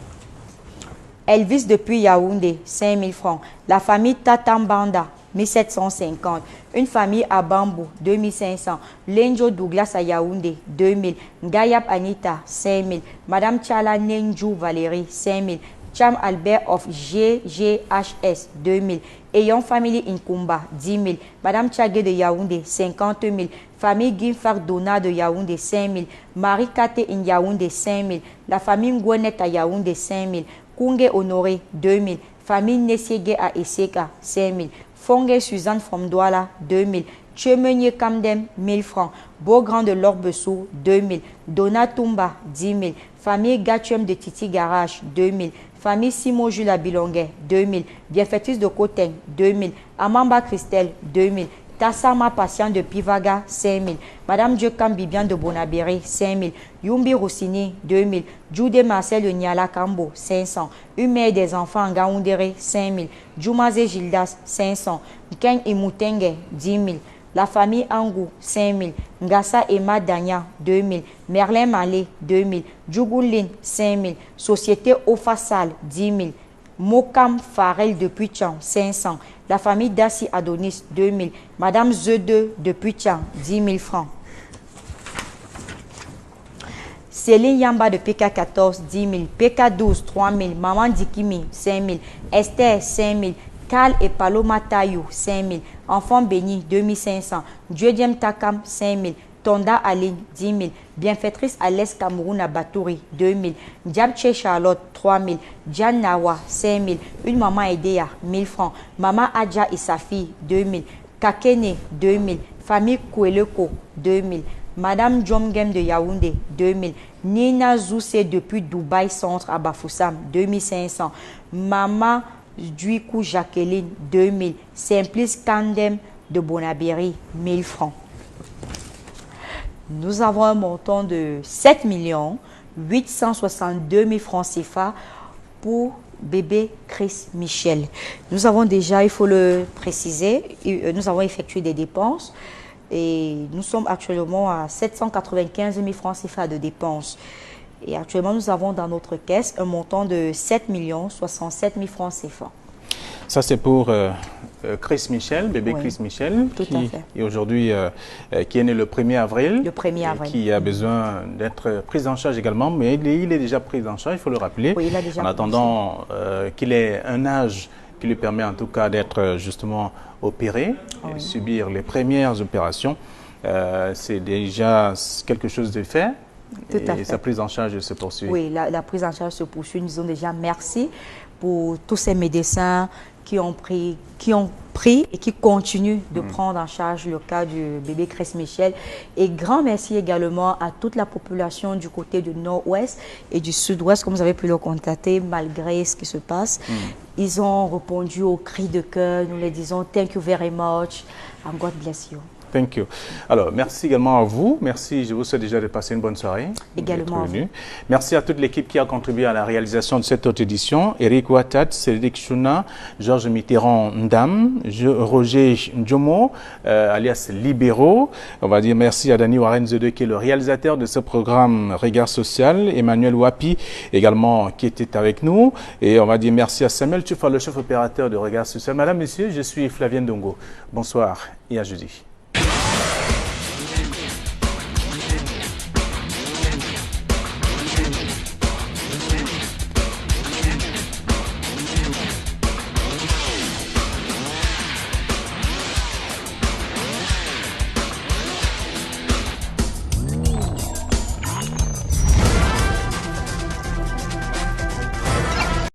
Elvis depuis Yaoundé, 5 000 francs. La famille Tatambanda, 1750. Une famille à Bambou, 2500. Lenjo Douglas à Yaoundé, 2000. Ngayap Anita, 5000. Madame Tchala Nenjou Valérie, 5000. Cham Albert of GGHS, 2000. Ayant famille Inkumba, 10 000. Madame Tchagé de Yaoundé, 50 000. Famille Guinfar Dona de Yaoundé, 5 000. Marie Kate in Yaoundé, 5 000. La famille Ngwenet à Yaoundé, 5 000. Kunge Honoré, 2 000. Famille Nessiege à Esseka, 5 000. Fongue Suzanne from Douala, 2 000. Chemenye Kamdem, 1000 francs. Beaugrand de Lorbessou, 2 000. Dona Tumba, 10 000. Famille Gatuem de Titi Garage, 2 000. Famille Simo Jules Bilongue, 2 000. Bienfaitrice de Coteng, 2 000. Amamba Christelle, 2 000. Tassama Patient de Pivaga, 5 000. Madame Dieucam Bibian de Bonabéré, 5 000. Yumbi Roussini, 2 000. Jude Marcel de Niala Kambo, 500. Une mère des enfants en Gaoundéré, 5 000. Djoumaze Gildas, 500. Ken Imutenge, 10 000. La famille Angou, 5 000. Ngassa Emma Danya, 2 000. Merlin Malé, 2 000. Djougoulin, 5 000. Société Ofasal, 10 000. Mokam Farel de Puichan, 500. La famille Dassi Adonis, 2 000. Madame Zede de Puichan, 10 000 francs. Céline Yamba de PK14, 10 000. PK12, 3 000. Maman Dikimi, 5 000. Esther, 5 000. Carl et Paloma Tayou, 5 000. Enfant béni, 2 500. Dieudiem Takam, 5 000. Tonda Aline, 10 000. Bienfaitrice à l'Est Cameroun à Batouri, 2 000. Diabche Charlotte, 3 000. Diane Nawa, 5 000. Une maman Edea, 1 000 francs. Maman Adja et sa fille, 2 000. Kakene, 2 000. Famille Koueleko, 2 000. Madame Jomgem de Yaoundé, 2 000. Nina Zoussé depuis Dubaï Centre à Bafoussam, 2 500. Maman Duikou Jacqueline, 2 000. Simplice Kandem de Bonabéry, 1 000 francs. Nous avons un montant de 7 862 000 francs CFA pour bébé Chris Michel. Nous avons déjà, il faut le préciser, nous avons effectué des dépenses et nous sommes actuellement à 795 000 francs CFA de dépenses. Et actuellement, nous avons dans notre caisse un montant de 7 067 000 francs CFA. Ça, c'est pour Chris Michel, bébé Oui, Chris Michel, tout à fait. qui aujourd'hui qui est né le 1er avril. Le 1er avril. Qui a besoin d'être pris en charge également, mais il est déjà pris en charge, il faut le rappeler. Oui, il a déjà en attendant qu'il ait un âge qui lui permet en tout cas d'être justement opéré, et subir les premières opérations. C'est déjà quelque chose de fait. Tout à fait. Et sa prise en charge se poursuit. Oui, la prise en charge se poursuit. Nous disons déjà merci pour tous ces médecins qui ont pris et qui continuent de prendre en charge le cas du bébé Chris Michel. Et grand merci également à toute la population du côté du nord-ouest et du sud-ouest, comme vous avez pu le constater, malgré ce qui se passe. Ils ont répondu aux cris de cœur. Nous les disons « Thank you very much and God bless you ». Thank you. Alors, merci également à vous. Merci, je vous souhaite déjà de passer une bonne soirée. Également à vous. Merci à toute l'équipe qui a contribué à la réalisation de cette autre édition. Eric Ouattat, Cédric Chouna, Georges Mitterrand Ndam, Roger Ndjomo, alias Libéraux. On va dire merci à Dani Warenzede qui est le réalisateur de ce programme Regard Social. Emmanuel Wapi également qui était avec nous. Et on va dire merci à Samuel Tchoufa, le chef opérateur de Regard Social. Madame, Messieurs, je suis Flavien Dongo. Bonsoir et à jeudi.